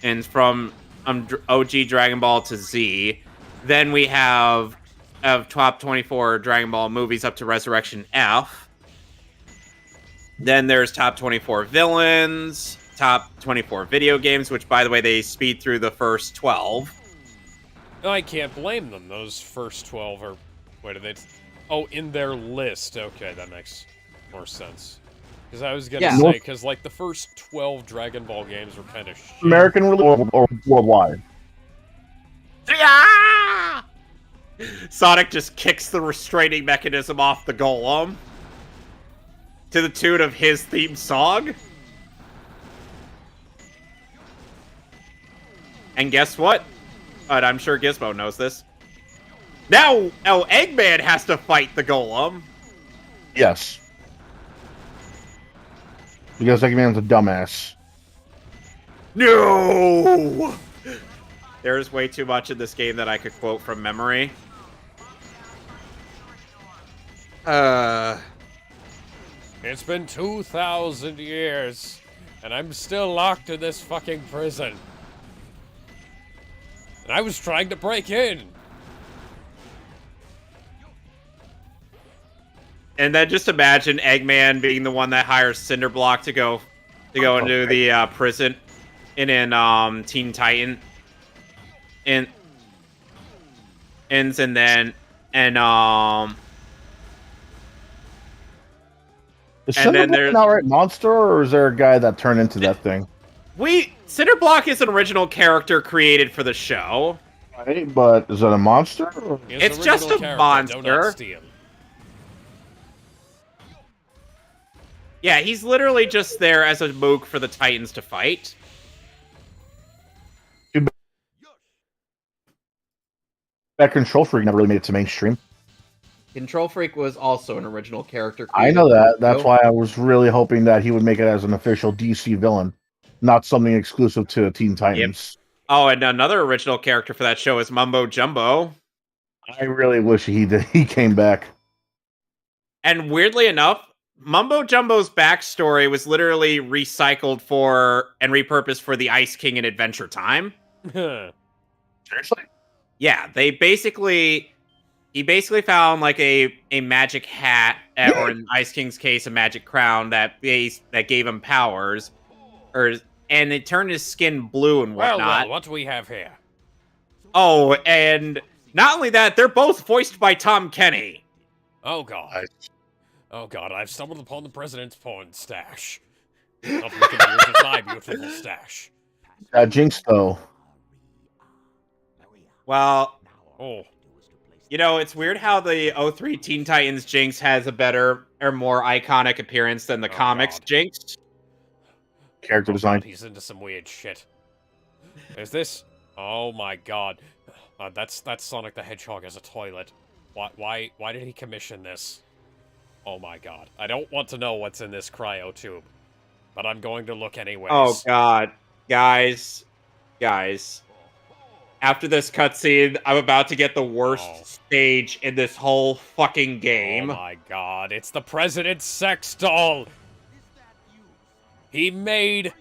and from OG Dragon Ball to Z. Then we have top 24 Dragon Ball movies up to Resurrection F. Then there's top 24 villains, top 24 video games, which by the way they speed through the first 12.
I can't blame them. Those first 12 are... Wait, are they... Oh, in their list. Okay, that makes more sense. Because I was gonna say, because like the first 12 Dragon Ball games were kind of shit.
American or worldwide?
Yeah! Sonic just kicks the restraining mechanism off the golem to the tune of his theme song. And guess what? But I'm sure Gizmo knows this. Now, Eggman has to fight the golem.
Yes. Because Eggman's a dumbass.
No! There's way too much in this game that I could quote from memory.
It's been 2,000 years, and I'm still locked in this fucking prison. And I was trying to break in.
And then just imagine Eggman being the one that hires Cinderblock to go into the prison in Teen Titan. And Is and then
Cinderblock
there's
an outright monster, or is there a guy that turned into that thing?
Cinderblock is an original character created for the show.
Right, but is it a monster? Or...
It's just a monster. Yeah, he's literally just there as a mook for the Titans to fight.
That Control Freak never really made it to mainstream.
Control Freak was also an original character.
I know that. That's why I was really hoping that he would make it as an official DC villain, not something exclusive to Teen Titans.
Yep. Oh, and another original character for that show is Mumbo Jumbo.
I really wish he came back.
And weirdly enough, Mumbo Jumbo's backstory was literally recycled for and repurposed for the Ice King in Adventure Time.
Seriously?
Yeah, he basically found like a magic hat, or in Ice King's case, a magic crown that gave him powers, and it turned his skin blue and whatnot.
Well, what do we have here?
Oh, and not only that, they're both voiced by Tom Kenny.
Oh god. Oh god, I've stumbled upon the president's porn stash. Not looking to use my beautiful stash.
Jinx, though.
Well,
oh.
You know, it's weird how the 03 Teen Titans Jinx has a better or more iconic appearance than the comics
god.
Jinx.
Character design.
God, he's into some weird shit. Is this? Oh my god. That's Sonic the Hedgehog as a toilet. Why did he commission this? Oh my god. I don't want to know what's in this cryo tube, but I'm going to look anyways.
Oh god. Guys. After this cutscene, I'm about to get the worst stage in this whole fucking game.
Oh my god, it's the president's sex doll! He made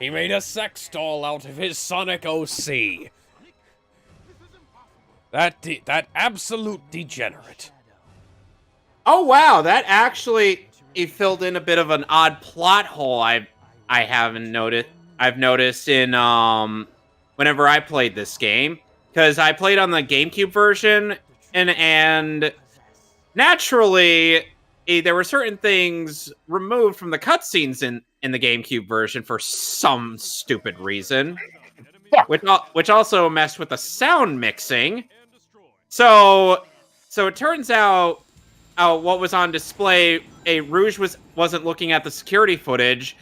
a sex doll out of his Sonic OC. That absolute degenerate.
Oh wow, that actually filled in a bit of an odd plot hole I haven't noticed. I've noticed in whenever I played this game, because I played on the GameCube version, and naturally there were certain things removed from the cutscenes in the GameCube version for some stupid reason, which also messed with the sound mixing. So it turns out what was on display, Rouge wasn't looking at the security footage,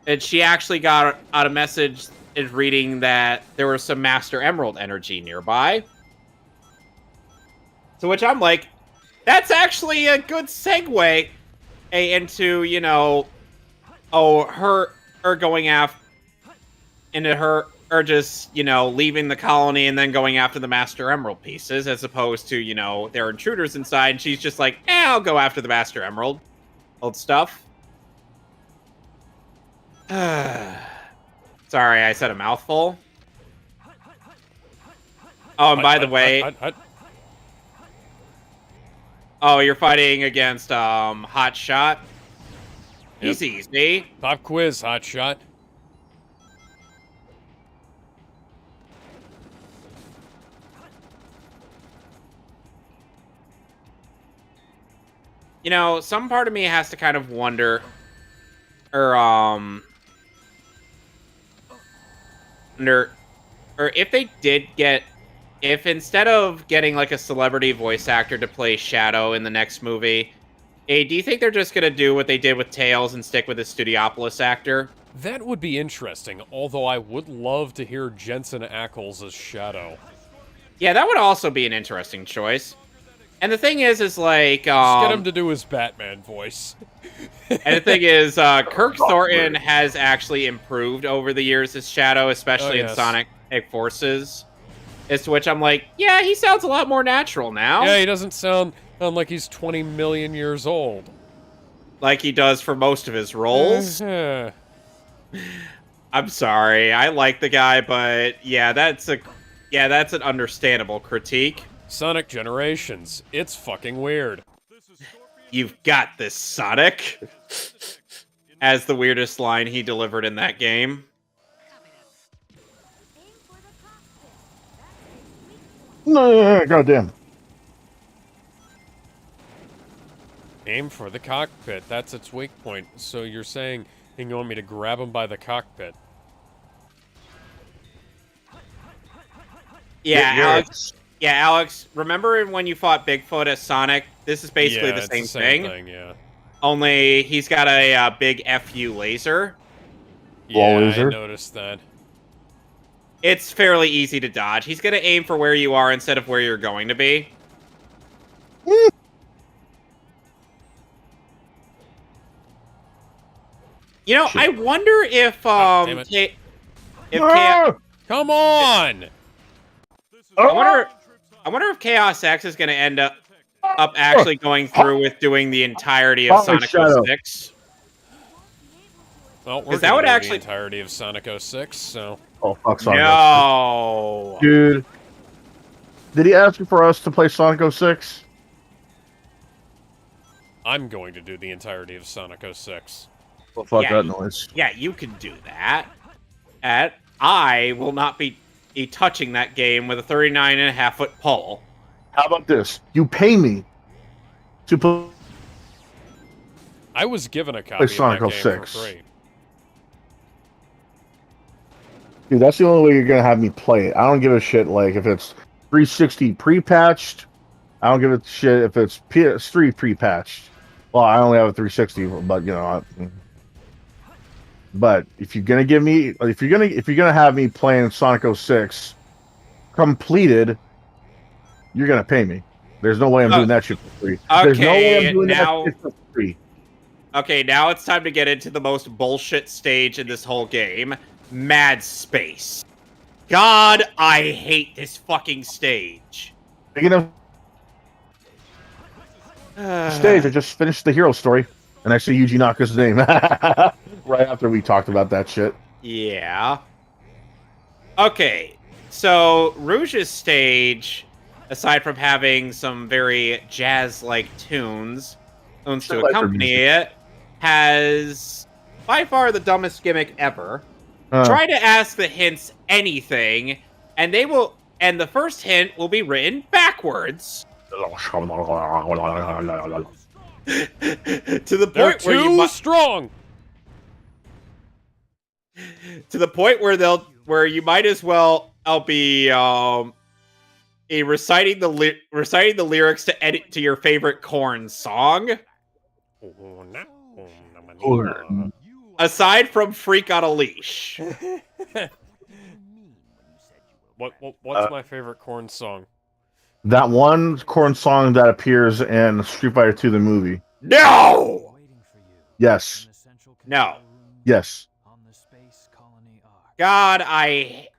and she actually got out a message is reading that there was some Master Emerald energy nearby. So which I'm like, that's actually a good segue into, you know, her going after, into her, or just, you know, leaving the colony and then going after the Master Emerald pieces, as opposed to, you know, there are intruders inside, and she's just like, I'll go after the Master Emerald. Old stuff. Sorry, I said a mouthful. Oh, and by the way... Oh, you're fighting against, Hot Shot? He's easy.
Pop quiz, Hot Shot.
You know, some part of me has to kind of wonder... Or if they did get, if instead of getting like a celebrity voice actor to play Shadow in the next movie, do you think they're just gonna do what they did with Tails and stick with a Studiopolis actor?
That would be interesting, although I would love to hear Jensen Ackles as Shadow.
Yeah, that would also be an interesting choice. And the thing is like,
Just get him to do his Batman voice.
and the thing is, Kirk Thornton has actually improved over the years as Shadow, especially in Sonic Forces. It's to which I'm like, yeah, he sounds a lot more natural now.
Yeah, he doesn't sound like he's 20 million years old.
Like he does for most of his roles. I'm sorry, I like the guy, but yeah, that's an understandable critique.
Sonic Generations, it's fucking weird.
You've got this, Sonic. As the weirdest line he delivered in that game.
No, goddamn.
Aim for the cockpit. That's its weak point. So you're saying you want me to grab him by the cockpit?
Yeah, Alex. Yeah, Alex. Remember when you fought Bigfoot as Sonic? This is basically the same thing.
Yeah.
Only he's got a big FU laser.
Yeah,
laser.
I noticed that.
It's fairly easy to dodge. He's gonna aim for where you are instead of where you're going to be. You know, I wonder if
damn it. Come on!
I wonder if Chaos X is going to end up actually going through with doing the entirety of Sonic 06.
Well, we're
that would actually
the entirety of Sonic 06, so...
Oh, fuck Sonic
No!
06. Dude. Did he ask for us to play Sonic 06?
I'm going to do the entirety of Sonic 06.
Well, fuck that noise.
Yeah, you can do that. I will not be touching that game with a 39.5-foot pole.
How about this? You pay me to play.
I was given a copy of
Sonic
that game
06.
for free.
Dude, that's the only way you're gonna have me play it. I don't give a shit like if it's 360 pre-patched. I don't give a shit if it's PS3 pre-patched. Well, I only have a 360, but you know. But if you're gonna give me, if you're gonna have me playing Sonic 06 completed, you're gonna pay me. There's no way I'm doing that shit for free. There's no way I'm doing that shit for free.
Okay, now it's time to get into the most bullshit stage in this whole game. Mad Space. God, I hate this fucking stage.
Speaking of stage, I just finished the hero story, and I see Yuji Naka's name right after we talked about that shit.
Yeah. Okay, so Rouge's stage, aside from having some very jazz-like tunes to accompany it, has by far the dumbest gimmick ever. Try to ask the hints anything, and the first hint will be written backwards. To the point where you
strong.
To the point where you might as well be reciting the lyrics to your favorite Korn song. Aside from Freak on a Leash.
What's my favorite Korn song?
That one Korn song that appears in Street Fighter 2 the movie.
No!
Yes.
No.
Yes.
God,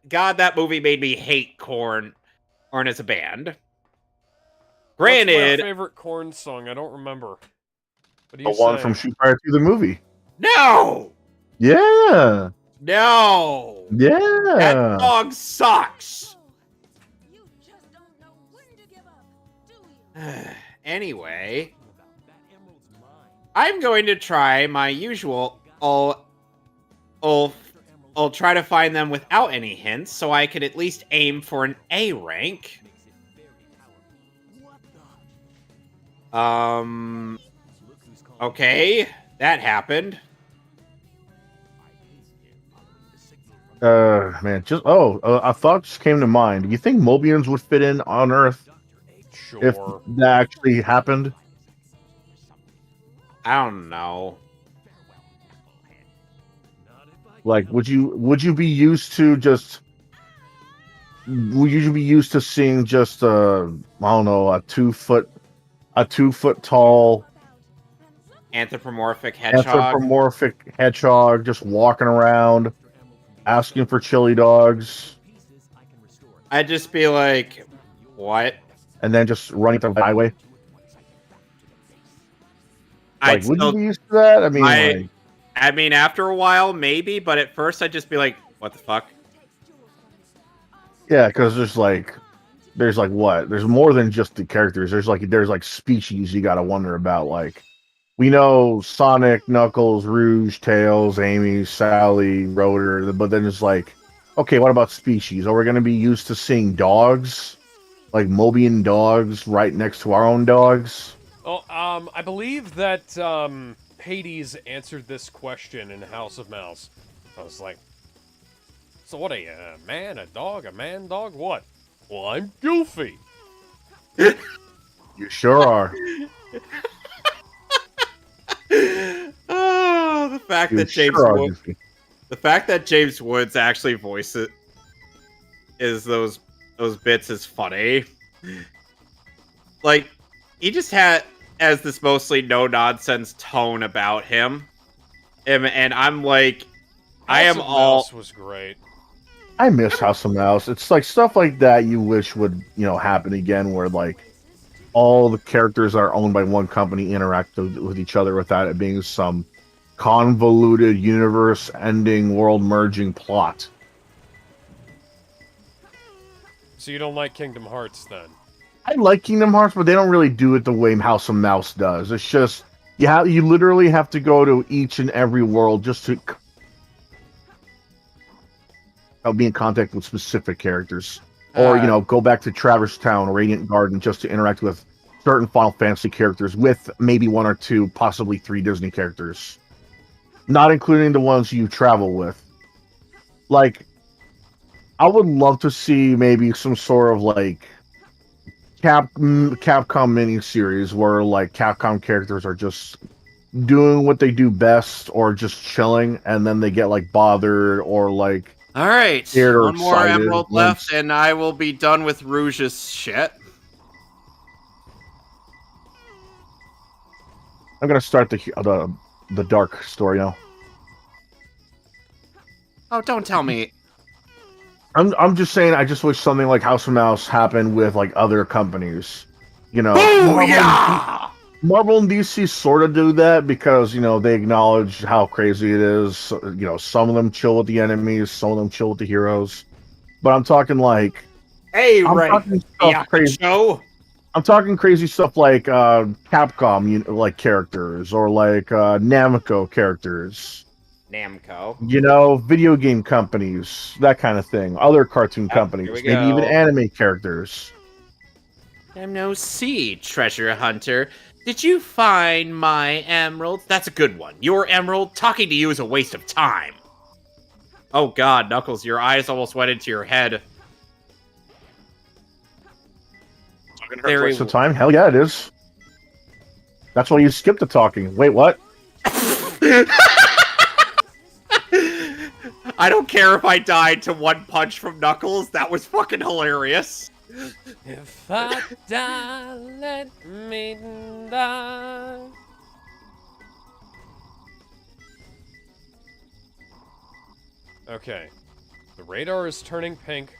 that movie made me hate Korn as a band. Granted,
what's my favorite Korn song? I don't remember. What do
the
you
one
say?
from Street Fighter 2 the movie.
No!
Yeah.
No!
Yeah.
That song sucks.
You just don't know when to give up, do you?
Anyway, I'm going to try my usual. I'll try to find them without any hints, so I could at least aim for an A rank. Okay, that happened.
Man, a thought just came to mind. Do you think Mobians would fit in on Earth if that actually happened?
I don't know.
Like, would you be used to just? Would you be used to seeing just I don't know, a 2 foot a 2-foot tall
Anthropomorphic hedgehog.
just walking around asking for chili dogs,
I'd just be like, what?
and then just running through the highway. Like, would you be used to that?
I mean, after a while, maybe, but at first I'd just be like, what the fuck?
Yeah, because there's what? There's more than just the characters. There's like species you gotta wonder about. Like, we know Sonic, Knuckles, Rouge, Tails, Amy, Sally, Rotor, but then it's like, okay, what about species? Are we gonna be used to seeing dogs? Like Mobian dogs right next to our own dogs?
Oh, I believe that, Hades answered this question in House of Mouse. I was like, so what are you, a man, a dog, a man dog, what? Well, I'm Goofy.
You sure are.
Oh, the fact that James Woods actually voices those bits is funny. Like, he just has this mostly no nonsense tone about him, and I'm like,
Mouse was great.
I miss House of Mouse. It's like stuff like that you wish would, happen again, where like all the characters that are owned by one company interact with each other without it being some convoluted universe-ending, world-merging plot.
So you don't like Kingdom Hearts then?
I like Kingdom Hearts, but they don't really do it the way House of Mouse does. It's just you literally have to go to each and every world just to be in contact with specific characters, or go back to Traverse Town or Radiant Garden just to interact with certain Final Fantasy characters, with maybe 1 or 2, possibly 3 Disney characters, not including the ones you travel with. Like, I would love to see maybe some sort of like Capcom mini series where like Capcom characters are just doing what they do best, or just chilling, and then they get like bothered or like.
All right,
one
more emerald left, and I will be done with Rouge's shit.
I'm gonna start the dark story now.
Oh, don't tell me.
I'm just saying. I just wish something like House of Mouse happened with like other companies. Marvel and DC sort of do that because they acknowledge how crazy it is. Some of them chill with the enemies, some of them chill with the heroes. But I'm talking like, I'm talking crazy stuff like Capcom, like characters, or like Namco characters. Video game companies, that kind of thing. Other cartoon companies, maybe even anime characters.
MOC, treasure hunter. Did you find my emerald? That's a good one. Your emerald? Talking to you is a waste of time. Oh god, Knuckles, your eyes almost went into your head.
Waste of time? Hell yeah, it is. That's why you skipped the talking. Wait, what?
I don't care if I died to one punch from Knuckles. That was fucking hilarious.
If I die, let me die. Okay. The radar is turning pink.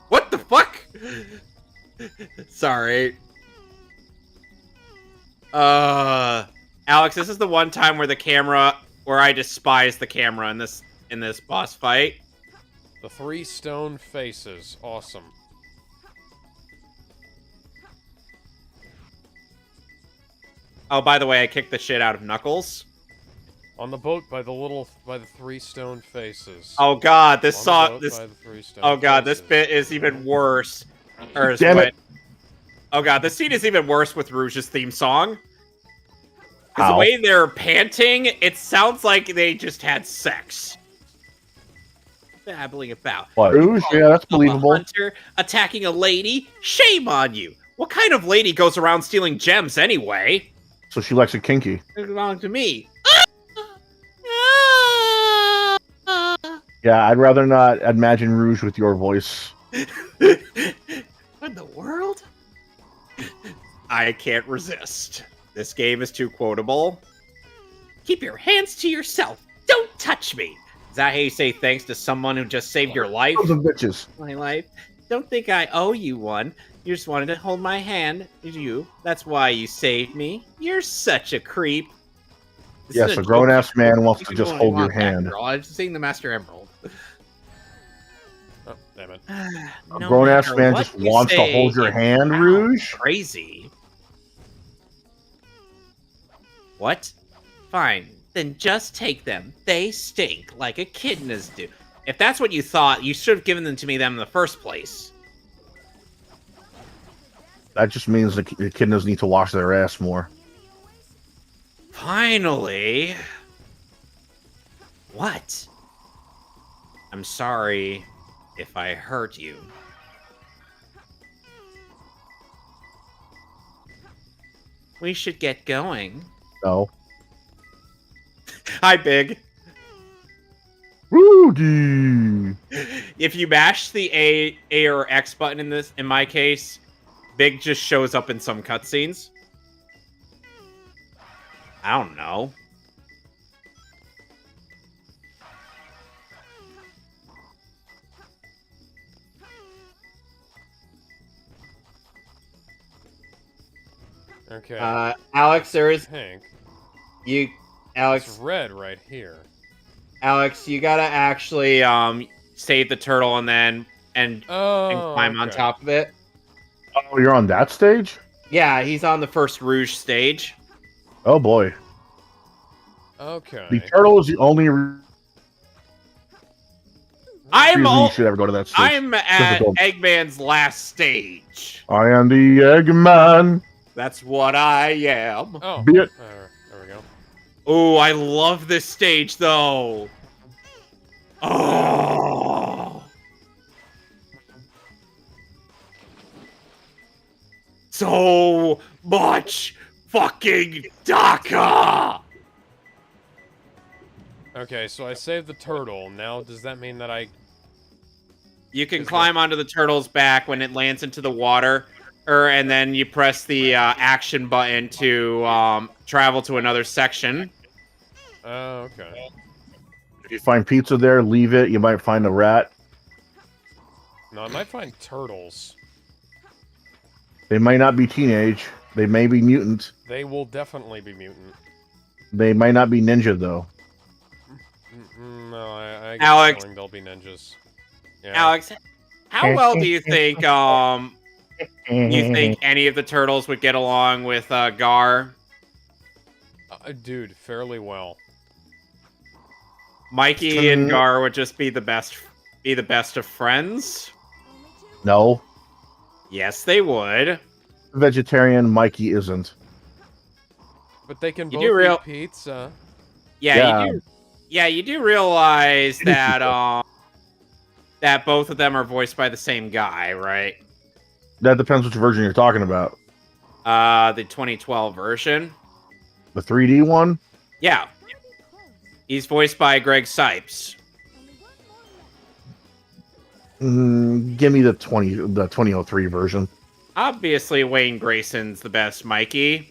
What the fuck? Sorry. Alex, this is the one time where I despise the camera in this boss fight.
The 3 stone faces. Awesome.
Oh, by the way, I kicked the shit out of Knuckles.
On the boat by the 3 stone faces.
Oh god, this bit is even worse.
Damn it.
Oh god, this scene is even worse with Rouge's theme song. Because the way they're panting, it sounds like they just had sex. Babbling about.
What? Rouge? Yeah, that's believable.
A hunter attacking a lady? Shame on you. What kind of lady goes around stealing gems anyway?
So she likes it kinky.
It belongs to me.
Yeah, I'd rather not imagine Rouge with your voice.
What in the world? I can't resist. This game is too quotable. Keep your hands to yourself. Don't touch me. Is that how you say thanks to someone who just saved your life?
Those are bitches.
My life. Don't think I owe you one. You just wanted to hold my hand. You. That's why you saved me. You're such a creep. This
Yes,
is
a grown-ass
joke.
man wants to
You
just
can
hold your
want that,
hand.
girl. I was just saying the Master Emerald.
Oh, damn it.
A grown-ass man just wants to hold your hand, Rouge?
Crazy. What? Fine. Then just take them. They stink like echidnas do. If that's what you thought, you should have given them to me in the first place.
That just means the echidnas need to wash their ass more.
Finally. What? I'm sorry if I hurt you. We should get going.
No.
Hi, Big.
Rudy!
If you mash the A or X button in my case, Big just shows up in some cutscenes. I don't know.
Okay.
Alex, there is
Hank.
you.
It's
Alex,
red right here.
Alex, you gotta actually save the turtle and climb on
okay.
top of it.
Oh, you're on that stage?
Yeah, he's on the first Rouge stage.
Oh boy.
Okay.
The turtle is the only
I'm
reason you
all,
should ever go to that stage.
I'm at
Difficult.
Eggman's last stage.
I am the Eggman.
That's what I am.
Oh.
Be it.
There we go.
Oh, I love this stage though. Oh. So much fucking DACA!
Okay, so I saved the turtle. Now, does that mean that I...
You can climb onto the turtle's back when it lands into the water, and then you press the action button to travel to another section.
Oh, okay.
If you find pizza there, leave it. You might find a rat.
No, I might find turtles.
They might not be teenage. They may be mutant.
They will definitely be mutant.
They might not be ninja, though.
No, I get
Alex.
the feeling they'll be ninjas. Yeah.
Alex, how well do you think any of the turtles would get along with Gar?
Dude, fairly well.
Mikey and Gar would just be the best of friends?
No.
Yes, they would.
Vegetarian, Mikey isn't.
But they can
You
both
do real-
eat pizza.
Yeah, you do. Yeah, you do realize that that both of them are voiced by the same guy, right?
That depends which version you're talking about.
The 2012 version.
The 3D one?
Yeah. He's voiced by Greg Sipes.
Give me the 2003 version.
Obviously, Wayne Grayson's the best Mikey.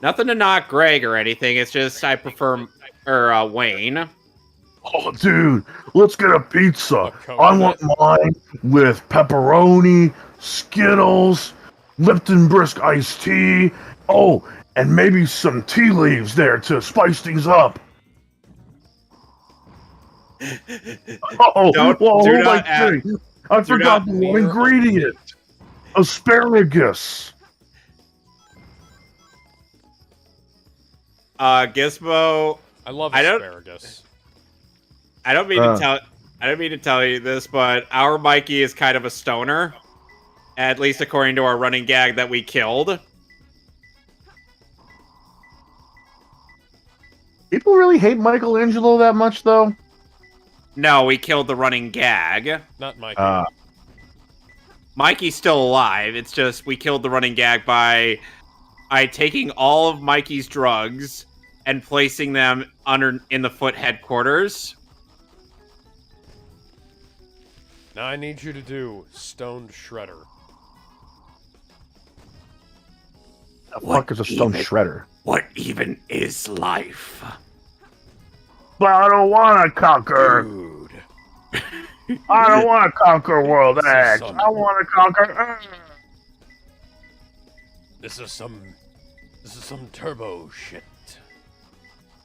Nothing to knock Greg or anything. It's just I prefer Wayne.
Oh, dude, let's get a pizza.
A
I want mine with pepperoni, Skittles, Lipton Brisk iced tea. Oh, and maybe some tea leaves there to spice things up. Oh,
Don't-
well,
do
who am I
not add-
kidding? I forgot
not
the one
near-
ingredient. Asparagus.
Gizmo.
I love
I don't-
asparagus.
I don't mean to tell you this, but our Mikey is kind of a stoner. At least according to our running gag that we killed.
People really hate Michelangelo that much, though?
No, we killed the running gag.
Not Mikey.
Mikey's still alive. It's just we killed the running gag by taking all of Mikey's drugs and placing them in the Foot headquarters.
Now I need you to do Stone Shredder.
The fuck is a stone shredder?
What even is life?
But I don't want to conquer.
Dude.
I don't want to conquer World
This is
X.
some-
I want to conquer Earth.
This is some turbo shit.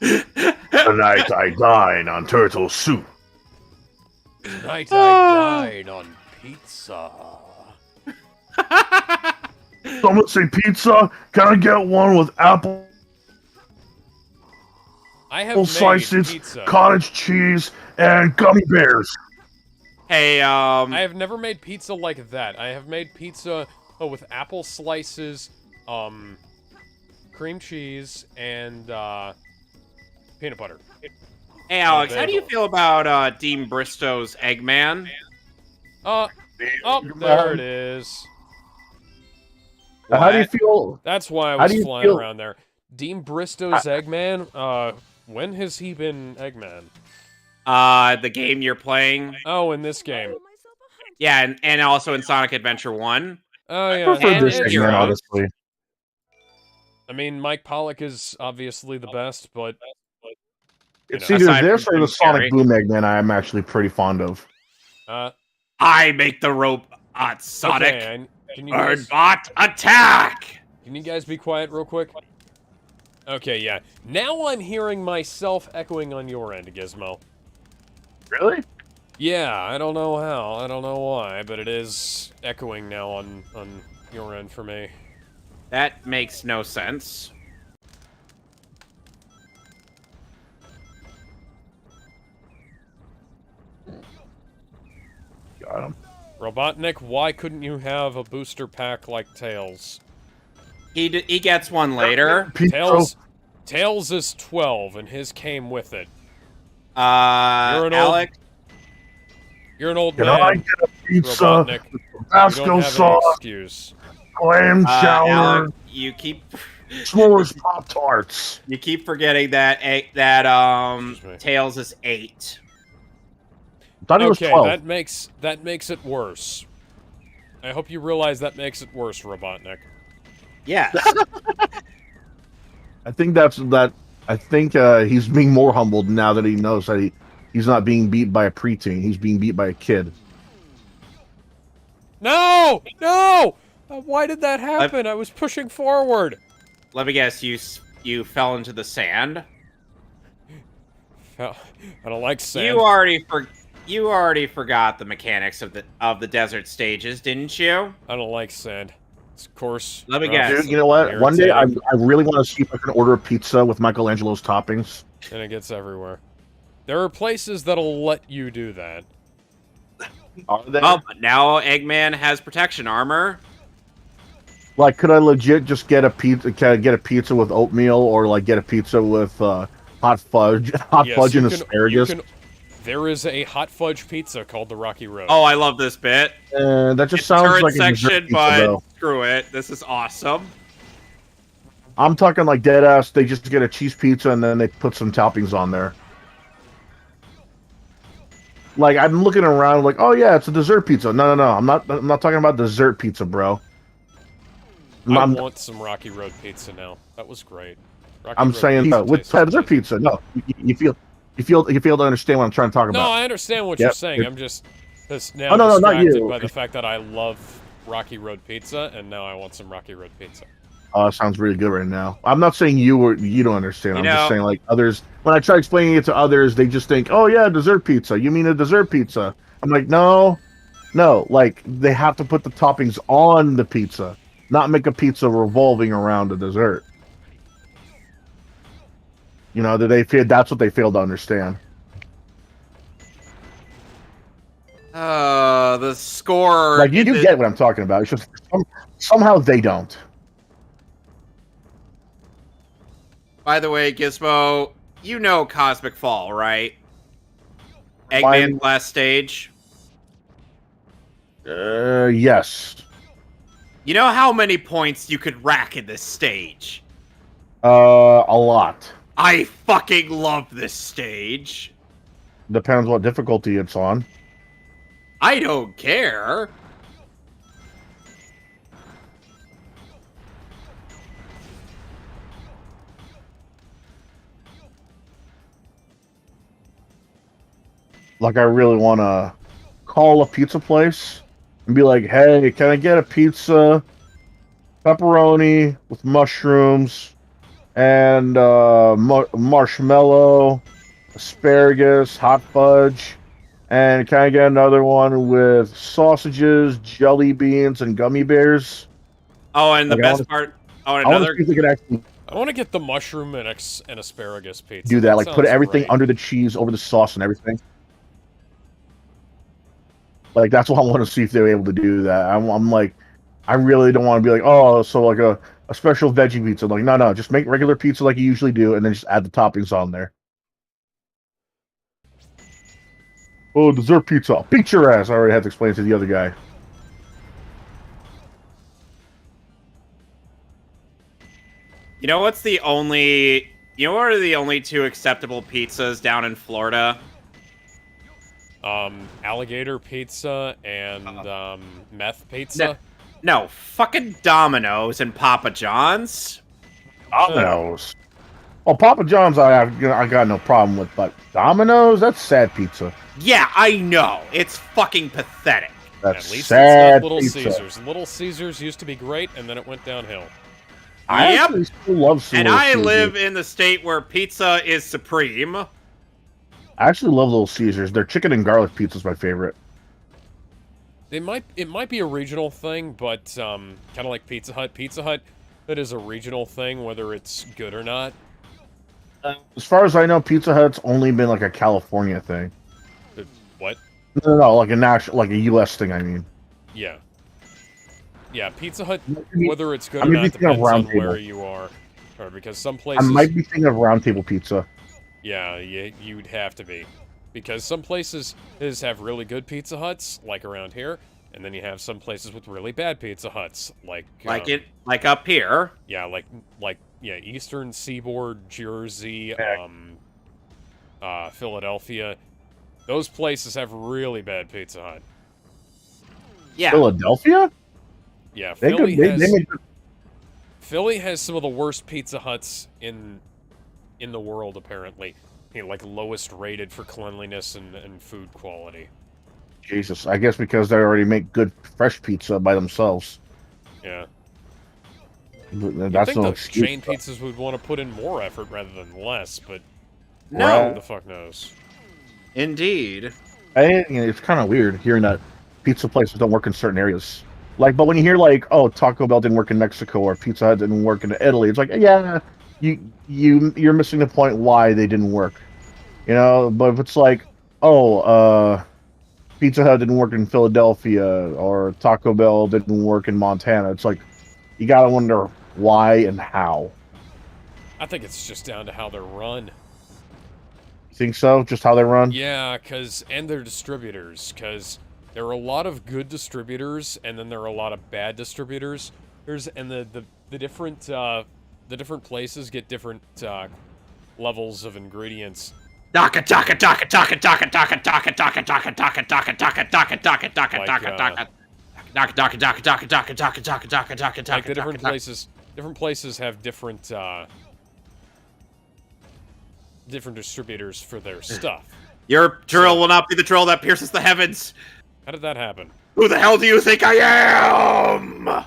Tonight I dine on turtle soup.
Tonight I dine on pizza.
Someone say pizza? Can I get one with apple
I have made
slices,
pizza.
cottage cheese, and gummy bears?
Hey,
I have never made pizza like that. I have made pizza with apple slices, cream cheese, and peanut butter.
hey, Alex, how do you
bagel.
feel about Dean Bristow's Eggman?
Oh, there it is.
How do you
What?
feel?
That's why I
How
was
do you
flying
feel-
around there. Dean Bristow's Eggman. When has he been Eggman?
The game you're playing?
Oh, in this game.
Yeah, and also in Sonic Adventure 1.
Oh
I
yeah.
prefer
and
this
it's
Eggman,
Heroes.
honestly.
I mean, Mike Pollock is obviously the best, but
It's
know,
either
aside
this
from
or the
Jim
Sonic
Carrey.
Boom Eggman I'm actually pretty fond of.
I make the robot Sonic.
okay, can you guys,
Birdbot attack!
can you guys be quiet real quick? Okay, yeah. Now I'm hearing myself echoing on your end, Gizmo.
Really?
Yeah, I don't know how, I don't know why, but it is echoing now on your end for me.
That makes no sense.
Got him.
Robotnik, why couldn't you have a booster pack like Tails?
He gets one later.
Tails is 12, and his came with it. You're an
Alex,
You're an old
Can
man,
I get a pizza,
Robotnik. You
Tabasco
don't have any
sauce,
excuse.
clam chowder,
Alex, you keep
s'mores Pop Tarts?
forgetting that
Excuse me.
Tails is 8.
I thought he was
Okay,
12.
that makes it worse. I hope you realize that makes it worse, Robotnik.
Yes.
I think I think he's being more humbled now that he knows that he's not being beat by a preteen. He's being beat by a kid.
No! No! Why did that happen? I was pushing forward.
Let me guess, you fell into the sand.
I don't like sand.
You already forgot the mechanics of the desert stages, didn't you?
I don't like sand. Of course.
Let me guess.
Dude, you know what? One day I
irritating,
really want to see if I can order a pizza with Michelangelo's toppings.
and it gets everywhere. There are places that'll let you do that.
Are there?
Oh, but now Eggman has protection armor.
Like, could I legit just get a pizza? Can I get a pizza with oatmeal, or like get a pizza with hot fudge,
Yes,
fudge
you
and
can-
asparagus?
There is a hot fudge pizza called the Rocky Road.
Oh, I love this bit.
That just
It's
sounds
turret
like a dessert
section,
pizza,
but
though.
screw it. This is awesome.
I'm talking like dead ass. They just get a cheese pizza and then they put some toppings on there. Like, I'm looking around, like, oh yeah, it's a dessert pizza. No. I'm not talking about dessert pizza, bro.
I
I'm
want some Rocky Road pizza now. That was great. Rocky
I'm
Road
saying
pizza
with
tastes
dessert
good.
pizza. No, you fail to understand what I'm trying to talk
No,
about.
I understand what
Yep.
you're saying. I'm just now
Oh, no, not
distracted
you.
by the fact that I love Rocky Road pizza, and now I want some Rocky Road pizza.
Oh, it sounds really good right now. I'm not saying you don't understand.
You
I'm
know-
just saying like others. When I try explaining it to others, they just think, "Oh yeah, dessert pizza. You mean a dessert pizza?" I'm like, no. Like they have to put the toppings on the pizza, not make a pizza revolving around a dessert. You know, that's what they fail to understand.
The score.
Like you
in the-
get what I'm talking about. It's just somehow they don't.
By the way, Gizmo, you know Cosmic Fall, right?
Why-
Eggman's last stage.
Yes.
You know how many points you could rack in this stage?
A lot.
I fucking love this stage.
Depends what difficulty it's on.
I don't care.
Like, I really want to call a pizza place and be like, hey, can I get a pizza, pepperoni with mushrooms, and marshmallow, asparagus, hot fudge, and can I get another one with sausages, jelly beans, and gummy bears?
Oh, and the
Like,
best part. Oh, and
I want to
another.
see if they could actually
I want to get the mushroom and asparagus pizza.
do that. Like, put
sounds
everything
great.
under the cheese, over the sauce, and everything. Like, that's what I want to see if they're able to do that. I'm like, I really don't want to be like, oh, so like a special veggie pizza. Like, no, just make regular pizza like you usually do, and then just add the toppings on there. Oh, dessert pizza. Beat your ass. I already had to explain it to the other guy.
You know what's the only? You know what are the only two acceptable pizzas down in Florida?
Alligator pizza and meth pizza.
No, fucking Domino's and Papa John's.
Domino's. Well, Papa John's, I got no problem with, but Domino's, that's sad pizza.
Yeah, I know. It's fucking pathetic.
That's
At least
sad
it's not Little
pizza.
Caesars. Little Caesars used to be great, and then it went downhill.
I
Yep.
actually still love some
And
Little
I
Caesars.
live in the state where pizza is supreme.
I actually love Little Caesars. Their chicken and garlic pizza is my favorite.
It might be a regional thing, but kind of like Pizza Hut. Pizza Hut, that is a regional thing, whether it's good or not.
As far as I know, Pizza Hut's only been like a California thing.
What?
No, like a national, like a U.S. thing. I mean,
Yeah. Yeah, Pizza Hut,
I mean-
whether it's good
I
or
mean,
not,
thinking of
depends on
Round
where
Table.
you are. Or because some
I
places,
might be thinking of Round Table Pizza.
yeah, you'd have to be, because some places have really good Pizza Huts, like around here, and then you have some places with really bad Pizza Huts, like
Like up here.
yeah, yeah, Eastern Seaboard, Jersey, Philadelphia. Those places have really bad Pizza Hut.
Yeah.
Philadelphia?
Yeah,
They
Philly
could,
has
they make
Philly has some of the worst Pizza Huts in the world, apparently. You know, like lowest rated for cleanliness and food quality.
Jesus. I guess because they already make good fresh pizza by themselves.
Yeah.
But
I
that's
think
no
the
excuse.
chain pizzas would want to put in more effort rather than less, but
No.
who the fuck knows?
Indeed.
It's kind of weird hearing that pizza places don't work in certain areas. Like, but when you hear like, oh, Taco Bell didn't work in Mexico or Pizza Hut didn't work in Italy, it's like, yeah, you're missing the point why they didn't work. You know, but if it's like, oh, Pizza Hut didn't work in Philadelphia or Taco Bell didn't work in Montana, it's like you gotta wonder why and how.
I think it's just down to how they're run.
You think so? Just how they run?
Yeah, and their distributors, because there are a lot of good distributors, and then there are a lot of bad distributors. And the different places get different levels of ingredients.
Daka daka daka daka daka daka daka daka daka daka daka daka daka daka daka
Like,
daka daka daka daka daka daka daka daka daka daka daka
Like the
daka
different places have different distributors for their stuff.
Your drill will not be the drill that pierces the heavens.
How did that happen?
Who the hell do you think I am?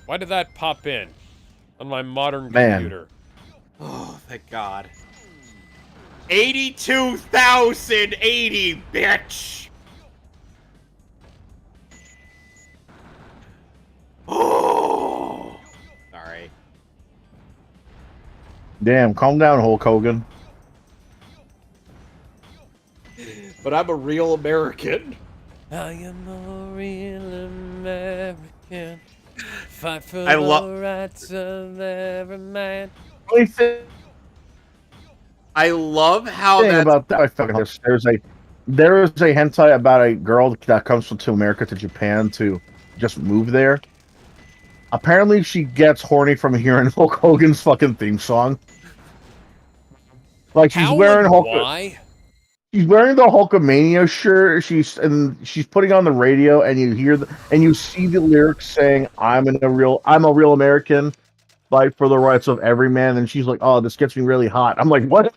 Why did that pop in on my modern
Man.
computer?
Oh, thank God. 82,080, bitch. Oh. Sorry.
Damn, calm down, Hulk Hogan.
But I'm a real American.
I am a real American. Fight for
I lo-
the rights of every man.
Only thing
I love how that's...
about that, I fucking there is a hentai about a girl that comes to America to Japan to just move there. Apparently, she gets horny from hearing Hulk Hogan's fucking theme song. Like she's
How
wearing
and
Hulk.
why?
She's wearing the Hulkamania shirt. She's putting on the radio, and you hear and you see the lyrics saying, I'm a real American, fight for the rights of every man." And she's like, "Oh, this gets me really hot." I'm like, "What?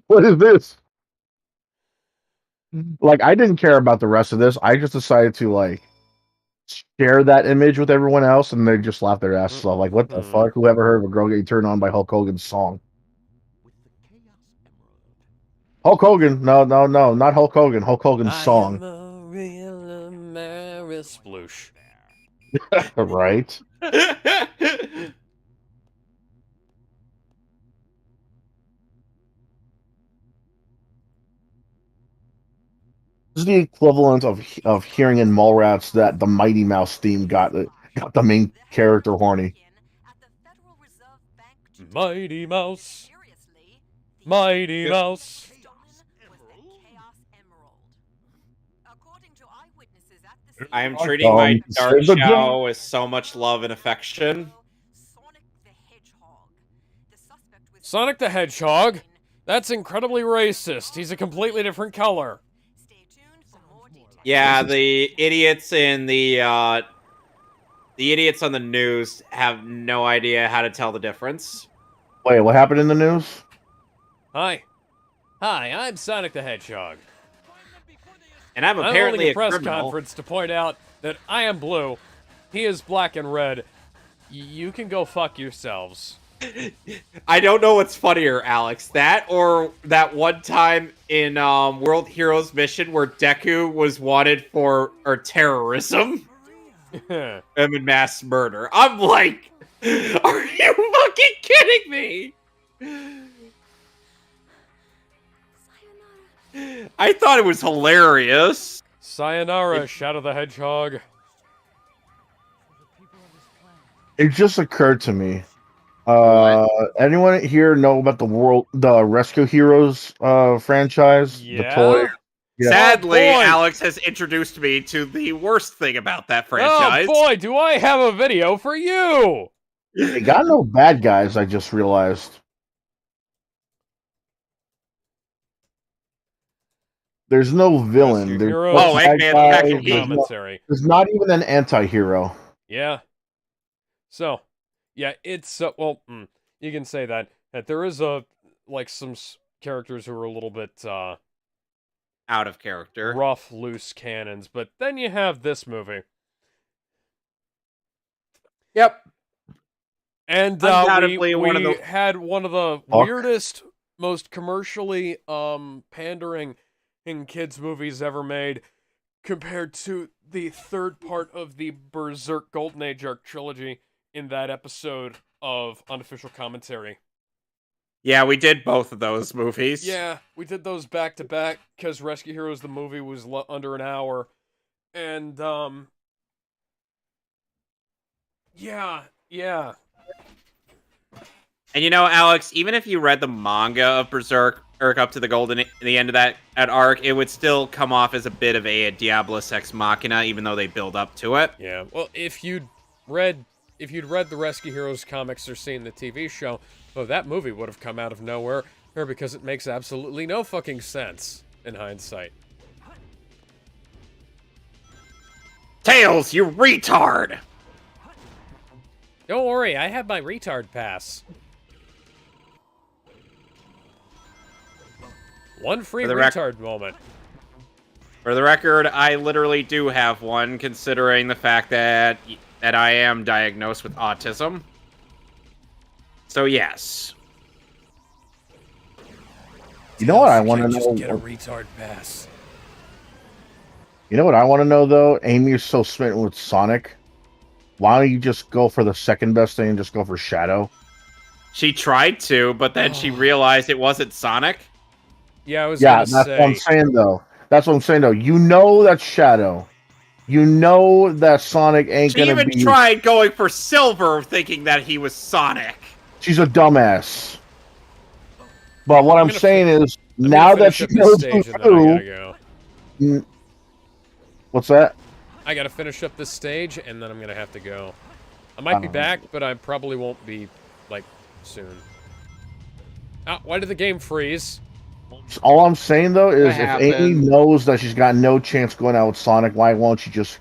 What is this?" Like, I didn't care about the rest of this. I just decided to like share that image with everyone else, and they just laughed their asses off. Like, what the fuck? Whoever heard of a girl getting turned on by Hulk Hogan's song? Hulk Hogan? No, not Hulk Hogan. Hulk Hogan's song.
I am a real Amerisploosh.
Right? This is the equivalent of hearing in Mallrats that the Mighty Mouse theme got the main character horny.
Mighty Mouse. Mighty Mouse.
I am treating my Dark
save the
Chow with so much love and affection.
Sonic the Hedgehog? That's incredibly racist. He's a completely different color.
Yeah, the idiots in the idiots on the news have no idea how to tell the difference.
Wait, what happened in the news?
Hi, I'm Sonic the Hedgehog.
And I'm apparently
holding a press
criminal.
conference to point out that I am blue, he is black and red. You can go fuck yourselves.
I don't know what's funnier, Alex. That or that one time in World Heroes Mission where Deku was wanted for terrorism and mass murder. I'm like, are you fucking kidding me? I thought it was hilarious.
Sayonara, Shadow the Hedgehog.
It just occurred to me. Anyone here know about the Rescue Heroes franchise?
Yeah.
The toy. Yeah.
Sadly,
Oh, boy.
Alex has introduced me to the worst thing about that franchise.
Oh boy, do I have a video for you!
They got no bad guys, I just realized. There's no villain.
Rescue
There's
Heroes.
no
Oh,
bad
Eggman's
guy,
back in
there's
heat.
Commentary.
there's not even an anti-hero.
Yeah. So, yeah, it's well, you can say that there is some characters who are a little bit
Out of character.
rough, loose cannons, but then you have this movie,
Yep.
and
Undoubtedly
we
one of the-
had one of the weirdest, most commercially pandering in kids movies ever made, compared to the third part of the Berserk Golden Age arc trilogy in that episode of Unofficial Commentary.
Yeah, we did both of those movies.
Yeah, we did those back to back because Rescue Heroes the movie was under an hour, and yeah.
And you know, Alex, even if you read the manga of Berserk up to the end of that arc, it would still come off as a bit of a Diabolus Ex Machina, even though they build up to it.
Yeah, well, if you'd read the Rescue Heroes comics or seen the TV show, well, that movie would have come out of nowhere, because it makes absolutely no fucking sense in hindsight.
Tails, you retard!
Don't worry, I have my retard pass. One free
For the
retard moment.
For the record, I literally do have one, considering the fact that I am diagnosed with autism. So yes.
You know what I want to
Just
know?
get a retard pass.
You know what I want to know though? Amy is so smitten with Sonic. Why don't you just go for the second best thing and just go for Shadow?
She tried to, but then she realized it wasn't Sonic.
Yeah, I was
Yeah,
gonna
that's
say.
what I'm saying though. That's what I'm saying though. You know that's Shadow. You know that Sonic ain't
She
gonna
even
be.
tried going for Silver, thinking that he was Sonic.
She's a dumbass. But what I'm
gonna
saying is,
I'm
now
gonna
that
finish
she
up this
knows
stage
who's
and then I gotta
who,
go.
what's that?
I gotta finish up this stage and then I'm gonna have to go. I might be back, but I probably won't be like soon. Ah, why did the game freeze?
All I'm saying though is,
What
if Amy
happened?
knows that she's got no chance going out with Sonic, why won't she just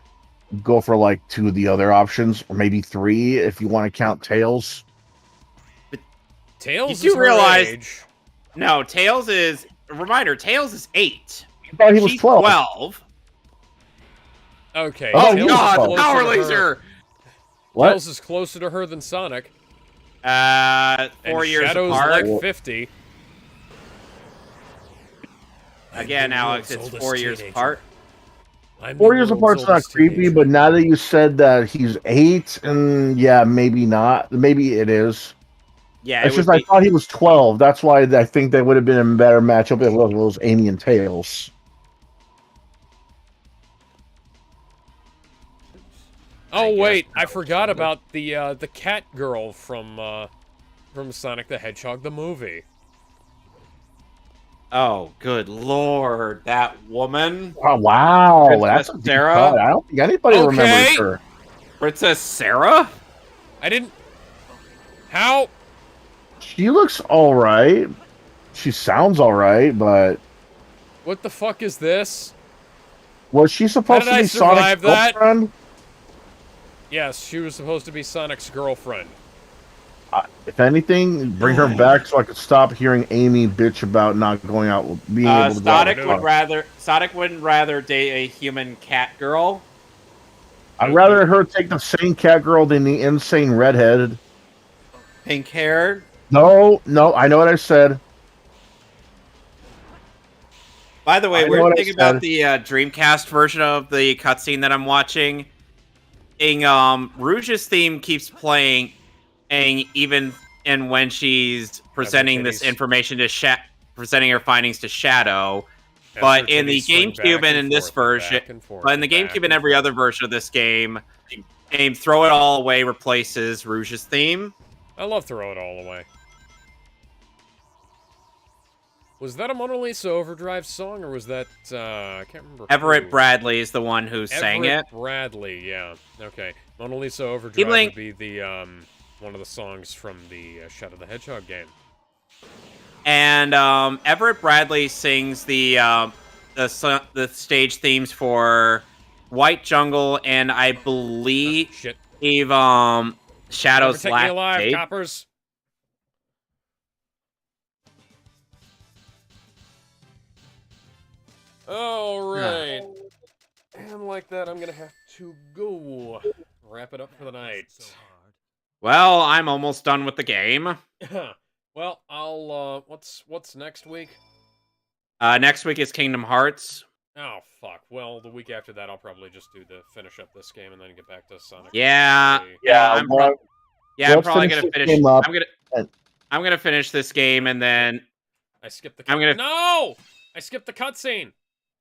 go for like 2 of the other options, or maybe 3 if you want to count Tails?
Tails
You
is
do
her
realize-
age.
No, Tails is reminder. Tails is 8.
I thought he was
She's
12.
12.
Okay.
Oh,
Oh
Tails is
God!
closer
Power
to her-
laser.
What?
Tails is closer to her than Sonic.
4
And
years
Shadow's
apart.
like 50.
Again, Alex, it's 4 years apart.
4 years apart's not creepy, but now that you said that he's 8, and yeah, maybe not. Maybe it is.
Yeah,
It's just I thought he was 12. That's why I think they would have been a better matchup if it was Amy and Tails.
Oh
guess
wait,
that
I
was
forgot
something.
about the cat girl from Sonic the Hedgehog the movie.
Oh, good lord, that woman,
Oh, wow,
Princess
that's a deep
Sarah?
cut. I don't think anybody
Okay.
remembers her.
Princess Sarah.
I didn't. How?
She looks all right. She sounds all right, but
What the fuck is this?
was she supposed
did
to
I
be
survive
Sonic's
that?
girlfriend?
Yes, she was supposed to be Sonic's girlfriend.
If anything, bring her back so I could stop hearing Amy bitch about not going out, being able to go out
Sonic
with
would
Sonic.
rather. Sonic wouldn't rather date a human cat girl.
I'd rather her take the same cat girl than the insane redhead.
Pink haired.
No, I know what I said.
By the way,
I know
weird
what I
thing about
said.
the Dreamcast version of the cutscene that I'm watching, Rouge's theme keeps playing, and even and when she's presenting this
titties.
information to presenting her findings to Shadow,
As
but
her
in the
titties swing
GameCube
back
and in this
forth and
version,
back and forth
but in the
and back
GameCube and every
forth.
other version of this game Throw It All Away replaces Rouge's theme.
I love Throw It All Away. Was that a Mona Lisa Overdrive song, or was that, I can't remember
Everett
who.
Bradley is the one who sang it.
Everett Bradley, yeah. Okay. Mona Lisa Overdrive
Evening.
would be the, one of the songs from the Shadow the Hedgehog game.
And Everett Bradley sings the stage themes for White Jungle and I believe
Shit.
Shadow's
Never take me
Last
alive,
Day.
coppers. Alright. And like that, I'm gonna have to go. Wrap it up for the night.
Well, I'm almost done with the game.
Well, I'll, what's next week?
Next week is Kingdom Hearts.
Oh, fuck. Well, the week after that, I'll probably just finish up this game and then get back to Sonic.
Yeah,
Three.
I'm
well,
I'm
let's
probably
finish
gonna
this
finish.
game up.
I'm gonna finish this game and then
I skipped the
I'm gonna-
No! I skipped the cutscene!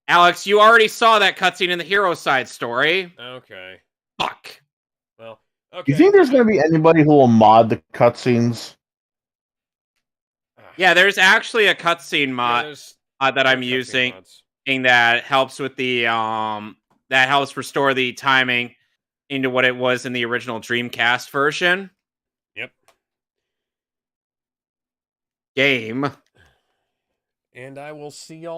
Alex, you already saw that cutscene in the hero side story.
Okay.
Fuck.
Well,
Do
okay.
you think there's going to be anybody who will mod the cutscenes?
Yeah, there's actually a cutscene mod
there's
that I'm
cutscene
using
mods.
that helps with the that helps restore the timing into what it was in the original Dreamcast version.
Yep.
Game.
And I will see y'all